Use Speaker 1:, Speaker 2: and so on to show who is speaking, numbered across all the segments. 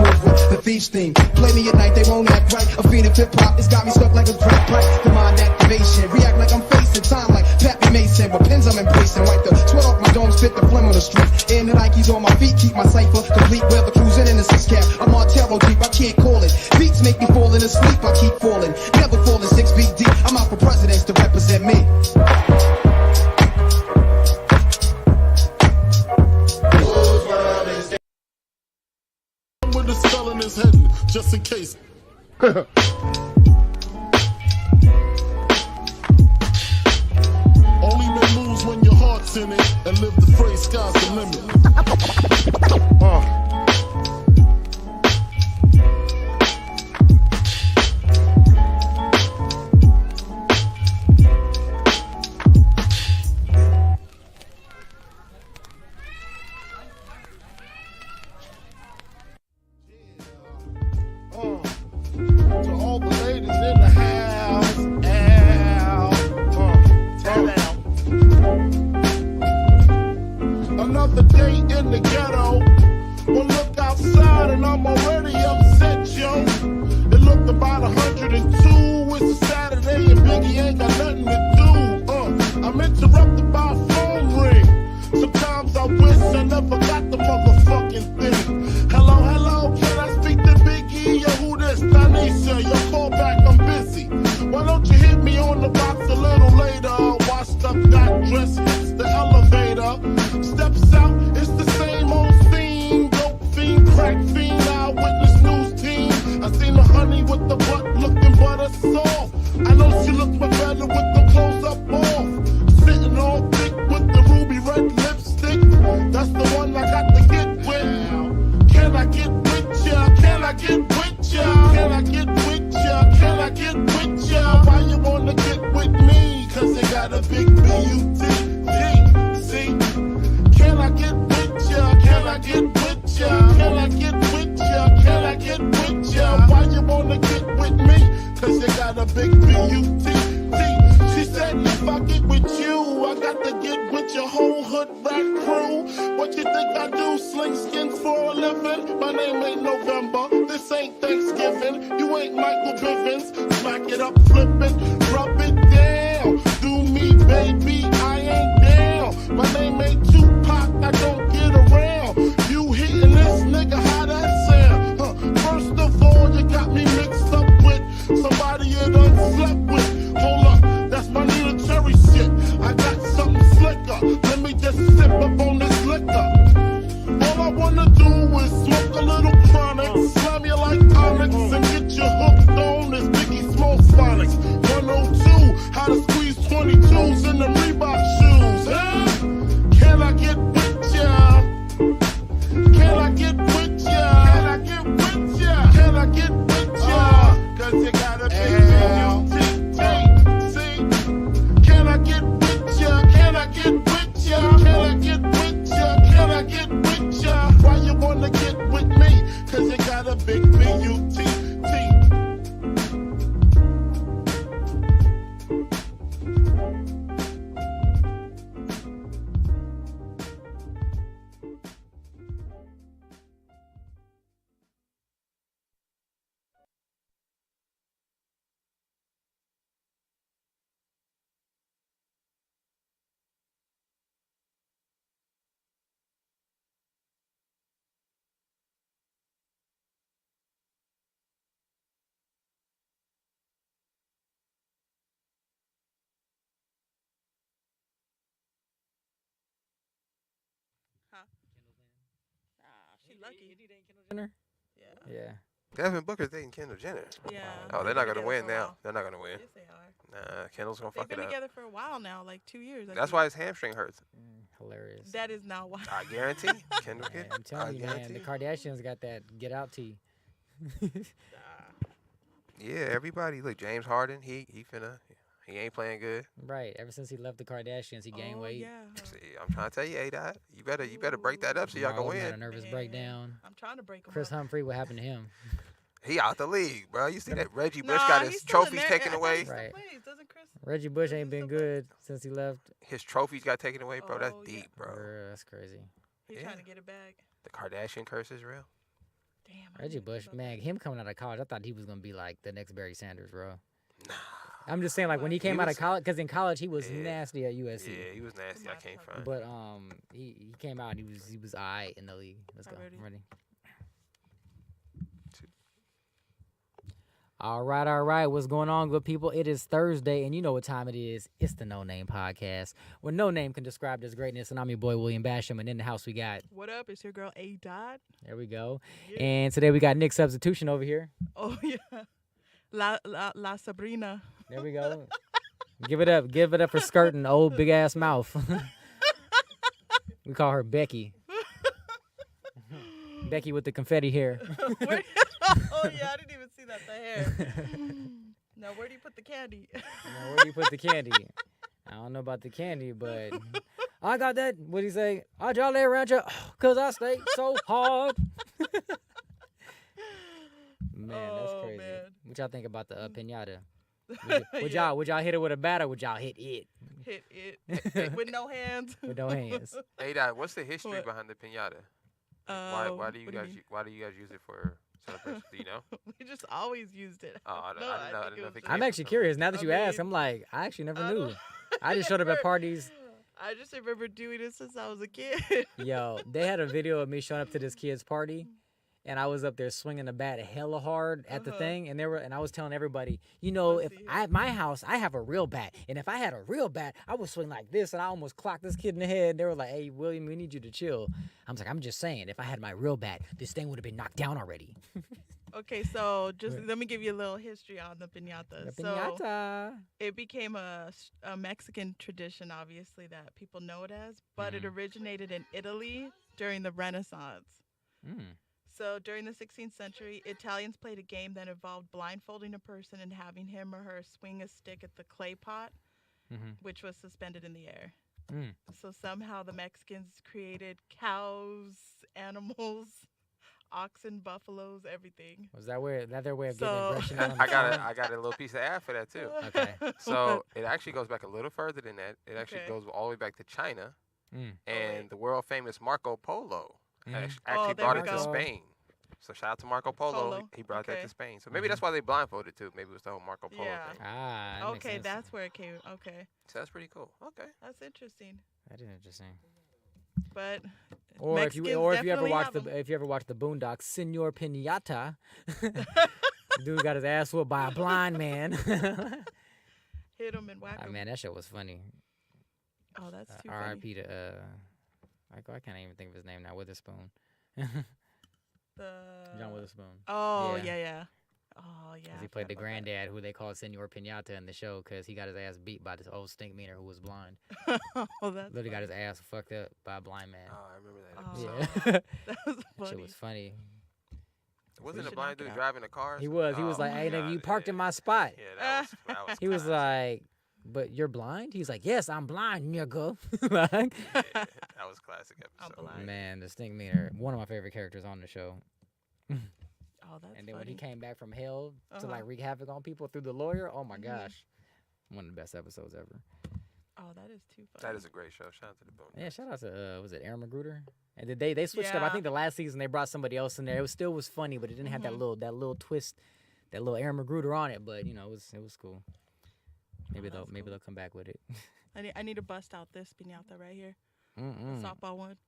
Speaker 1: move with the thieves theme. Play me at night, they won't act right. A fiend of hip-hop, it's got me stuck like a crack pipe. The mind activation, react like I'm facing time like Pappy Mason. With pins I'm embracing, wipe the sweat off my dome, spit the phlegm on the street. And the Nikes on my feet, keep my cipher complete. Weather cruising in the six cap, I'm on Montero deep, I can't call it. Beats make me fall in asleep, I keep falling. Never falling 6 feet deep, I'm out for presidents to represent me.
Speaker 2: With the skull in his head, just in case. Only make moves when your heart's in it, and live the phrase sky's the limit. To all the ladies in the house, tell out. Another day in the ghetto. Well, look outside and I'm already upset, yo. It looked about 102. It's a Saturday and Biggie ain't got nothing to do. I'm interrupted by a phone ring. Sometimes I wish I never got the motherfucking thing. Hello, hello, can I speak to Biggie? Yo, who this? Dani, yo, call back, I'm busy. Why don't you hit me on the box a little later? Washed up, got dressed, hits the elevator. Steps out, it's the same old scene. Dope fiend, crack fiend, eyewitness news team. I seen the honey with the butt looking butter soft. I know she looks much better with the clothes up off. Sitting all thick with the ruby red lipstick. That's the one I got to get with. Can I get with ya? Can I get with ya? Can I get with ya? Can I get with ya? Why you wanna get with me? Cause they got a big B-U-T-D-C. Can I get with ya? Can I get with ya? Can I get with ya? Can I get with ya? Why you wanna get with me? Cause they got a big B-U-T-D. She said if I get with you, I got to get with your whole hood rat crew. What you think I do? Sling skins for a living? My name ain't November. This ain't Thanksgiving. You ain't Michael Bivins. Smack it up, flip it, rub it down. Do me, baby, I ain't down. My name ain't Tupac, I don't get around. You hitting this nigga, how that sound? First of all, you got me mixed up with somebody you done slept with. Hold up, that's my military shit. I got something slicker. Let me just sip up on this liquor. All I wanna do is smoke a little chronic, slam you like Onyx, and get you hooked on this Biggie Smalls phonics. 102, how to squeeze 22s in the Reebok shoes, huh? Can I get with ya? Can I get with ya? Can I get with ya? Can I get with ya? Cause you gotta be C. Can I get with ya? Can I get with ya? Can I get with ya? Can I get with ya? Why you wanna get with me? Cause you got a big B-U-T-T.
Speaker 3: Huh? She lucky.
Speaker 4: Jenner?
Speaker 3: Yeah.
Speaker 4: Yeah.
Speaker 5: Devin Booker's dating Kendall Jenner.
Speaker 3: Yeah.
Speaker 5: Oh, they're not gonna win now.
Speaker 3: While.
Speaker 5: They're not gonna win.
Speaker 3: Yes, they are.
Speaker 5: Nah, Kendall's gonna
Speaker 3: They've
Speaker 5: fuck it
Speaker 3: been
Speaker 5: up.
Speaker 3: together for a while now, like 2 years. I
Speaker 5: That's
Speaker 3: think.
Speaker 5: why his hamstring hurts.
Speaker 4: Hilarious.
Speaker 3: That is not why.
Speaker 5: I guarantee. Kendall
Speaker 4: Yeah,
Speaker 5: get.
Speaker 4: I'm telling you, man, the Kardashians got that get out tea.
Speaker 5: Yeah, everybody. Look, James Harden. He ain't playing good.
Speaker 4: Right. Ever since he left the Kardashians, he gained weight.
Speaker 3: Yeah.
Speaker 5: See, I'm trying to tell you, A-Dot. You better break that up so y'all can
Speaker 4: Marlon had a
Speaker 5: win.
Speaker 4: nervous
Speaker 3: Man,
Speaker 4: breakdown.
Speaker 3: I'm trying to break him
Speaker 4: Chris
Speaker 3: up.
Speaker 4: Humphrey, what happened to him?
Speaker 5: He out the league, bro. You see that Reggie Bush
Speaker 3: Nah,
Speaker 5: got
Speaker 3: he's
Speaker 5: his
Speaker 3: still in
Speaker 5: trophies
Speaker 3: there.
Speaker 5: taken
Speaker 3: I thought
Speaker 5: away.
Speaker 3: he still
Speaker 4: Right.
Speaker 3: plays, doesn't Chris?
Speaker 4: Reggie Bush
Speaker 3: Does he
Speaker 4: ain't been
Speaker 3: still play?
Speaker 4: good since he left.
Speaker 5: His trophies got taken away, bro. That's
Speaker 3: Oh, yeah.
Speaker 5: deep, bro.
Speaker 4: That's crazy.
Speaker 3: He's
Speaker 5: Yeah.
Speaker 3: trying to get it back.
Speaker 5: The Kardashian curse is real.
Speaker 3: Damn. I
Speaker 4: Reggie
Speaker 3: didn't
Speaker 4: Bush,
Speaker 3: think about
Speaker 4: man, him coming out of college, I thought he was gonna be like the next Barry Sanders, bro.
Speaker 5: Nah.
Speaker 4: I'm just saying, like when he came out of
Speaker 5: was-
Speaker 4: college, because in college he was
Speaker 5: Yeah.
Speaker 4: nasty at USC.
Speaker 5: Yeah, he was nasty. I can't front.
Speaker 4: But he came out, he was alright in the league. Let's go.
Speaker 3: Alrighty.
Speaker 4: Ready? All right. What's going on, good people? It is Thursday, and you know what time it is. It's the No Name Podcast, where no name can describe this greatness. And I'm your boy William Basham, and in the house we got.
Speaker 3: What up? It's your girl A. Dot.
Speaker 4: There we go.
Speaker 3: Yeah.
Speaker 4: And today we got Nick Substitution over here.
Speaker 3: Oh yeah. La Sabrina.
Speaker 4: There we go. Give it up for skirting old big ass mouth. We call her Becky. Becky with the confetti hair.
Speaker 3: Oh yeah, I didn't even see that. The hair. Now where do you put the candy?
Speaker 4: Now, where do you put the candy? I don't know about the candy, but I got that. What'd he say? I jolly around you because I stay so hard. Man, that's
Speaker 3: Oh,
Speaker 4: crazy.
Speaker 3: man.
Speaker 4: What y'all think about the pinata? Would y'all hit it with a bat or would y'all hit it
Speaker 3: Hit it with no hands.
Speaker 4: with no hands?
Speaker 5: Hey, Dad, what's the history
Speaker 3: What?
Speaker 5: behind the pinata? Why do you guys use it for celebration? Do you know?
Speaker 3: We just always used it.
Speaker 5: Oh, I
Speaker 3: No,
Speaker 5: didn't know.
Speaker 3: think
Speaker 5: I
Speaker 3: it
Speaker 5: didn't know
Speaker 3: was
Speaker 5: if it
Speaker 3: just-
Speaker 4: I'm
Speaker 5: came
Speaker 4: actually
Speaker 5: from
Speaker 4: curious. Now that
Speaker 3: I
Speaker 4: you ask,
Speaker 3: mean,
Speaker 4: I'm like, I actually never
Speaker 3: I
Speaker 4: knew.
Speaker 3: don't-
Speaker 4: I just showed up at
Speaker 3: remember-
Speaker 4: parties.
Speaker 3: I just remember doing it since I was a kid.
Speaker 4: Yo, they had a video of me showing up to this kid's party, and I was up there swinging the bat hella hard at the thing, and I was telling everybody, you know,
Speaker 3: Let's
Speaker 4: if
Speaker 3: see.
Speaker 4: I at my house I have a real bat, and if I had a real bat, I would swing like this, and I almost clocked this kid in the head. They were like, "Hey, William, we need you to chill." I was like, "I'm just saying, if I had my real bat, this thing would have been knocked down already."
Speaker 3: Okay, so just
Speaker 4: What?
Speaker 3: let me give you a little history on the piñata.
Speaker 4: The
Speaker 3: So
Speaker 4: piñata.
Speaker 3: it became a Mexican tradition, obviously, that people know it as, but it originated in Italy during the Renaissance.
Speaker 4: Mm.
Speaker 3: So during the 16th century, Italians played a game that involved blindfolding a person and having him or her swing a stick at the clay pot,
Speaker 4: Mhm.
Speaker 3: which was suspended in the air.
Speaker 4: Mm.
Speaker 3: So somehow the Mexicans created cows, animals, oxen, buffaloes, everything.
Speaker 4: Was that their way of
Speaker 3: So-
Speaker 4: getting aggression out on the
Speaker 5: I got
Speaker 4: farm?
Speaker 5: I got a little piece of ad for that too.
Speaker 4: Okay.
Speaker 5: So it actually goes back a little further than that. It actually
Speaker 3: Okay.
Speaker 5: goes all the way back to China,
Speaker 4: Mm.
Speaker 5: and
Speaker 3: wait.
Speaker 5: the world famous Marco Polo
Speaker 4: Mhm.
Speaker 5: actually
Speaker 3: there
Speaker 5: brought
Speaker 3: we
Speaker 5: it to
Speaker 4: go.
Speaker 5: Spain. So shout out to Marco Polo.
Speaker 3: Polo,
Speaker 5: He brought that
Speaker 3: okay.
Speaker 5: to Spain. So maybe that's why they blindfolded too. Maybe it was the whole Marco Polo
Speaker 3: Yeah.
Speaker 5: thing.
Speaker 4: Ah. That makes
Speaker 3: Okay,
Speaker 4: sense.
Speaker 3: that's where it came. Okay,
Speaker 5: So that's pretty cool. Okay.
Speaker 3: that's interesting.
Speaker 4: That is interesting.
Speaker 3: But
Speaker 4: Or if you
Speaker 3: Mexicans
Speaker 4: ever
Speaker 3: definitely
Speaker 4: watch
Speaker 3: have
Speaker 4: the
Speaker 3: 'em.
Speaker 4: if you ever watch the Boondocks, Senor Pinata, dude got his ass whooped by a blind man.
Speaker 3: hit them and whack
Speaker 4: Ah,
Speaker 3: them.
Speaker 4: man, that shit was funny.
Speaker 3: Oh, that's too funny.
Speaker 4: R.I.P. to I can't even think of his name now. Witherspoon, John Witherspoon.
Speaker 3: Oh
Speaker 4: Yeah.
Speaker 3: yeah. Oh yeah.
Speaker 4: 'Cause
Speaker 3: I
Speaker 4: he played
Speaker 3: forgot
Speaker 4: the
Speaker 3: about
Speaker 4: granddad who they called Senor Pinata in the show because he got his ass beat by this old stink meaner who was blind.
Speaker 3: that. Oh, that's
Speaker 4: Literally got his ass fucked up by a blind man.
Speaker 5: Oh, I remember that
Speaker 3: Oh.
Speaker 5: episode.
Speaker 4: Yeah,
Speaker 3: that was
Speaker 4: that
Speaker 3: funny.
Speaker 4: shit was funny.
Speaker 5: Wasn't
Speaker 3: We
Speaker 5: a
Speaker 3: should
Speaker 5: blind
Speaker 3: knock it
Speaker 5: dude
Speaker 3: out.
Speaker 5: driving a car?
Speaker 4: He was
Speaker 5: Oh
Speaker 4: like,
Speaker 5: my
Speaker 4: "Hey, nigga,
Speaker 5: God,
Speaker 4: you parked in
Speaker 5: yeah.
Speaker 4: my spot."
Speaker 5: Yeah, that was
Speaker 4: He was
Speaker 5: classic.
Speaker 4: like, "But you're blind?" He's like, "Yes, I'm blind, nigga." Like,
Speaker 5: Yeah, that was classic
Speaker 3: I'm
Speaker 5: episode.
Speaker 3: blind.
Speaker 4: man, the stink meaner, one of my favorite characters on the show.
Speaker 3: Oh, that's
Speaker 4: And then when
Speaker 3: funny.
Speaker 4: he came back from hell to
Speaker 3: Uh-huh.
Speaker 4: like wreak havoc on people through the lawyer, oh my
Speaker 3: Mhm.
Speaker 4: gosh, one of the best episodes ever.
Speaker 3: Oh, that is too funny.
Speaker 5: That is a great show. Shout out to the Boondocks.
Speaker 4: Yeah, shout out to was it Aaron Magruder? And did they switched up? I
Speaker 3: Yeah.
Speaker 4: think the last season they brought somebody else in there. It was funny, but it didn't have that
Speaker 3: Mhm.
Speaker 4: little twist, that little Aaron Magruder on it. But you know, it was cool. Maybe
Speaker 3: that's cool.
Speaker 4: they'll come back with it.
Speaker 3: I need to bust out this piñata right here.
Speaker 4: Mm-mm.
Speaker 3: The softball one.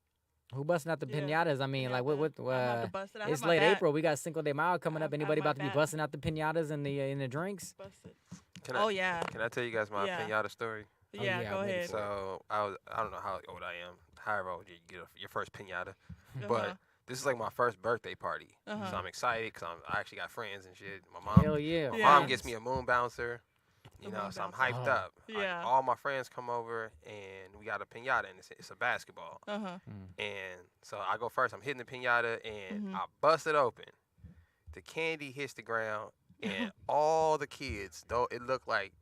Speaker 4: Who busting out the
Speaker 3: Yeah,
Speaker 4: pinatas? I mean, like what?
Speaker 3: Piñata. I'm about to bust it. I
Speaker 4: It's
Speaker 3: have my
Speaker 4: late
Speaker 3: bat.
Speaker 4: April. We got Cinco de Mayo coming
Speaker 3: I
Speaker 4: up.
Speaker 3: have
Speaker 4: Anybody
Speaker 3: my
Speaker 4: about to be
Speaker 3: bat.
Speaker 4: busting out the pinatas in the drinks?
Speaker 3: Bust it.
Speaker 5: Can
Speaker 3: Oh
Speaker 5: I,
Speaker 3: yeah.
Speaker 5: can I tell you guys my
Speaker 3: Yeah.
Speaker 5: pinata story?
Speaker 4: Oh,
Speaker 3: Yeah,
Speaker 4: yeah,
Speaker 3: go
Speaker 4: I'm ready
Speaker 3: ahead.
Speaker 4: for it.
Speaker 5: So I don't know how old I am. However old you get your first pinata,
Speaker 3: Uh-huh.
Speaker 5: but this is like my first birthday party,
Speaker 3: Uh-huh.
Speaker 5: so I'm excited because I actually got friends and shit. My mom,
Speaker 4: Hell yeah!
Speaker 5: my
Speaker 3: Yeah.
Speaker 5: mom gets me a moon bouncer,
Speaker 3: The
Speaker 5: you know,
Speaker 3: moon
Speaker 5: so I'm
Speaker 3: bouncer.
Speaker 5: hyped
Speaker 4: Oh.
Speaker 5: up.
Speaker 3: Yeah.
Speaker 5: All my friends come over and we got a pinata and it's a basketball.
Speaker 3: Uh-huh.
Speaker 5: And so I go first. I'm hitting the pinata and
Speaker 3: Mhm.
Speaker 5: I bust it open. The candy hits the ground and all the kids, though it looked like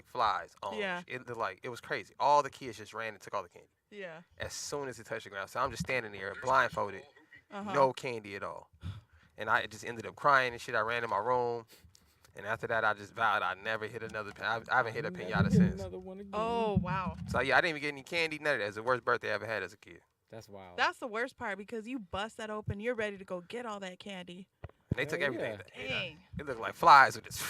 Speaker 5: flies.
Speaker 3: Yeah.
Speaker 5: It looked like it was crazy. All the kids just ran and took all the candy
Speaker 3: Yeah.
Speaker 5: as soon as it touched the ground. So I'm just standing there blindfolded,
Speaker 3: Uh-huh.
Speaker 5: no candy at all. And I just ended up crying and shit. I ran in my room. And after that, I just vowed I'd never hit another. I haven't hit a pinata since.
Speaker 3: Oh wow.
Speaker 5: So yeah, I didn't even get any candy. None of that. It's the worst birthday I ever had as a kid.
Speaker 4: That's wild.
Speaker 3: That's the worst part because you bust that open, you're ready to go get all that candy.
Speaker 5: And they took
Speaker 4: Hell
Speaker 5: everything.
Speaker 4: yeah.
Speaker 3: Dang.
Speaker 5: It looked like flies with just,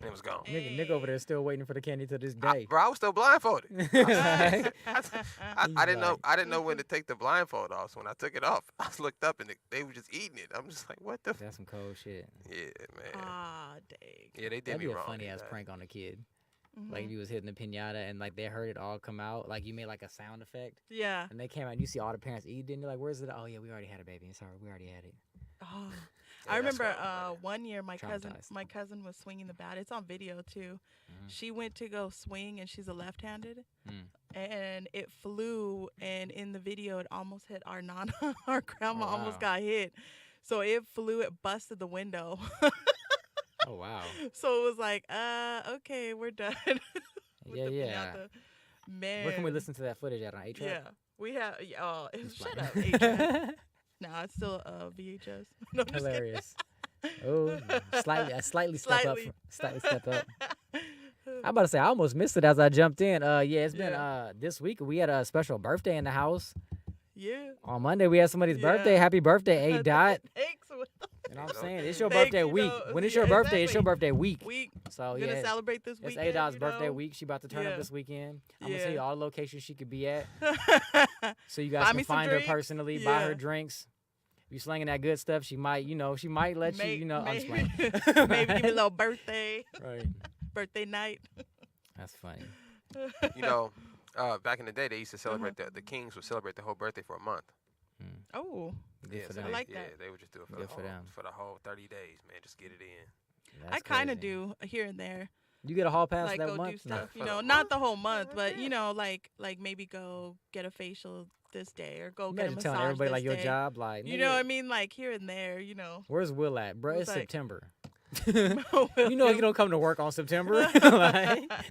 Speaker 5: and it was gone.
Speaker 4: Nigga over there still waiting for the candy to this day.
Speaker 5: Bro, I was still blindfolded. I didn't know.
Speaker 4: like-
Speaker 5: I didn't know when to take the blindfold off. So when I took it off, I just looked up and they were just eating it. I'm just like, what the?
Speaker 4: That's some cold shit.
Speaker 5: Yeah, man.
Speaker 3: Ah, dang.
Speaker 5: Yeah, they did
Speaker 4: That'd
Speaker 5: me
Speaker 4: be a
Speaker 5: wrong.
Speaker 4: funny
Speaker 5: with
Speaker 4: ass
Speaker 5: that.
Speaker 4: prank on a kid.
Speaker 3: Mhm.
Speaker 4: Like if you was hitting the pinata and like they heard it all come out, like you made like a sound effect,
Speaker 3: Yeah.
Speaker 4: and they came out and you see all the parents eating. You're like, "Where's it? Oh yeah, we already had a baby. Sorry, we already had it."
Speaker 3: Oh.
Speaker 5: Yeah,
Speaker 3: I
Speaker 5: that's
Speaker 3: remember
Speaker 5: funny.
Speaker 3: one year my
Speaker 4: Traumatized.
Speaker 3: cousin was swinging the bat. It's on video too.
Speaker 4: Mhm.
Speaker 3: She went to go swing and she's a left-handed,
Speaker 4: Mm.
Speaker 3: and it flew. And in the video, it almost hit our nana. Our grandma
Speaker 4: Oh,
Speaker 3: almost
Speaker 4: wow.
Speaker 3: got hit. So it flew. It busted the window.
Speaker 4: Oh wow.
Speaker 3: So it was like, okay, we're done. With
Speaker 4: Yeah,
Speaker 3: the
Speaker 4: yeah.
Speaker 3: piñata. Man.
Speaker 4: Where can we listen to that footage at on 8-track?
Speaker 3: Yeah, we have. Oh,
Speaker 4: Just
Speaker 3: shut
Speaker 4: playing.
Speaker 3: up. 8-track. Nah, it's still VHS. No, I'm just kidding.
Speaker 4: Hilarious. Oh, slightly step up.
Speaker 3: Slightly.
Speaker 4: Slightly step up. I'm about to say I almost missed it as I jumped in. Yeah, it's been
Speaker 3: Yeah.
Speaker 4: this week we had a special birthday in the house.
Speaker 3: Yeah.
Speaker 4: On Monday we had somebody's
Speaker 3: Yeah.
Speaker 4: birthday. Happy birthday, A Dot.
Speaker 3: Thanks.
Speaker 4: You know what I'm saying? It's your
Speaker 3: Thank
Speaker 4: birthday
Speaker 3: you,
Speaker 4: week.
Speaker 3: though.
Speaker 4: When it's
Speaker 3: Yeah,
Speaker 4: your birthday, it's your
Speaker 3: exactly.
Speaker 4: birthday week.
Speaker 3: Week.
Speaker 4: So
Speaker 3: We're
Speaker 4: yeah,
Speaker 3: gonna celebrate this
Speaker 4: it's
Speaker 3: weekend.
Speaker 4: A Dot's
Speaker 3: you
Speaker 4: birthday
Speaker 3: know?
Speaker 4: week. She about to turn up
Speaker 3: Yeah.
Speaker 4: this weekend. I'm gonna
Speaker 3: Yeah.
Speaker 4: tell you all the locations she could be at, so you guys
Speaker 3: Buy
Speaker 4: can
Speaker 3: me some
Speaker 4: find her
Speaker 3: drinks.
Speaker 4: personally, buy her
Speaker 3: Yeah.
Speaker 4: drinks. If you slinging that good stuff, she might let you, I'm just playing.
Speaker 3: Maybe give me a little birthday
Speaker 4: Right.
Speaker 3: night.
Speaker 4: That's funny.
Speaker 5: You know, back in the day, they used to celebrate the Kings would celebrate the whole birthday for a month.
Speaker 3: Oh,
Speaker 4: Good
Speaker 5: yeah,
Speaker 4: for
Speaker 5: so
Speaker 4: them.
Speaker 3: I like
Speaker 5: yeah,
Speaker 3: that.
Speaker 5: they would just do it for
Speaker 4: Good
Speaker 5: the
Speaker 4: for
Speaker 5: whole
Speaker 4: them.
Speaker 5: for the whole 30 days, man. Just get it in.
Speaker 3: I
Speaker 4: That's
Speaker 3: kind of
Speaker 4: crazy.
Speaker 3: do here and there.
Speaker 4: You get a hall pass
Speaker 3: Like
Speaker 4: that
Speaker 3: go
Speaker 4: month?
Speaker 3: do stuff,
Speaker 5: For
Speaker 3: you
Speaker 5: the
Speaker 3: know,
Speaker 5: month?
Speaker 3: not the whole month,
Speaker 5: right
Speaker 3: but you
Speaker 5: there.
Speaker 3: know, like maybe go get a facial this day or go get a
Speaker 4: Imagine
Speaker 3: massage
Speaker 4: telling everybody
Speaker 3: this
Speaker 4: like your
Speaker 3: day.
Speaker 4: job, like
Speaker 3: You know what I
Speaker 4: nigga,
Speaker 3: mean? Like here and there, you know.
Speaker 4: Where's Will at, bro?
Speaker 3: It's
Speaker 4: It's
Speaker 3: like-
Speaker 4: September. You know you don't come to work on September, like,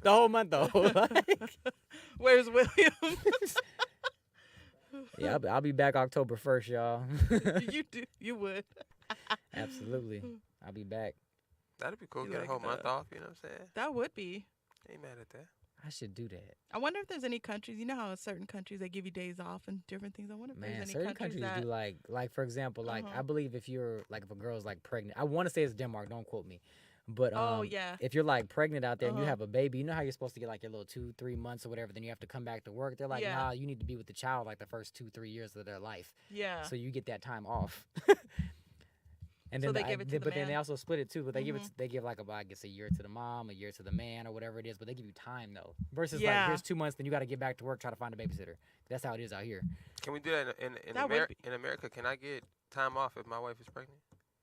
Speaker 4: the whole month though. Like,
Speaker 3: Where's William?
Speaker 4: yeah, I'll be back October 1st, y'all.
Speaker 3: You do. You would.
Speaker 4: Absolutely, I'll be back.
Speaker 5: That'd be cool.
Speaker 3: You
Speaker 5: Get
Speaker 3: like
Speaker 5: a whole month
Speaker 3: the-
Speaker 5: off. You know what I'm saying?
Speaker 3: That would be.
Speaker 5: Ain't mad at that.
Speaker 4: I should do that.
Speaker 3: I wonder if there's any countries. You know how certain countries they give you days off and different things. I wonder if
Speaker 4: Man,
Speaker 3: there's any
Speaker 4: certain
Speaker 3: countries
Speaker 4: countries
Speaker 3: that.
Speaker 4: do like for example, like
Speaker 3: Uh-huh.
Speaker 4: I believe if you're like if a girl's like pregnant, I want to say it's Denmark. Don't quote me, but
Speaker 3: Oh, yeah.
Speaker 4: if you're like pregnant out there and you
Speaker 3: Uh-huh.
Speaker 4: have a baby, you know how you're supposed to get like your little 2-3 months or whatever, then you have to come back to work. They're like,
Speaker 3: Yeah.
Speaker 4: nah, you need to be with the child like the first 2-3 years of their life,
Speaker 3: Yeah.
Speaker 4: so you get that time off. And
Speaker 3: So
Speaker 4: then
Speaker 3: they give it to the
Speaker 4: but then they
Speaker 3: man.
Speaker 4: also split it too. But they
Speaker 3: Mhm.
Speaker 4: they give like I guess a year to the mom, a year to the man, or whatever it is. But they give you time though. Versus like
Speaker 3: Yeah.
Speaker 4: here's 2 months, then you got to get back to work, try to find a babysitter. That's how it is out here.
Speaker 5: Can we do that in
Speaker 3: That would
Speaker 5: America?
Speaker 3: be-
Speaker 5: In America, can I get time off if my wife is pregnant?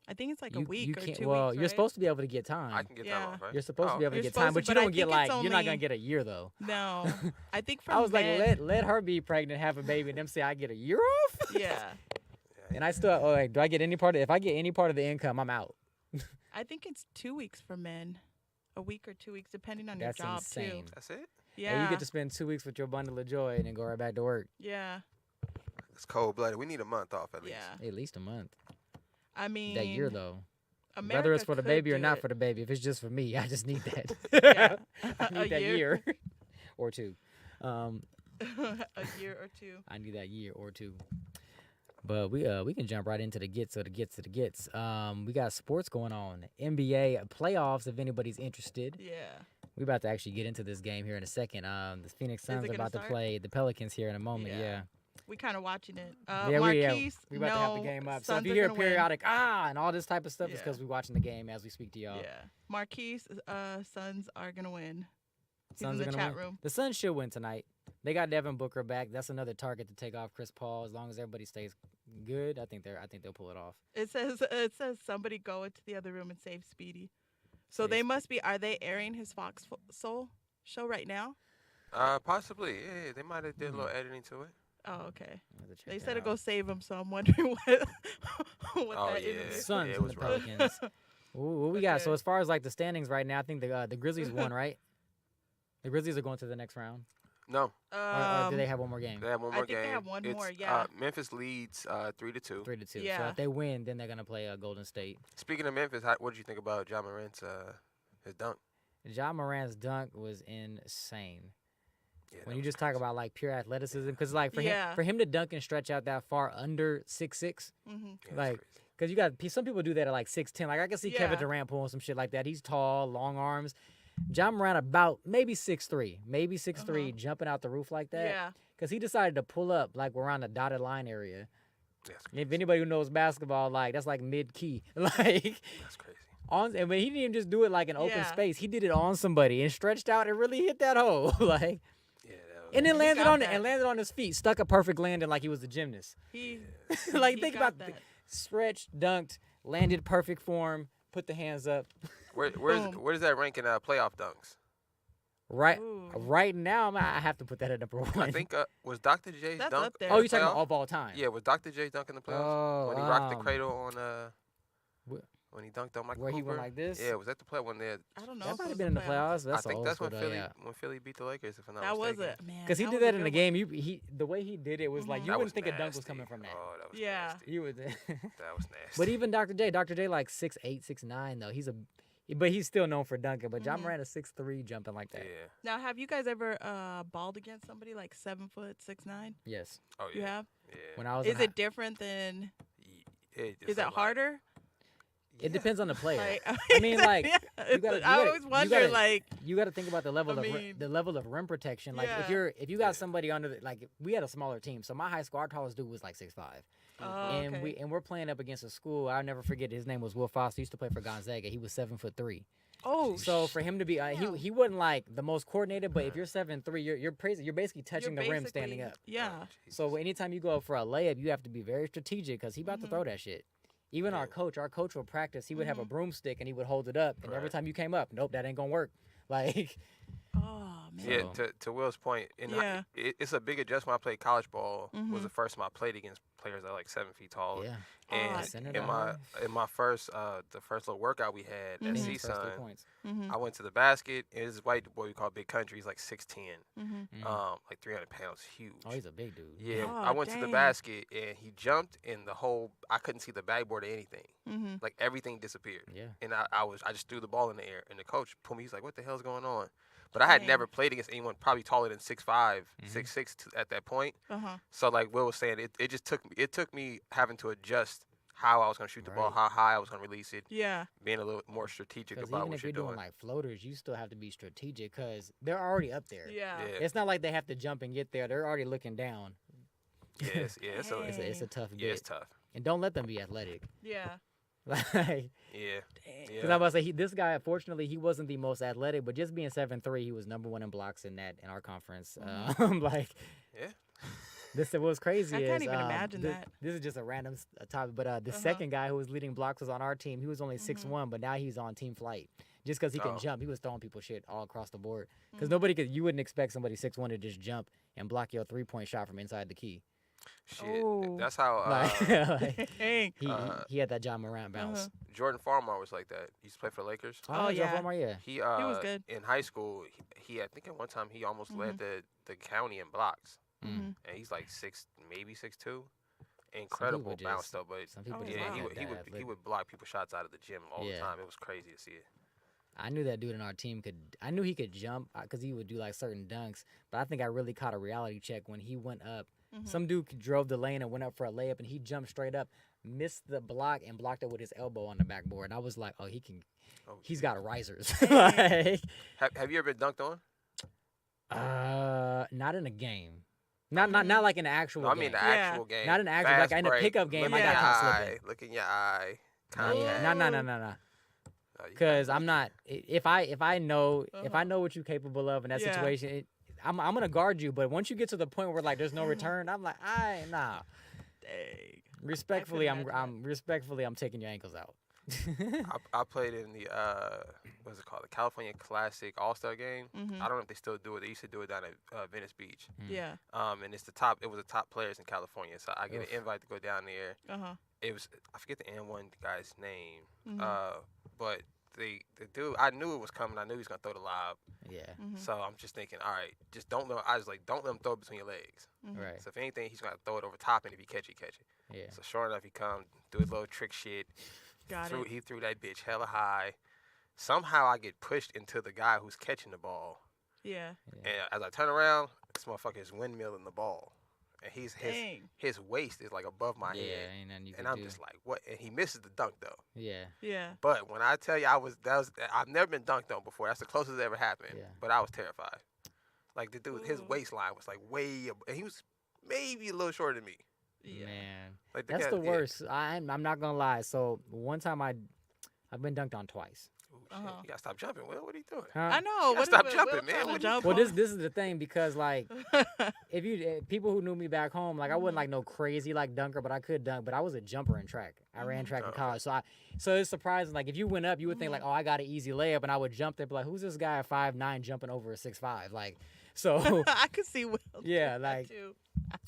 Speaker 3: I think it's like a
Speaker 4: you,
Speaker 3: week
Speaker 4: you
Speaker 3: or
Speaker 4: can't,
Speaker 3: 2
Speaker 4: well,
Speaker 3: weeks.
Speaker 4: you're
Speaker 3: right?
Speaker 4: supposed to be able to get time.
Speaker 5: I can get
Speaker 3: Yeah.
Speaker 5: time off, right?
Speaker 4: You're supposed to be able to
Speaker 3: You're
Speaker 4: get time,
Speaker 3: supposed
Speaker 4: but
Speaker 3: to,
Speaker 4: you
Speaker 3: but I
Speaker 4: don't get
Speaker 3: think
Speaker 4: like
Speaker 3: it's
Speaker 4: you're not
Speaker 3: only-
Speaker 4: gonna get a year though.
Speaker 3: No, I think from
Speaker 4: I was like,
Speaker 3: men,
Speaker 4: let her be pregnant, have a baby, and them say I get a year off.
Speaker 3: yeah,
Speaker 4: And I still, do I get any part of? If I get any part of the income, I'm out.
Speaker 3: I think it's 2 weeks for men, a week or 2 weeks, depending on
Speaker 4: That's
Speaker 3: your job
Speaker 4: insane.
Speaker 3: too.
Speaker 5: That's it.
Speaker 3: Yeah,
Speaker 4: And you get to spend 2 weeks with your bundle of joy and then go right back to work.
Speaker 3: yeah,
Speaker 5: It's cold blooded. We need a month off at least.
Speaker 3: yeah.
Speaker 4: At least a month.
Speaker 3: I mean,
Speaker 4: That year though.
Speaker 3: America
Speaker 4: Whether it's for the
Speaker 3: could
Speaker 4: baby or
Speaker 3: do
Speaker 4: not
Speaker 3: it.
Speaker 4: for the baby, if it's just for me, I just need that.
Speaker 3: Yeah.
Speaker 4: I
Speaker 3: A
Speaker 4: need that
Speaker 3: year.
Speaker 4: year or two.
Speaker 3: a year or two.
Speaker 4: I need that year or two. But we can jump right into the gets of the gets of the gets. We got sports going on. NBA playoffs, if anybody's interested.
Speaker 3: Yeah.
Speaker 4: We about to actually get into this game here in a second. The Phoenix
Speaker 3: it
Speaker 4: Suns are
Speaker 3: gonna
Speaker 4: about to
Speaker 3: start?
Speaker 4: play the Pelicans here in a moment.
Speaker 3: Yeah.
Speaker 4: Yeah.
Speaker 3: We kind of watching it.
Speaker 4: Yeah,
Speaker 3: Marquise,
Speaker 4: we about to have the
Speaker 3: no,
Speaker 4: game up. So
Speaker 3: Suns
Speaker 4: if you
Speaker 3: are
Speaker 4: hear
Speaker 3: gonna win.
Speaker 4: periodic and all this type of stuff, it's
Speaker 3: Yeah.
Speaker 4: because we're watching the game as we speak to y'all.
Speaker 3: Yeah. Marquise, Suns are gonna win. He's
Speaker 4: Suns
Speaker 3: in
Speaker 4: are
Speaker 3: the
Speaker 4: gonna
Speaker 3: chat
Speaker 4: win.
Speaker 3: room.
Speaker 4: The Suns should win tonight. They got Devin Booker back. That's another target to take off Chris Paul. As long as everybody stays good, I think they'll pull it off.
Speaker 3: It says somebody go into the other room and save Speedy. So
Speaker 4: Save
Speaker 3: they must be. Are they airing his Fox Soul show right now?
Speaker 5: Possibly. Yeah, they might have did a little editing to it.
Speaker 3: Oh, okay.
Speaker 4: I'll have to check
Speaker 3: They
Speaker 4: that
Speaker 3: said to
Speaker 4: out.
Speaker 3: go save him, so I'm wondering what
Speaker 5: Oh,
Speaker 3: that
Speaker 5: yeah.
Speaker 3: is.
Speaker 4: Suns
Speaker 5: Yeah, it
Speaker 4: and
Speaker 5: was
Speaker 4: the
Speaker 5: rough.
Speaker 4: Pelicans. Ooh, what we got? So
Speaker 3: Okay.
Speaker 4: as far as like the standings right now, I think the Grizzlies won, right? The Grizzlies are going to the next round.
Speaker 5: No,
Speaker 4: Or do they have one more game?
Speaker 5: they have one
Speaker 3: I
Speaker 5: more
Speaker 3: think they
Speaker 5: game.
Speaker 3: have one
Speaker 5: It's,
Speaker 3: more, yeah.
Speaker 5: Memphis leads 3-2.
Speaker 4: 3-2. So
Speaker 3: Yeah.
Speaker 4: if they win, then they're gonna play Golden State.
Speaker 5: Speaking of Memphis, what did you think about John Morant's his dunk?
Speaker 4: Ja Morant's dunk was insane.
Speaker 5: Yeah,
Speaker 4: When
Speaker 5: that
Speaker 4: you
Speaker 5: was
Speaker 4: just talk
Speaker 5: crazy.
Speaker 4: about like pure athleticism, because like
Speaker 3: Yeah.
Speaker 4: for him to dunk and stretch out that far under 6'6",
Speaker 3: Mm-hmm.
Speaker 5: Yeah, that's
Speaker 4: like,
Speaker 5: crazy.
Speaker 4: because you got some people do that at like 6'10". Like I can see Kevin
Speaker 3: Yeah.
Speaker 4: Durant pulling some shit like that. He's tall, long arms. John Moran about maybe 6'3", maybe 6'3", jumping out the roof like that.
Speaker 3: Yeah.
Speaker 4: Because he decided to pull up like around the dotted line area.
Speaker 5: That's
Speaker 4: And if
Speaker 5: crazy.
Speaker 4: anybody who knows basketball, like that's like mid key, like
Speaker 5: That's crazy.
Speaker 4: on. And he didn't even just do it like in open
Speaker 3: Yeah.
Speaker 4: space. He did it on somebody and stretched out and really hit that hole, like.
Speaker 5: Yeah, that was,
Speaker 4: And then
Speaker 3: He
Speaker 4: landed
Speaker 3: got
Speaker 4: on
Speaker 3: that.
Speaker 4: and landed on his feet, stuck a perfect landing like he was a gymnast.
Speaker 3: He
Speaker 4: Like
Speaker 3: he
Speaker 4: think
Speaker 3: got
Speaker 4: about
Speaker 3: that.
Speaker 4: stretched, dunked, landed perfect form, put the hands up.
Speaker 5: where
Speaker 3: Boom.
Speaker 5: does that rank in playoff dunks?
Speaker 4: Right,
Speaker 3: Ooh.
Speaker 4: right now, I have to put that at number one.
Speaker 5: I think was Dr. J's
Speaker 3: That's
Speaker 5: dunk.
Speaker 3: up there.
Speaker 5: in
Speaker 4: Oh,
Speaker 5: the
Speaker 4: you're talking
Speaker 5: playoff?
Speaker 4: about of all time?
Speaker 5: Yeah, was Dr. J's dunk in the playoffs
Speaker 4: Oh,
Speaker 5: when he rocked the
Speaker 4: um,
Speaker 5: cradle on
Speaker 4: wh-
Speaker 5: when he dunked on Michael
Speaker 4: where he
Speaker 5: Cooper?
Speaker 4: went like this?
Speaker 5: Yeah, was that the play when they?
Speaker 3: I don't know.
Speaker 4: That
Speaker 3: if
Speaker 4: might
Speaker 3: it
Speaker 4: have
Speaker 3: was
Speaker 4: been in the playoffs.
Speaker 5: I
Speaker 4: That's
Speaker 5: think
Speaker 4: old
Speaker 5: that's when
Speaker 4: school, though,
Speaker 5: Philly
Speaker 4: yeah.
Speaker 5: when Philly beat the Lakers, if I'm not
Speaker 3: That was
Speaker 5: mistaken.
Speaker 3: it, man.
Speaker 4: Because he
Speaker 3: that
Speaker 4: did
Speaker 3: was a
Speaker 4: that in the
Speaker 3: good
Speaker 4: game. He the way he did it was like
Speaker 3: Mhm.
Speaker 4: you
Speaker 5: That
Speaker 4: wouldn't
Speaker 5: was
Speaker 4: think a dunk was
Speaker 5: nasty.
Speaker 4: coming from that.
Speaker 5: Oh, that was
Speaker 3: Yeah.
Speaker 5: nasty.
Speaker 4: You would.
Speaker 5: That was nasty.
Speaker 4: But even Dr. J like 6'8", 6'9", though. But he's still known for dunking. But John
Speaker 3: Mhm.
Speaker 4: Moran is 6'3", jumping like that.
Speaker 5: yeah.
Speaker 3: Now, have you guys ever balled against somebody like 7 foot 6'9"?
Speaker 4: Yes.
Speaker 5: Oh yeah.
Speaker 3: You have?
Speaker 5: Yeah.
Speaker 4: When I was
Speaker 3: Is
Speaker 4: in
Speaker 3: it different than?
Speaker 5: It's
Speaker 3: Is it
Speaker 5: a lot.
Speaker 3: harder?
Speaker 4: it depends on the player.
Speaker 3: Like,
Speaker 4: I mean, like,
Speaker 3: yeah, I always wonder, like,
Speaker 4: you got to think about the level
Speaker 3: I
Speaker 4: of
Speaker 3: mean-
Speaker 4: the level of rim protection. Like
Speaker 3: Yeah.
Speaker 4: if you got somebody under like we had a smaller team, so my high school our tallest dude was like 6'5",
Speaker 3: oh,
Speaker 4: and
Speaker 3: okay.
Speaker 4: we're playing up against a school. I'll never forget. His name was Will Foster. He used to play for Gonzaga. He was 7'3".
Speaker 3: Oh,
Speaker 4: So for him to be he wasn't like the most coordinated, but if you're 7'3", you're basically touching the rim standing up.
Speaker 3: Yeah.
Speaker 4: So anytime you go up for a layup, you have to be very strategic because he about to
Speaker 3: Mhm.
Speaker 4: throw that shit. Even
Speaker 5: Yeah.
Speaker 4: our coach will practice. He would have a
Speaker 3: Mhm.
Speaker 4: broomstick and he would hold it up, and every
Speaker 5: Right.
Speaker 4: time you came up, nope, that ain't gonna work. Like,
Speaker 3: Oh man.
Speaker 5: Yeah,
Speaker 4: So-
Speaker 5: to Will's point,
Speaker 3: Yeah.
Speaker 5: it's a big adjustment. When I played college ball was
Speaker 3: Mhm.
Speaker 5: the first time I played against players that are like 7 feet tall.
Speaker 4: yeah,
Speaker 5: And
Speaker 4: Center
Speaker 5: in my
Speaker 4: guy.
Speaker 5: in my first the first little workout we had
Speaker 3: Mhm.
Speaker 5: at
Speaker 4: His first 3
Speaker 5: CSUN,
Speaker 4: points.
Speaker 3: Mhm.
Speaker 5: I went to the basket. And this white boy we call Big Country. He's like 6'10",
Speaker 3: Mhm.
Speaker 5: like 300 pounds, huge.
Speaker 4: Oh, he's a big dude.
Speaker 5: Yeah,
Speaker 3: Oh,
Speaker 5: I went to the
Speaker 3: dang.
Speaker 5: basket and he jumped and I couldn't see the backboard or anything.
Speaker 3: Mhm.
Speaker 5: Like everything disappeared.
Speaker 4: Yeah.
Speaker 5: And I just threw the ball in the air and the coach pulled me. He's like, "What the hell's going on?" But I had
Speaker 3: Dang.
Speaker 5: never played against anyone probably taller than 6'5",
Speaker 4: Mhm.
Speaker 5: 6'6" at that point.
Speaker 3: Uh huh.
Speaker 5: So like Will was saying, it just took me having to adjust how I was gonna shoot the ball,
Speaker 4: Right.
Speaker 5: how high I was gonna release it,
Speaker 3: Yeah.
Speaker 5: being a little more strategic
Speaker 4: Because
Speaker 5: about
Speaker 4: even
Speaker 5: what
Speaker 4: if
Speaker 5: you're
Speaker 4: you're doing
Speaker 5: doing.
Speaker 4: like floaters, you still have to be strategic because they're already up there.
Speaker 3: Yeah.
Speaker 5: Yeah.
Speaker 4: It's not like they have to jump and get there. They're already looking down.
Speaker 5: It's
Speaker 4: It's a tough
Speaker 5: yeah, it's
Speaker 4: bit.
Speaker 5: tough.
Speaker 4: And don't let them be athletic.
Speaker 3: Yeah.
Speaker 4: Like,
Speaker 5: Yeah.
Speaker 3: Dang.
Speaker 4: because I'm about to say this guy, unfortunately, he wasn't the most athletic, but just being 7'3", he was #1 in blocks in our conference. Like,
Speaker 5: Yeah.
Speaker 4: this what was crazy.
Speaker 3: I can't
Speaker 4: is,
Speaker 3: even imagine
Speaker 4: this,
Speaker 3: that.
Speaker 4: This is just a random topic, but the
Speaker 3: Uh-huh.
Speaker 4: second guy who was leading blocks was on our team. He was only 6'1", but now he's on team flight. Just because he can
Speaker 5: Oh.
Speaker 4: jump, he was throwing people shit all across the board. Because
Speaker 3: Mhm.
Speaker 4: you wouldn't expect somebody 6'1" to just jump and block your 3-point shot from inside the key.
Speaker 5: Shit.
Speaker 3: Oh.
Speaker 5: That's how
Speaker 4: Like,
Speaker 3: Dang.
Speaker 4: he had that John Morant bounce.
Speaker 3: Uh-huh.
Speaker 5: Jordan Farmar was like that. He used to play for the Lakers.
Speaker 3: Oh,
Speaker 4: Joe
Speaker 3: yeah.
Speaker 4: Farmer, yeah.
Speaker 5: He
Speaker 3: was good.
Speaker 5: in high school. He I think at one time he almost led the county in blocks,
Speaker 3: Mhm.
Speaker 5: and he's like 6'2". Incredible
Speaker 4: just-
Speaker 5: bounce though, but
Speaker 4: Some people
Speaker 3: Oh,
Speaker 4: just
Speaker 5: yeah,
Speaker 3: wow.
Speaker 5: he
Speaker 4: not
Speaker 5: would
Speaker 4: that
Speaker 5: he would he
Speaker 4: athletic.
Speaker 5: would block people shots out of the gym all the
Speaker 4: Yeah.
Speaker 5: time. It was crazy to see it.
Speaker 4: I knew that dude in our team I knew he could jump because he would do like certain dunks, but I think I really caught a reality check when he went up.
Speaker 3: Mhm.
Speaker 4: Some dude drove the lane and went up for a layup, and he jumped straight up, missed the block, and blocked it with his elbow on the backboard. And I was like, oh,
Speaker 5: Oh,
Speaker 4: he's
Speaker 5: shit.
Speaker 4: got risers. Like,
Speaker 5: Have you ever been dunked on?
Speaker 4: not in a game. Not like an actual
Speaker 5: No, I
Speaker 4: game.
Speaker 5: mean the
Speaker 3: Yeah.
Speaker 5: actual game.
Speaker 4: Not an actual-
Speaker 5: Fast
Speaker 4: like in a
Speaker 5: break,
Speaker 4: pickup game,
Speaker 5: Look
Speaker 3: I
Speaker 5: in
Speaker 3: got
Speaker 5: your
Speaker 4: caught
Speaker 5: eye.
Speaker 4: slipping.
Speaker 5: Look in your eye.
Speaker 4: No,
Speaker 5: Contact.
Speaker 4: no.
Speaker 5: Oh, you
Speaker 4: Because
Speaker 5: got
Speaker 4: I'm not. If I know
Speaker 3: Uh-huh.
Speaker 4: what you're capable of in that
Speaker 3: Yeah.
Speaker 4: situation, I'm gonna guard you. But once you get to the point where like there's no return, I'm like, nah.
Speaker 3: Dang.
Speaker 4: Respectfully,
Speaker 3: imagine
Speaker 4: I'm taking your ankles out.
Speaker 5: I played in the what's it called, the California Classic All-Star game.
Speaker 3: Mhm.
Speaker 5: I don't know if they still do it. They used to do it down at Venice Beach.
Speaker 3: Yeah.
Speaker 5: And it was the top players in California. So I get
Speaker 4: Oof.
Speaker 5: an invite to go down there.
Speaker 3: Uh huh.
Speaker 5: It was I forget the N1 guy's name.
Speaker 3: Mhm.
Speaker 5: But the dude, I knew it was coming. I knew he was gonna throw the lob.
Speaker 4: Yeah,
Speaker 3: Mhm.
Speaker 5: So I'm just thinking, all right, just don't let. I was like, don't let him throw it between your legs.
Speaker 3: Mhm.
Speaker 4: right.
Speaker 5: So if anything, he's gonna throw it over top, and if he catch it, catch it.
Speaker 4: Yeah.
Speaker 5: So sure enough, he come, do his little trick shit.
Speaker 3: Got it.
Speaker 5: He threw that bitch hella high. Somehow I get pushed into the guy who's catching the ball.
Speaker 3: Yeah.
Speaker 5: And as I turn around, this motherfucker is windmilling the ball, and
Speaker 3: Dang.
Speaker 5: his waist is like above my
Speaker 4: Yeah,
Speaker 5: head,
Speaker 4: ain't nothing you
Speaker 5: and
Speaker 4: can
Speaker 5: I'm
Speaker 4: do.
Speaker 5: just like, what? And he misses the dunk though.
Speaker 4: Yeah.
Speaker 3: Yeah.
Speaker 5: But when I tell you, I've never been dunked on before. That's the closest it ever happened.
Speaker 4: Yeah.
Speaker 5: But I was terrified. Like the dude, his
Speaker 3: Ooh.
Speaker 5: waistline was like and he was maybe a little shorter than me.
Speaker 3: Yeah.
Speaker 4: Man,
Speaker 5: Like
Speaker 4: that's
Speaker 5: cat-
Speaker 4: the
Speaker 5: yeah.
Speaker 4: worst. I'm not gonna lie. So one time I've been dunked on twice.
Speaker 5: Ooh, shit.
Speaker 3: Uh-huh.
Speaker 5: You gotta stop jumping. Will, what are you doing?
Speaker 4: Huh?
Speaker 3: I know.
Speaker 5: gotta stop
Speaker 3: is it?
Speaker 5: jumping,
Speaker 3: Will
Speaker 5: man.
Speaker 3: trying to
Speaker 5: What
Speaker 3: jump
Speaker 4: Well,
Speaker 3: on?
Speaker 4: this is the thing because like if people who knew me back home, like I wasn't like no crazy like dunker, but I could dunk. But I was a jumper in track. I ran track in
Speaker 5: Okay.
Speaker 4: college, so it's surprising. Like if you went up, you would think like, oh, I got an easy layup, and I would jump there, but like, who's this guy at 5'9" jumping over a 6'5"? Like, so
Speaker 3: I could see Will.
Speaker 4: Yeah,
Speaker 3: doing that
Speaker 4: like-
Speaker 3: too.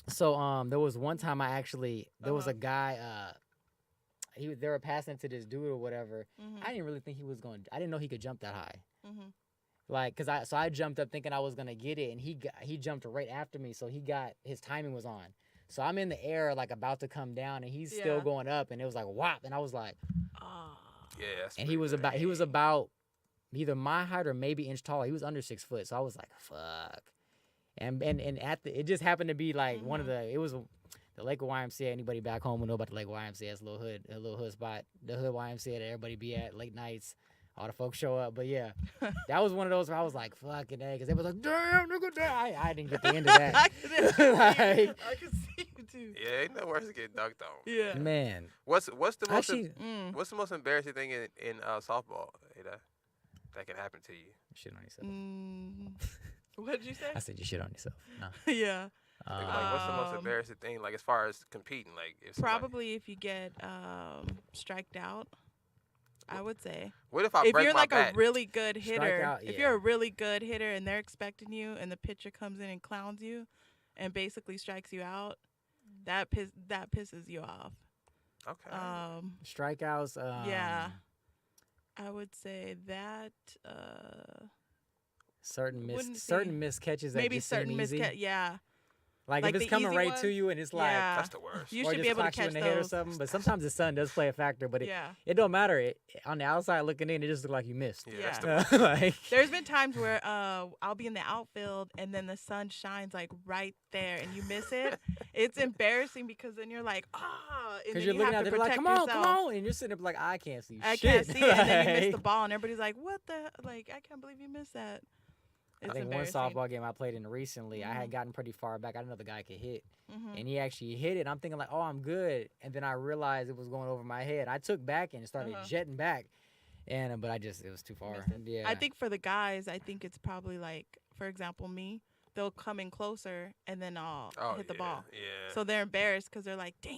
Speaker 4: so there was one time there was
Speaker 3: Uh-huh.
Speaker 4: a guy they were passing it to this dude or whatever.
Speaker 3: Mhm.
Speaker 4: I didn't really think he was going. I didn't know he could jump that high.
Speaker 3: Mhm.
Speaker 4: Like, I jumped up thinking I was gonna get it, and he jumped right after me, so his timing was on. So I'm in the air like about to come down, and he's still
Speaker 3: Yeah.
Speaker 4: going up, and it was like whop, and I was like,
Speaker 3: Ah.
Speaker 5: Yeah. That's
Speaker 4: and he was about either my height or maybe inch taller. He was under 6 foot, so I was like, fuck. And it just happened to be like one of the the Lakewood YMCA. Anybody back home will know about the Lakewood YMCA. It's a little hood spot. The hood YMCA that everybody be at late nights. All the folks show up. But yeah, that was one of those where I was like, fucking A. Because it was like, damn, nigga, damn. I didn't get the end of that.
Speaker 3: I could see
Speaker 4: Like-
Speaker 3: I could see you too.
Speaker 5: Yeah, ain't no worse than getting dunked on.
Speaker 3: Yeah.
Speaker 4: Man.
Speaker 5: What's the most
Speaker 4: Actually,
Speaker 5: what's the most embarrassing thing in softball, Ada, that can happen to you?
Speaker 4: shit on yourself.
Speaker 3: What did you say?
Speaker 4: I said you shit on yourself. No.
Speaker 3: Yeah.
Speaker 5: Like, what's the most
Speaker 3: Um,
Speaker 5: embarrassing thing, like as far as competing, like if somebody-
Speaker 3: Probably if you get striked out, I would say.
Speaker 5: What if I
Speaker 3: If
Speaker 5: break
Speaker 3: you're
Speaker 5: my
Speaker 3: like
Speaker 5: bat?
Speaker 3: a really good hitter,
Speaker 4: out,
Speaker 3: if
Speaker 4: yeah.
Speaker 3: you're a really good hitter and they're expecting you and the pitcher comes in and clowns you and basically strikes you out, that pisses you off.
Speaker 5: Okay.
Speaker 4: Strikeouts.
Speaker 3: Yeah. I would say that
Speaker 4: Certain
Speaker 3: Wouldn't
Speaker 4: certain
Speaker 3: see-
Speaker 4: missed catches that
Speaker 3: maybe
Speaker 4: just seem
Speaker 3: certain
Speaker 4: easy.
Speaker 3: yeah.
Speaker 4: Like
Speaker 3: like
Speaker 4: if it's
Speaker 3: the
Speaker 4: coming
Speaker 3: easy
Speaker 4: right to
Speaker 3: ones?
Speaker 4: you and it's like,
Speaker 3: Yeah.
Speaker 5: That's the worst.
Speaker 3: You
Speaker 4: or
Speaker 3: should
Speaker 4: just
Speaker 3: be able to
Speaker 4: clocks you
Speaker 3: catch
Speaker 4: in the head or
Speaker 3: those.
Speaker 4: something. But sometimes the sun does play a factor. But
Speaker 3: Yeah.
Speaker 4: it don't matter. On the outside looking in, it just look like you missed.
Speaker 5: Yeah, that's the
Speaker 3: Yeah.
Speaker 5: worst.
Speaker 4: Like,
Speaker 3: There's been times where I'll be in the outfield and then the sun shines like right there and you miss it. It's embarrassing because then you're like, and
Speaker 4: because
Speaker 3: then
Speaker 4: you're
Speaker 3: you
Speaker 4: looking
Speaker 3: have
Speaker 4: at
Speaker 3: to
Speaker 4: it like,
Speaker 3: protect
Speaker 4: come on,
Speaker 3: yourself.
Speaker 4: come on, and you're sitting up like, I can't see
Speaker 3: I
Speaker 4: shit.
Speaker 3: can't see it, and then you miss the
Speaker 4: Like,
Speaker 3: ball, and everybody's like, "What the? Like, I can't believe you missed that." It's
Speaker 4: I think one
Speaker 3: embarrassing.
Speaker 4: softball game I played in recently, I had
Speaker 3: Mhm.
Speaker 4: gotten pretty far back. I didn't know the guy could hit,
Speaker 3: Mhm.
Speaker 4: and he actually hit it. I'm thinking like, oh, I'm good, and then I realized it was going over my head. I took back and started
Speaker 3: Uh-huh.
Speaker 4: jetting back, and but it was too far.
Speaker 3: Missed it.
Speaker 4: Yeah,
Speaker 3: I think for the guys, I think it's probably like, for example, me. They'll come in closer, and then I'll hit the ball.
Speaker 5: Yeah.
Speaker 3: So they're embarrassed because they're like, "Damn,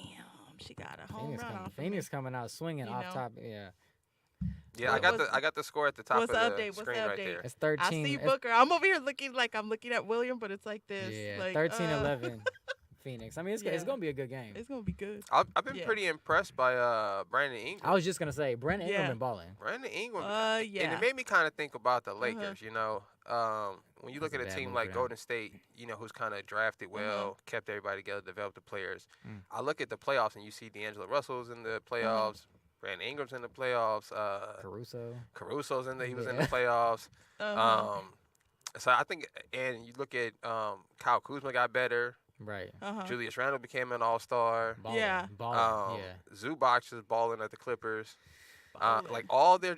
Speaker 3: she got a home run off of me."
Speaker 4: Phoenix coming out swinging
Speaker 3: You
Speaker 4: off
Speaker 3: know?
Speaker 4: top. Yeah,
Speaker 5: Yeah,
Speaker 3: What-
Speaker 5: I got the score at the top of
Speaker 3: what's
Speaker 5: the
Speaker 3: the update? What's
Speaker 5: screen
Speaker 3: the
Speaker 5: right
Speaker 3: update?
Speaker 5: there.
Speaker 4: it's 13.
Speaker 3: I see
Speaker 4: it's-
Speaker 3: Booker. I'm over here looking like I'm looking at William, but it's like this.
Speaker 4: Yeah,
Speaker 3: like,
Speaker 4: 13-11 Phoenix. I mean, it's
Speaker 3: Yeah.
Speaker 4: gonna be a good game.
Speaker 3: It's gonna be good.
Speaker 5: I've been
Speaker 3: Yeah.
Speaker 5: pretty impressed by Brandon Ingram.
Speaker 4: I was just gonna say, Brandon Ingram
Speaker 3: Yeah.
Speaker 4: been balling.
Speaker 5: Brandon Ingram. And
Speaker 3: Yeah.
Speaker 5: it made me kind of think about the Lakers. You know, when you look
Speaker 4: That's
Speaker 5: at
Speaker 4: a
Speaker 5: a
Speaker 4: bad
Speaker 5: team
Speaker 4: move
Speaker 5: like
Speaker 4: for them.
Speaker 5: Golden State, you know, who's kind of drafted well, kept everybody together, developed the players.
Speaker 4: Mm.
Speaker 5: I look at the playoffs and you see D'Angelo Russell's in the playoffs. Brandon Ingram's in the playoffs.
Speaker 4: Caruso.
Speaker 5: Caruso's in there. He was in
Speaker 4: Yeah.
Speaker 5: the playoffs.
Speaker 3: Uh-huh.
Speaker 5: So I think, and you look at Kyle Kuzma got better.
Speaker 4: Right.
Speaker 3: Uh-huh.
Speaker 5: Julius Randle became an all-star.
Speaker 4: Balling.
Speaker 3: Yeah.
Speaker 4: Balling. Yeah.
Speaker 5: Zubac is balling at the Clippers.
Speaker 3: Balling.
Speaker 5: Like all their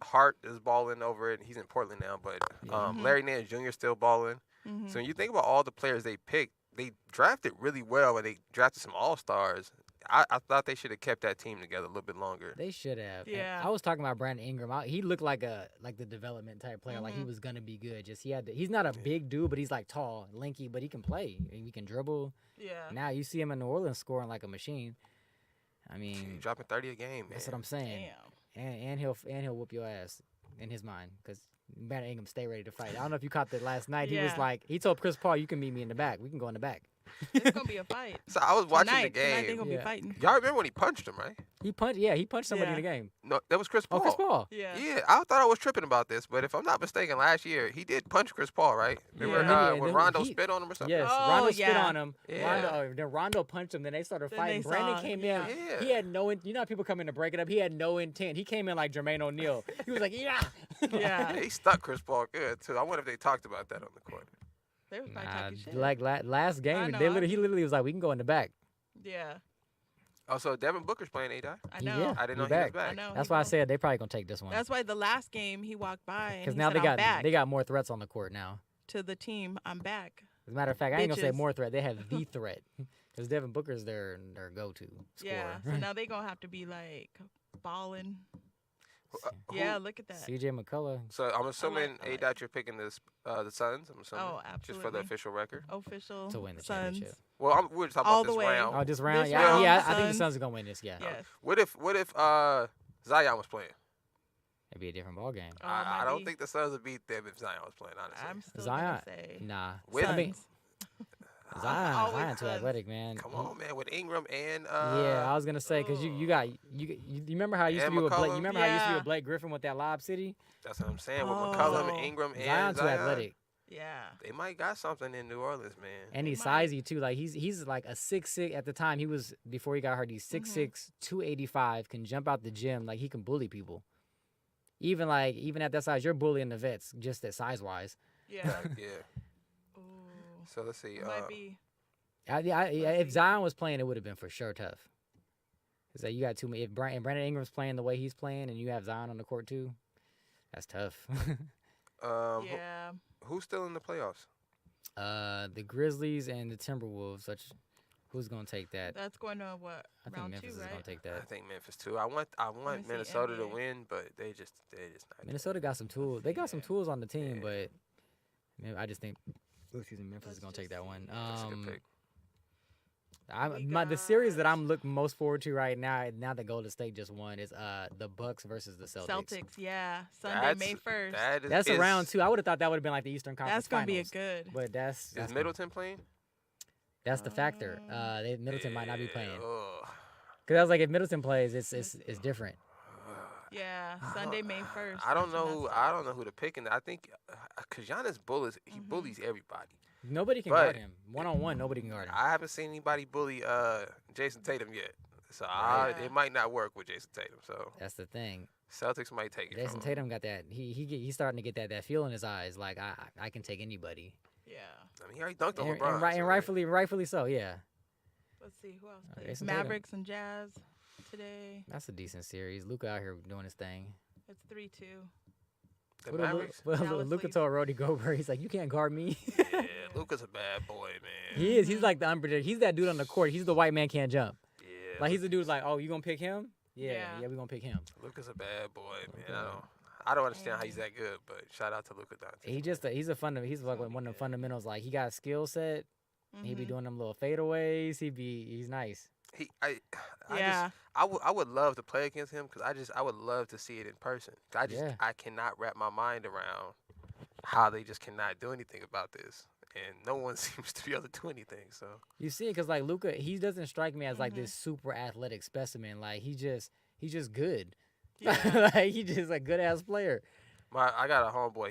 Speaker 5: Hart is balling over it. He's in Portland now, but
Speaker 3: Mhm.
Speaker 5: Larry Nance Jr. still balling.
Speaker 3: Mhm.
Speaker 5: So when you think about all the players they picked, they drafted really well, and they drafted some all-stars. I thought they should have kept that team together a little bit longer.
Speaker 4: They should have. And
Speaker 3: Yeah.
Speaker 4: I was talking about Brandon Ingram. He looked like the development type player. Like he
Speaker 3: Mhm.
Speaker 4: was gonna be good. Just he's not a big dude, but he's like tall, lanky, but he can play. He can dribble.
Speaker 3: Yeah.
Speaker 4: Now you see him in New Orleans scoring like a machine. I
Speaker 5: He's
Speaker 4: mean,
Speaker 5: dropping 30 a game, man.
Speaker 4: that's what I'm saying.
Speaker 3: Damn.
Speaker 4: And he'll whoop your ass in his mind because Brandon Ingram stay ready to fight. I don't know if you caught that last night. He was
Speaker 3: Yeah.
Speaker 4: like, he told Chris Paul, "You can meet me in the back. We can go in the back."
Speaker 3: It's gonna be a fight.
Speaker 5: So I was watching
Speaker 3: Tonight
Speaker 5: the
Speaker 3: they're
Speaker 5: game.
Speaker 3: gonna
Speaker 4: Yeah.
Speaker 3: be fighting.
Speaker 5: Y'all remember when he punched him, right?
Speaker 4: He punched somebody in the game.
Speaker 5: No, that was Chris
Speaker 4: Oh,
Speaker 5: Paul.
Speaker 4: Chris Paul.
Speaker 3: Yeah.
Speaker 5: Yeah, I thought I was tripping about this, but if I'm not mistaken, last year he did punch Chris Paul, right? Remember
Speaker 3: Yeah.
Speaker 4: Yeah,
Speaker 5: when
Speaker 4: then
Speaker 5: Rondo
Speaker 4: he-
Speaker 5: spit on him or something?
Speaker 4: Yes,
Speaker 3: Oh,
Speaker 4: Rondo spit
Speaker 3: yeah.
Speaker 4: on him.
Speaker 5: Yeah.
Speaker 4: Then Rondo punched him. Then they started
Speaker 3: Then
Speaker 4: fighting.
Speaker 3: they
Speaker 4: Brandon
Speaker 3: saw-
Speaker 4: came
Speaker 3: yeah.
Speaker 4: in.
Speaker 5: Yeah.
Speaker 4: He had no. You know how people come in to break it up. He had no intent. He came in like Jermaine O'Neal. He was like, yeah.
Speaker 3: Yeah.
Speaker 5: He stuck Chris Paul good too. I wonder if they talked about that on the court.
Speaker 3: They was probably
Speaker 4: Nah,
Speaker 3: talking shit.
Speaker 4: like last game,
Speaker 3: know,
Speaker 4: he literally was like, "We can go in the back."
Speaker 3: yeah,
Speaker 5: Oh, so Devin Booker's playing A-Dot?
Speaker 3: I
Speaker 4: He-
Speaker 3: know.
Speaker 4: yeah.
Speaker 5: I didn't
Speaker 4: He
Speaker 5: know he was
Speaker 4: back.
Speaker 5: back.
Speaker 3: I know.
Speaker 4: That's
Speaker 3: he
Speaker 4: why I
Speaker 3: will.
Speaker 4: said they probably gonna take this one.
Speaker 3: That's why the last game he walked by and
Speaker 4: Because
Speaker 3: he
Speaker 4: now
Speaker 3: said,
Speaker 4: they
Speaker 3: I'm
Speaker 4: got
Speaker 3: back
Speaker 4: they got more threats on the court now.
Speaker 3: to the team. I'm back.
Speaker 4: As a matter of fact, I ain't gonna say
Speaker 3: Bitches.
Speaker 4: more threat. They have the threat because Devin Booker's their go-to scorer.
Speaker 3: Yeah. So now they gonna have to be like balling.
Speaker 5: Who-
Speaker 3: Yeah, look at that.
Speaker 4: CJ McCullough.
Speaker 5: So I'm assuming
Speaker 3: I like-
Speaker 5: A-Dot you're picking the Suns. I'm assuming.
Speaker 3: Oh,
Speaker 5: Just for the
Speaker 3: absolutely.
Speaker 5: official record.
Speaker 3: Official
Speaker 4: To win the
Speaker 3: Suns.
Speaker 4: championship.
Speaker 5: Well, we're just talking
Speaker 3: All
Speaker 5: about
Speaker 3: the
Speaker 5: this
Speaker 3: way.
Speaker 5: round.
Speaker 4: Oh, this round,
Speaker 3: This
Speaker 4: yeah,
Speaker 3: round,
Speaker 4: yeah. I think the
Speaker 3: Suns.
Speaker 4: Suns are gonna win this. Yeah,
Speaker 3: Yes.
Speaker 5: What if Zion was playing?
Speaker 4: it'd be a different ball game.
Speaker 3: Oh, it
Speaker 5: I
Speaker 3: might
Speaker 5: don't
Speaker 3: be.
Speaker 5: think the Suns would beat them if Zion was playing. Honestly.
Speaker 3: I'm still
Speaker 4: Zion,
Speaker 3: gonna say
Speaker 4: nah.
Speaker 5: With-
Speaker 4: I mean,
Speaker 3: Suns.
Speaker 4: Zion,
Speaker 3: Always
Speaker 4: Zion too
Speaker 3: Suns.
Speaker 4: athletic, man.
Speaker 5: Come on, man, with Ingram and
Speaker 4: Yeah, I was gonna say because you remember how I used to
Speaker 5: And
Speaker 4: be with Blake.
Speaker 5: McCollum?
Speaker 4: You remember how I used to be
Speaker 3: Yeah.
Speaker 4: with Blake Griffin with that Lob City.
Speaker 5: that's what I'm saying with
Speaker 3: Oh.
Speaker 5: McCollum, Ingram, and
Speaker 4: Zion too
Speaker 5: Zion.
Speaker 4: athletic,
Speaker 3: Yeah.
Speaker 5: They might got something in New Orleans, man.
Speaker 4: and he's
Speaker 3: might.
Speaker 4: sizey too. Like he's like a 6'6" at the time. He was before he got hurt. He's
Speaker 3: Mm-hmm.
Speaker 4: 6'6", 285. Can jump out the gym. Like he can bully people. Even at that size, you're bullying the vets just at size wise.
Speaker 3: Yeah.
Speaker 5: Yeah.
Speaker 3: Ooh.
Speaker 5: So let's see.
Speaker 3: It might be.
Speaker 4: If
Speaker 3: see.
Speaker 4: Zion was playing, it would have been for sure tough. Cause like, you got too many. If Brandon Ingram's playing the way he's playing, and you have Zion on the court too, that's tough.
Speaker 3: Yeah.
Speaker 5: Who's still in the playoffs?
Speaker 4: The Grizzlies and the Timberwolves. Who's gonna take that?
Speaker 3: That's going to what?
Speaker 4: I think
Speaker 3: round
Speaker 4: Memphis
Speaker 3: two,
Speaker 4: is
Speaker 3: right?
Speaker 4: gonna take
Speaker 5: I
Speaker 4: that.
Speaker 5: think Memphis too. I want
Speaker 3: me see,
Speaker 5: Minnesota to
Speaker 3: NBA.
Speaker 5: win, but they just not.
Speaker 4: Minnesota got some tools. They got some tools on the team,
Speaker 5: Yeah.
Speaker 4: but I just think. Excuse me, Memphis is gonna take that one.
Speaker 5: That's a good pick.
Speaker 4: The series that I'm looking most forward to right now that Golden State just won, is the Bucks versus the Celtics.
Speaker 3: Yeah. Sunday, May 1st.
Speaker 4: That's a round two. I would have thought that would have been like the Eastern Conference
Speaker 3: That's going to be a
Speaker 4: Finals,
Speaker 3: good.
Speaker 4: but that's
Speaker 5: Is Middleton playing?
Speaker 4: that's the factor. Middleton might not be playing
Speaker 5: Ugh.
Speaker 4: because I was like, if Middleton plays, it's different.
Speaker 3: Yeah. Sunday, May 1st.
Speaker 5: I don't
Speaker 3: That's when
Speaker 5: know.
Speaker 3: that
Speaker 5: I
Speaker 3: starts.
Speaker 5: don't know who to pick, and I think because Giannis bullies, he
Speaker 3: Mm-hmm.
Speaker 5: bullies everybody.
Speaker 4: Nobody can
Speaker 5: But-
Speaker 4: guard him. 1-on-1, nobody can guard him.
Speaker 5: I haven't seen anybody bully Jason Tatum yet, so
Speaker 3: Right.
Speaker 5: it might not work with Jason Tatum. So
Speaker 4: That's the thing.
Speaker 5: Celtics might take it.
Speaker 4: Jason
Speaker 5: from him.
Speaker 4: Tatum got that. He's starting to get that feel in his eyes. Like I can take anybody.
Speaker 3: Yeah.
Speaker 5: I mean, he already dunked on
Speaker 4: And,
Speaker 5: LeBron.
Speaker 4: and
Speaker 5: so-
Speaker 4: rightfully so. Yeah,
Speaker 3: Let's see. Who else plays?
Speaker 4: Jason Tatum.
Speaker 3: Mavericks and Jazz today.
Speaker 4: that's a decent series. Luka out here doing his thing.
Speaker 3: It's 3-2.
Speaker 5: The
Speaker 4: What did
Speaker 5: Mavericks.
Speaker 3: Dallas
Speaker 4: Luka
Speaker 3: leads.
Speaker 4: told Rudy Gobert, he's like, you can't guard me.
Speaker 5: Yeah, Luka's a bad boy, man.
Speaker 4: He is. He's like the unpredictable. He's that dude on the court. He's the white man can't jump.
Speaker 5: Yeah,
Speaker 4: Like he's the dude like, oh, you gonna pick him? Yeah,
Speaker 3: Yeah.
Speaker 4: we gonna pick him.
Speaker 5: Luka's a bad boy, man. I don't understand how he's that good, but shout out to Luka Doncic.
Speaker 4: He's like one of the fundamentals. Like he got a skill set. He be
Speaker 3: Mhm.
Speaker 4: doing them little fadeaways. He's nice.
Speaker 3: Yeah.
Speaker 5: I would love to play against him because I would love to see it in person.
Speaker 4: Yeah.
Speaker 5: I cannot wrap my mind around how they just cannot do anything about this, and no one seems to be able to do anything. So
Speaker 4: You see it because like Luka, he doesn't strike me as like this super athletic specimen. Like he's just good.
Speaker 3: Yeah.
Speaker 4: Like he just a good ass player.
Speaker 5: I got a homeboy.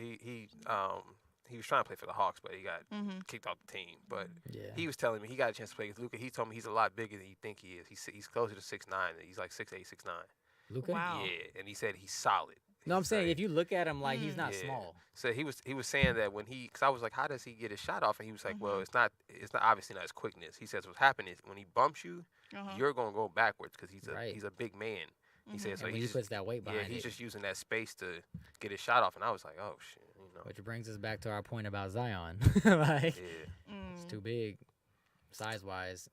Speaker 5: He was trying to play for the Hawks, but he got
Speaker 3: Mhm.
Speaker 5: kicked off the team. But
Speaker 4: Yeah.
Speaker 5: he was telling me he got a chance to play with Luka. He told me he's a lot bigger than you think he is. He's closer to 6'9". He's like 6'8", 6'9".
Speaker 4: Luka.
Speaker 3: Wow.
Speaker 5: Yeah, and he said he's solid.
Speaker 4: No, I'm
Speaker 5: He's
Speaker 4: saying
Speaker 5: like-
Speaker 4: if you look at him, like he's not
Speaker 5: Yeah.
Speaker 4: small.
Speaker 5: So he was saying that when because I was like, how does he get his shot off? And he was like, well, it's not obviously not his quickness. He says what's happening is when he bumps you,
Speaker 3: Uh-huh.
Speaker 5: you're gonna go backwards because
Speaker 4: Right.
Speaker 5: he's a big man. He says so
Speaker 4: And when he
Speaker 5: he's
Speaker 4: puts that weight behind
Speaker 5: he's
Speaker 4: it.
Speaker 5: just using that space to get his shot off. And I was like, oh shit,
Speaker 4: Which brings us back to our point about Zion. Like
Speaker 5: yeah,
Speaker 4: it's too big, size wise.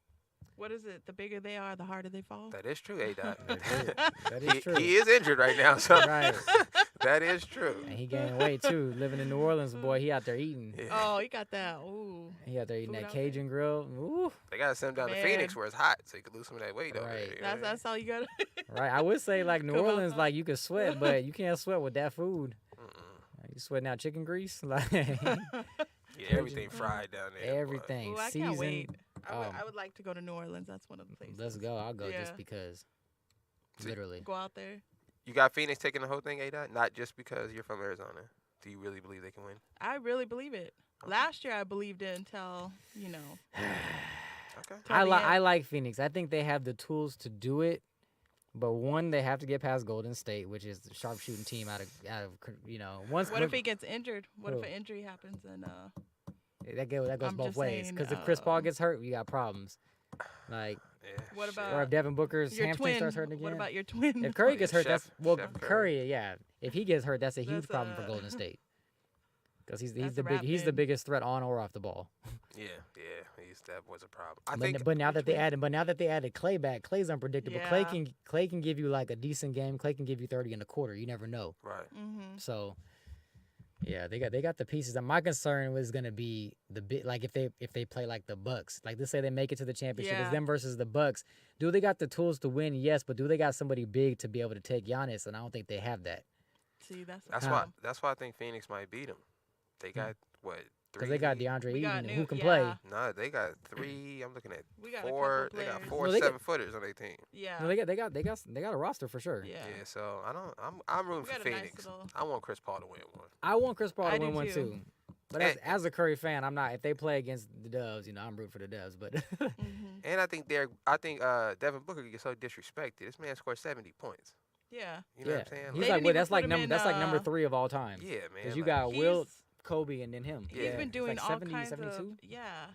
Speaker 3: What is it? The bigger they are, the harder they fall.
Speaker 5: that is true. A-Dot.
Speaker 4: That is true.
Speaker 5: He is injured right now, so
Speaker 4: Right.
Speaker 5: that is true.
Speaker 4: And he gained weight too. Living in New Orleans, boy, he out there eating.
Speaker 5: Yeah.
Speaker 3: Oh, you got that. Ooh.
Speaker 4: He out there eating
Speaker 3: Food
Speaker 4: that
Speaker 3: out there.
Speaker 4: Cajun grill. Ooh.
Speaker 5: They gotta send him down to
Speaker 3: Man.
Speaker 5: Phoenix where it's hot, so he could lose some of that weight over
Speaker 4: Right.
Speaker 5: there.
Speaker 3: That's all you got.
Speaker 4: Right. I would say like New
Speaker 3: Come
Speaker 4: Orleans,
Speaker 3: outside.
Speaker 4: like you can sweat, but you can't sweat with that food. You sweating out chicken grease, like
Speaker 5: Yeah, everything fried down there. boy.
Speaker 4: everything
Speaker 3: Ooh, I
Speaker 4: seasoned.
Speaker 3: can't wait.
Speaker 4: Um,
Speaker 3: I would like to go to New Orleans. That's one of the places.
Speaker 4: Let's go. I'll go
Speaker 3: Yeah.
Speaker 4: just because. Literally.
Speaker 3: Go out there.
Speaker 5: You got Phoenix taking the whole thing, A-Dot? Not just because you're from Arizona. Do you really believe they can win?
Speaker 3: I really believe it. Last year I believed it until,
Speaker 5: Okay.
Speaker 3: Tell me
Speaker 4: I
Speaker 3: it.
Speaker 4: like Phoenix. I think they have the tools to do it. But one, they have to get past Golden State, which is the sharpshooting team out of once.
Speaker 3: What if he gets injured? What if
Speaker 4: Who?
Speaker 3: an injury happens and
Speaker 4: That goes
Speaker 3: I'm
Speaker 4: both
Speaker 3: just
Speaker 4: ways.
Speaker 3: saying,
Speaker 4: Because if Chris Paul gets hurt, you got problems. Like,
Speaker 5: Yeah,
Speaker 3: What
Speaker 5: shit.
Speaker 3: about
Speaker 4: or if Devin Booker's
Speaker 3: your
Speaker 4: hamstring
Speaker 3: twin?
Speaker 4: starts hurting again.
Speaker 3: What about your twin?
Speaker 4: If Curry
Speaker 5: yeah,
Speaker 4: gets hurt,
Speaker 5: Chef
Speaker 4: Curry.
Speaker 5: Curry.
Speaker 4: Yeah. If he gets hurt, that's a huge
Speaker 3: That's
Speaker 4: problem for
Speaker 3: a-
Speaker 4: Golden State. Because he's
Speaker 3: That's
Speaker 4: the
Speaker 3: a wrap,
Speaker 4: he's the
Speaker 3: man.
Speaker 4: biggest threat on or off the ball.
Speaker 5: Yeah, that was a problem. I think.
Speaker 4: But now that they added Clay back, Clay's unpredictable.
Speaker 3: Yeah.
Speaker 4: Clay can give you like a decent game. Clay can give you 30 in a quarter. You never know.
Speaker 5: Right.
Speaker 3: Mm-hmm.
Speaker 4: So, yeah, they got the pieces. And my concern was gonna be the bit like if they play like the Bucks, like let's say they make it to the championship, it's
Speaker 3: Yeah.
Speaker 4: them versus the Bucks. Do they got the tools to win? Yes, but do they got somebody big to be able to take Giannis? And I don't think they have that
Speaker 3: See, that's
Speaker 5: That's
Speaker 3: the
Speaker 5: why.
Speaker 3: problem.
Speaker 5: That's why I think Phoenix might beat them. They got what?
Speaker 4: because they got DeAndre
Speaker 3: We got
Speaker 4: Ayton who
Speaker 3: new-
Speaker 4: can
Speaker 3: yeah.
Speaker 4: play.
Speaker 5: No, they got 3. I'm looking at
Speaker 3: We got a
Speaker 5: 4.
Speaker 3: couple
Speaker 5: They got
Speaker 3: players.
Speaker 5: 4
Speaker 4: No, they got-
Speaker 5: 7-footers on their team.
Speaker 3: Yeah.
Speaker 4: No, they got a roster for sure.
Speaker 3: Yeah.
Speaker 5: Yeah. So I don't. I'm rooting
Speaker 3: We
Speaker 5: for
Speaker 3: got a nice
Speaker 5: Phoenix.
Speaker 3: little-
Speaker 5: I want Chris Paul to win one.
Speaker 4: I want Chris Paul to
Speaker 3: I do
Speaker 4: win one
Speaker 3: too.
Speaker 4: too. But as a Curry fan, I'm not. If they play against the Dubs, I'm rooting for the Dubs. But
Speaker 3: Mm-hmm.
Speaker 5: And I think Devin Booker gets so disrespected. This man scored 70 points.
Speaker 3: Yeah.
Speaker 5: You know
Speaker 4: yeah,
Speaker 5: what I'm saying?
Speaker 4: he's
Speaker 3: They
Speaker 4: like
Speaker 3: didn't
Speaker 4: well,
Speaker 3: even
Speaker 4: that's like
Speaker 3: put him
Speaker 4: number
Speaker 3: in,
Speaker 4: that's like number 3 of all time.
Speaker 5: Yeah, man.
Speaker 4: Because you
Speaker 5: like-
Speaker 4: got Wilt,
Speaker 3: He's-
Speaker 4: Kobe, and then him.
Speaker 3: He's
Speaker 5: Yeah.
Speaker 3: been
Speaker 4: It's
Speaker 3: doing
Speaker 4: like
Speaker 3: all
Speaker 4: 70,
Speaker 3: kinds
Speaker 4: 72?
Speaker 3: of yeah.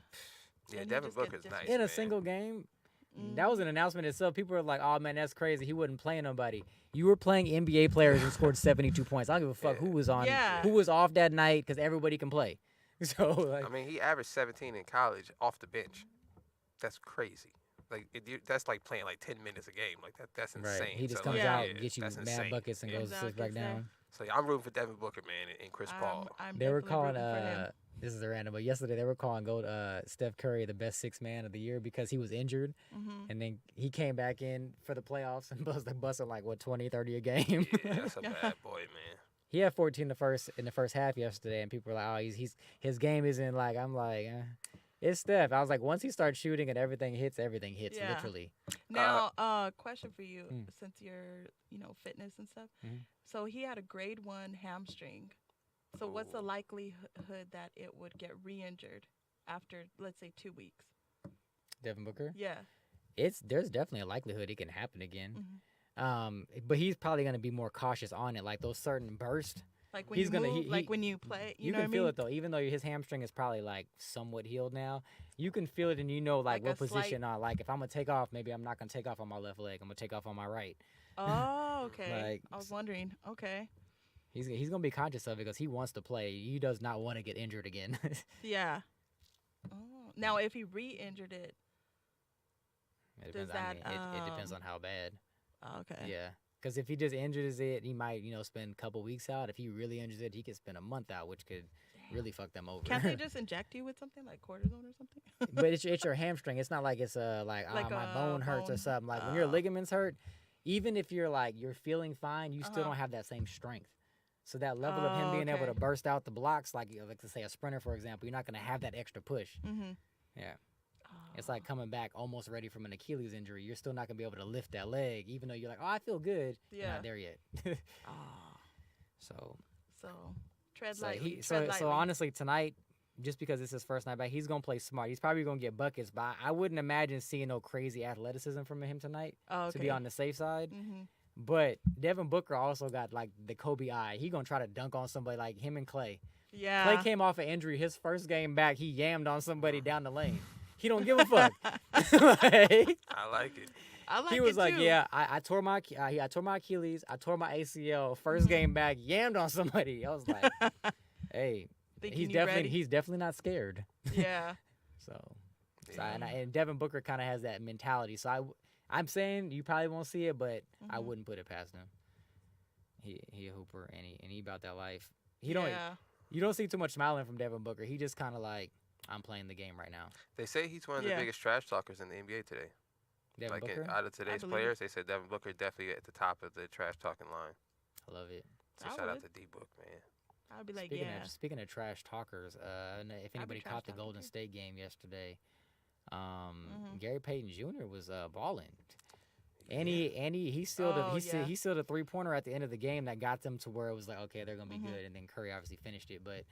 Speaker 5: Yeah,
Speaker 3: and he
Speaker 5: Devin
Speaker 3: just gets
Speaker 5: Booker's nice.
Speaker 4: In a
Speaker 5: man.
Speaker 4: single game.
Speaker 3: Mhm.
Speaker 4: That was an announcement itself. People were like, "Oh man, that's crazy. He wasn't playing nobody." You were playing NBA players and scored 72 points. I don't give a fuck
Speaker 5: Yeah.
Speaker 4: who was on,
Speaker 3: Yeah.
Speaker 4: who was off that night, because everybody can play. So like,
Speaker 5: I mean, he averaged 17 in college off the bench. That's crazy. Like that's like playing like 10 minutes a game. Like that's insane.
Speaker 4: right? He just
Speaker 5: So,
Speaker 4: comes
Speaker 5: like,
Speaker 3: Yeah.
Speaker 4: out,
Speaker 5: yeah,
Speaker 4: gets you
Speaker 5: that's
Speaker 4: mad
Speaker 5: insane.
Speaker 4: buckets, and
Speaker 5: Yeah.
Speaker 4: goes sits back
Speaker 3: Buckets,
Speaker 4: down.
Speaker 5: So yeah, I'm rooting for Devin Booker, man, and Chris Paul.
Speaker 3: I'm
Speaker 4: They were
Speaker 3: definitely
Speaker 4: calling
Speaker 3: rooting for him.
Speaker 4: this is a random, but yesterday they were calling Steph Curry the best 6 man of the year because he was injured,
Speaker 3: Mhm.
Speaker 4: and then he came back in for the playoffs and busted like what 20, 30 a game.
Speaker 5: Yeah, that's a bad boy, man.
Speaker 4: He had 14 in the first half yesterday, and people were like, "Oh, his game isn't like." I'm like, it's Steph. I was like, once he starts shooting and everything hits,
Speaker 3: Yeah.
Speaker 4: literally.
Speaker 3: Now, question for you,
Speaker 4: Mm.
Speaker 3: since you're, fitness and stuff.
Speaker 4: Mhm.
Speaker 3: So he had a grade 1 hamstring. So what's the
Speaker 5: Ooh.
Speaker 3: likelihood that it would get re-injured after, let's say, 2 weeks?
Speaker 4: Devin Booker.
Speaker 3: Yeah.
Speaker 4: There's definitely a likelihood it can happen again.
Speaker 3: Mhm.
Speaker 4: But he's probably gonna be more cautious on it, like those certain bursts.
Speaker 3: Like when
Speaker 4: He's
Speaker 3: you
Speaker 4: gonna-
Speaker 3: move,
Speaker 4: he-
Speaker 3: like
Speaker 4: he-
Speaker 3: when you play, you
Speaker 4: You
Speaker 3: know
Speaker 4: can
Speaker 3: what I
Speaker 4: feel
Speaker 3: mean?
Speaker 4: it though, even though his hamstring is probably like somewhat healed now. You can feel it, and you know like
Speaker 3: Like
Speaker 4: what
Speaker 3: a slight-
Speaker 4: position. Like if I'm gonna take off, maybe I'm not gonna take off on my left leg. I'm gonna take off on my right.
Speaker 3: Oh, okay.
Speaker 4: Like,
Speaker 3: I was wondering. Okay.
Speaker 4: He's gonna be conscious of it because he wants to play. He does not want to get injured again.
Speaker 3: Yeah. Oh. Now, if he re-injured it,
Speaker 4: It
Speaker 3: Does
Speaker 4: depends. I mean,
Speaker 3: that,
Speaker 4: it depends on how bad.
Speaker 3: okay.
Speaker 4: Yeah. Because if he just injures it, he might, spend a couple weeks out. If he really injures it, he could spend a month out, which could really fuck them over.
Speaker 3: Can't they just inject you with something like cortisone or something?
Speaker 4: But it's your hamstring. It's not like it's my
Speaker 3: a
Speaker 4: bone hurts or
Speaker 3: bone.
Speaker 4: something. Like when your ligaments hurt, even if you're feeling fine, you still
Speaker 3: Uh-huh.
Speaker 4: don't have that same strength. So that level of him being able to
Speaker 3: okay.
Speaker 4: burst out the blocks, like to say a sprinter, for example, you're not gonna have that extra push.
Speaker 3: Mm-hmm.
Speaker 4: Yeah. It's like coming back almost ready from an Achilles injury. You're still not gonna be able to lift that leg, even though you're like, oh, I feel good. You're
Speaker 3: Yeah.
Speaker 4: not there yet.
Speaker 3: Oh.
Speaker 4: So
Speaker 3: So tread
Speaker 4: So
Speaker 3: lightly.
Speaker 4: he,
Speaker 3: tread
Speaker 4: so,
Speaker 3: lightly.
Speaker 4: so honestly, tonight, just because it's his first night back, he's gonna play smart. He's probably gonna get buckets, but I wouldn't imagine seeing no crazy athleticism from him tonight
Speaker 3: Oh,
Speaker 4: to be on the safe side.
Speaker 3: Mm-hmm.
Speaker 4: But Devin Booker also got like the Kobe eye. He gonna try to dunk on somebody like him and Clay.
Speaker 3: Yeah.
Speaker 4: Clay came off an injury. His first game back, he yammed on somebody down the lane. He don't give a fuck. Like,
Speaker 5: I like it.
Speaker 3: I like
Speaker 4: he was
Speaker 3: it
Speaker 4: like,
Speaker 3: too.
Speaker 4: yeah, I tore my Achilles, I tore my ACL. First
Speaker 3: Mm-hmm.
Speaker 4: game back, yammed on somebody. I was like, hey,
Speaker 3: Thinking you ready.
Speaker 4: he's definitely not scared.
Speaker 3: Yeah.
Speaker 4: So,
Speaker 5: Yeah.
Speaker 4: and Devin Booker kind of has that mentality. So I'm saying you probably won't see it, but I
Speaker 3: Mhm.
Speaker 4: wouldn't put it past him. He a hooper and he about that life. You don't see too much smiling from Devin Booker. He just kind of like, I'm playing the game right now.
Speaker 5: They say he's one of the
Speaker 3: Yeah.
Speaker 5: biggest trash talkers in the NBA today.
Speaker 4: Devin
Speaker 5: Like
Speaker 4: Booker,
Speaker 5: out of today's
Speaker 3: believe
Speaker 5: players, they said Devin Booker definitely at the top of the trash talking line.
Speaker 4: I love it.
Speaker 5: So
Speaker 3: I
Speaker 5: shout out
Speaker 3: would.
Speaker 5: to D Book, man.
Speaker 3: I'd be like,
Speaker 4: Speaking
Speaker 3: yeah.
Speaker 4: speaking of trash talkers, if anybody
Speaker 3: trash
Speaker 4: caught the
Speaker 3: talking
Speaker 4: Golden
Speaker 3: too.
Speaker 4: State game yesterday,
Speaker 3: Mhm.
Speaker 4: Gary Payton Jr. was balling. And he still
Speaker 3: Oh,
Speaker 4: he still the 3-pointer at the end of the game that got them to where it was like, okay, they're gonna be
Speaker 3: Mhm.
Speaker 4: good, and then Curry obviously finished it. But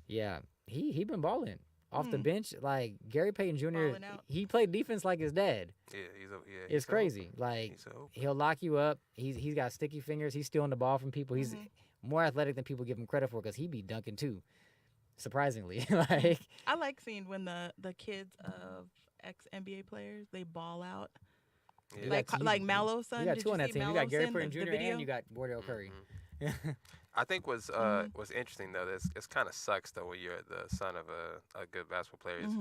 Speaker 4: yeah, he been balling off the
Speaker 3: Mhm.
Speaker 4: bench. Like Gary Payton Jr.
Speaker 3: Balling out.
Speaker 4: He played defense like his dad.
Speaker 5: Yeah,
Speaker 4: It's
Speaker 5: he's a
Speaker 4: crazy.
Speaker 5: hoop.
Speaker 4: Like
Speaker 5: He's a hoop.
Speaker 4: he'll lock you up. He's got sticky fingers. He's stealing the ball from people. He's
Speaker 3: Mhm.
Speaker 4: more athletic than people give him credit for because he be dunking too. surprisingly. Like,
Speaker 3: I like seeing when the kids of ex NBA players they ball out.
Speaker 5: Yeah.
Speaker 3: Like Malo's son.
Speaker 4: you got
Speaker 3: Did
Speaker 4: two on that
Speaker 3: see
Speaker 4: team. You
Speaker 3: Malo's
Speaker 4: got Gary
Speaker 3: son,
Speaker 4: Payton
Speaker 3: the
Speaker 4: Jr.
Speaker 3: video?
Speaker 4: and you got Wardell Curry.
Speaker 5: I think what's interesting though, it's kind of sucks though when you're the son of a good basketball player. Is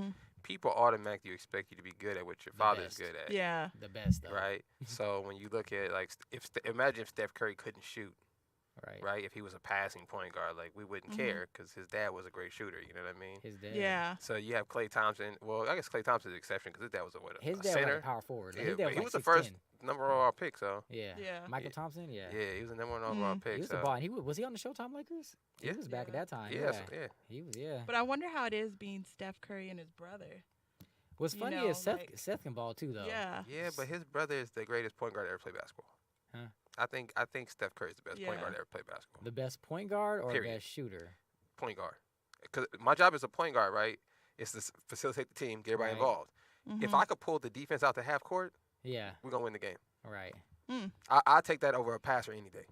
Speaker 5: people automatically expect you to be good at what your father's
Speaker 4: best.
Speaker 5: good at.
Speaker 3: Yeah.
Speaker 4: The best, though.
Speaker 5: Right. So when you look at like, imagine if Steph Curry couldn't shoot.
Speaker 4: Right.
Speaker 5: Right. If he was a passing point guard, like we wouldn't care because his dad was a great shooter. You know what I mean?
Speaker 4: His dad.
Speaker 3: Yeah.
Speaker 5: So you have Klay Thompson. Well, I guess Klay Thompson's an exception because his dad was
Speaker 4: His
Speaker 5: a
Speaker 4: dad
Speaker 5: center.
Speaker 4: was like a power forward.
Speaker 5: Yeah,
Speaker 4: His dad
Speaker 5: but he
Speaker 4: like
Speaker 5: was the
Speaker 4: 6'10".
Speaker 5: first number one overall pick. So
Speaker 4: Yeah.
Speaker 3: Yeah.
Speaker 4: Michael Thompson. Yeah.
Speaker 5: yeah, he was the number one overall pick.
Speaker 4: He was
Speaker 5: so
Speaker 4: the ball. And was he on the Showtime Lakers?
Speaker 5: Yeah.
Speaker 4: He was back at that time.
Speaker 5: yeah,
Speaker 4: Yeah. He was. Yeah.
Speaker 3: But I wonder how it is being Steph Curry and his brother.
Speaker 4: What's
Speaker 3: you
Speaker 4: funny
Speaker 3: know,
Speaker 4: is Seth
Speaker 3: like-
Speaker 4: Seth can ball too, though.
Speaker 3: Yeah.
Speaker 5: yeah, but his brother is the greatest point guard to ever play basketball.
Speaker 4: Huh.
Speaker 5: I think Steph Curry is the best point
Speaker 3: Yeah.
Speaker 5: guard to ever play basketball.
Speaker 4: The best point guard or
Speaker 5: Period.
Speaker 4: best shooter?
Speaker 5: Point guard. Because my job as a point guard, right, is to facilitate the team, get everybody
Speaker 4: Right.
Speaker 5: involved. If I could pull the defense out to half court,
Speaker 4: Yeah.
Speaker 5: we're gonna win the game.
Speaker 4: Right.
Speaker 5: I take that over a passer any day.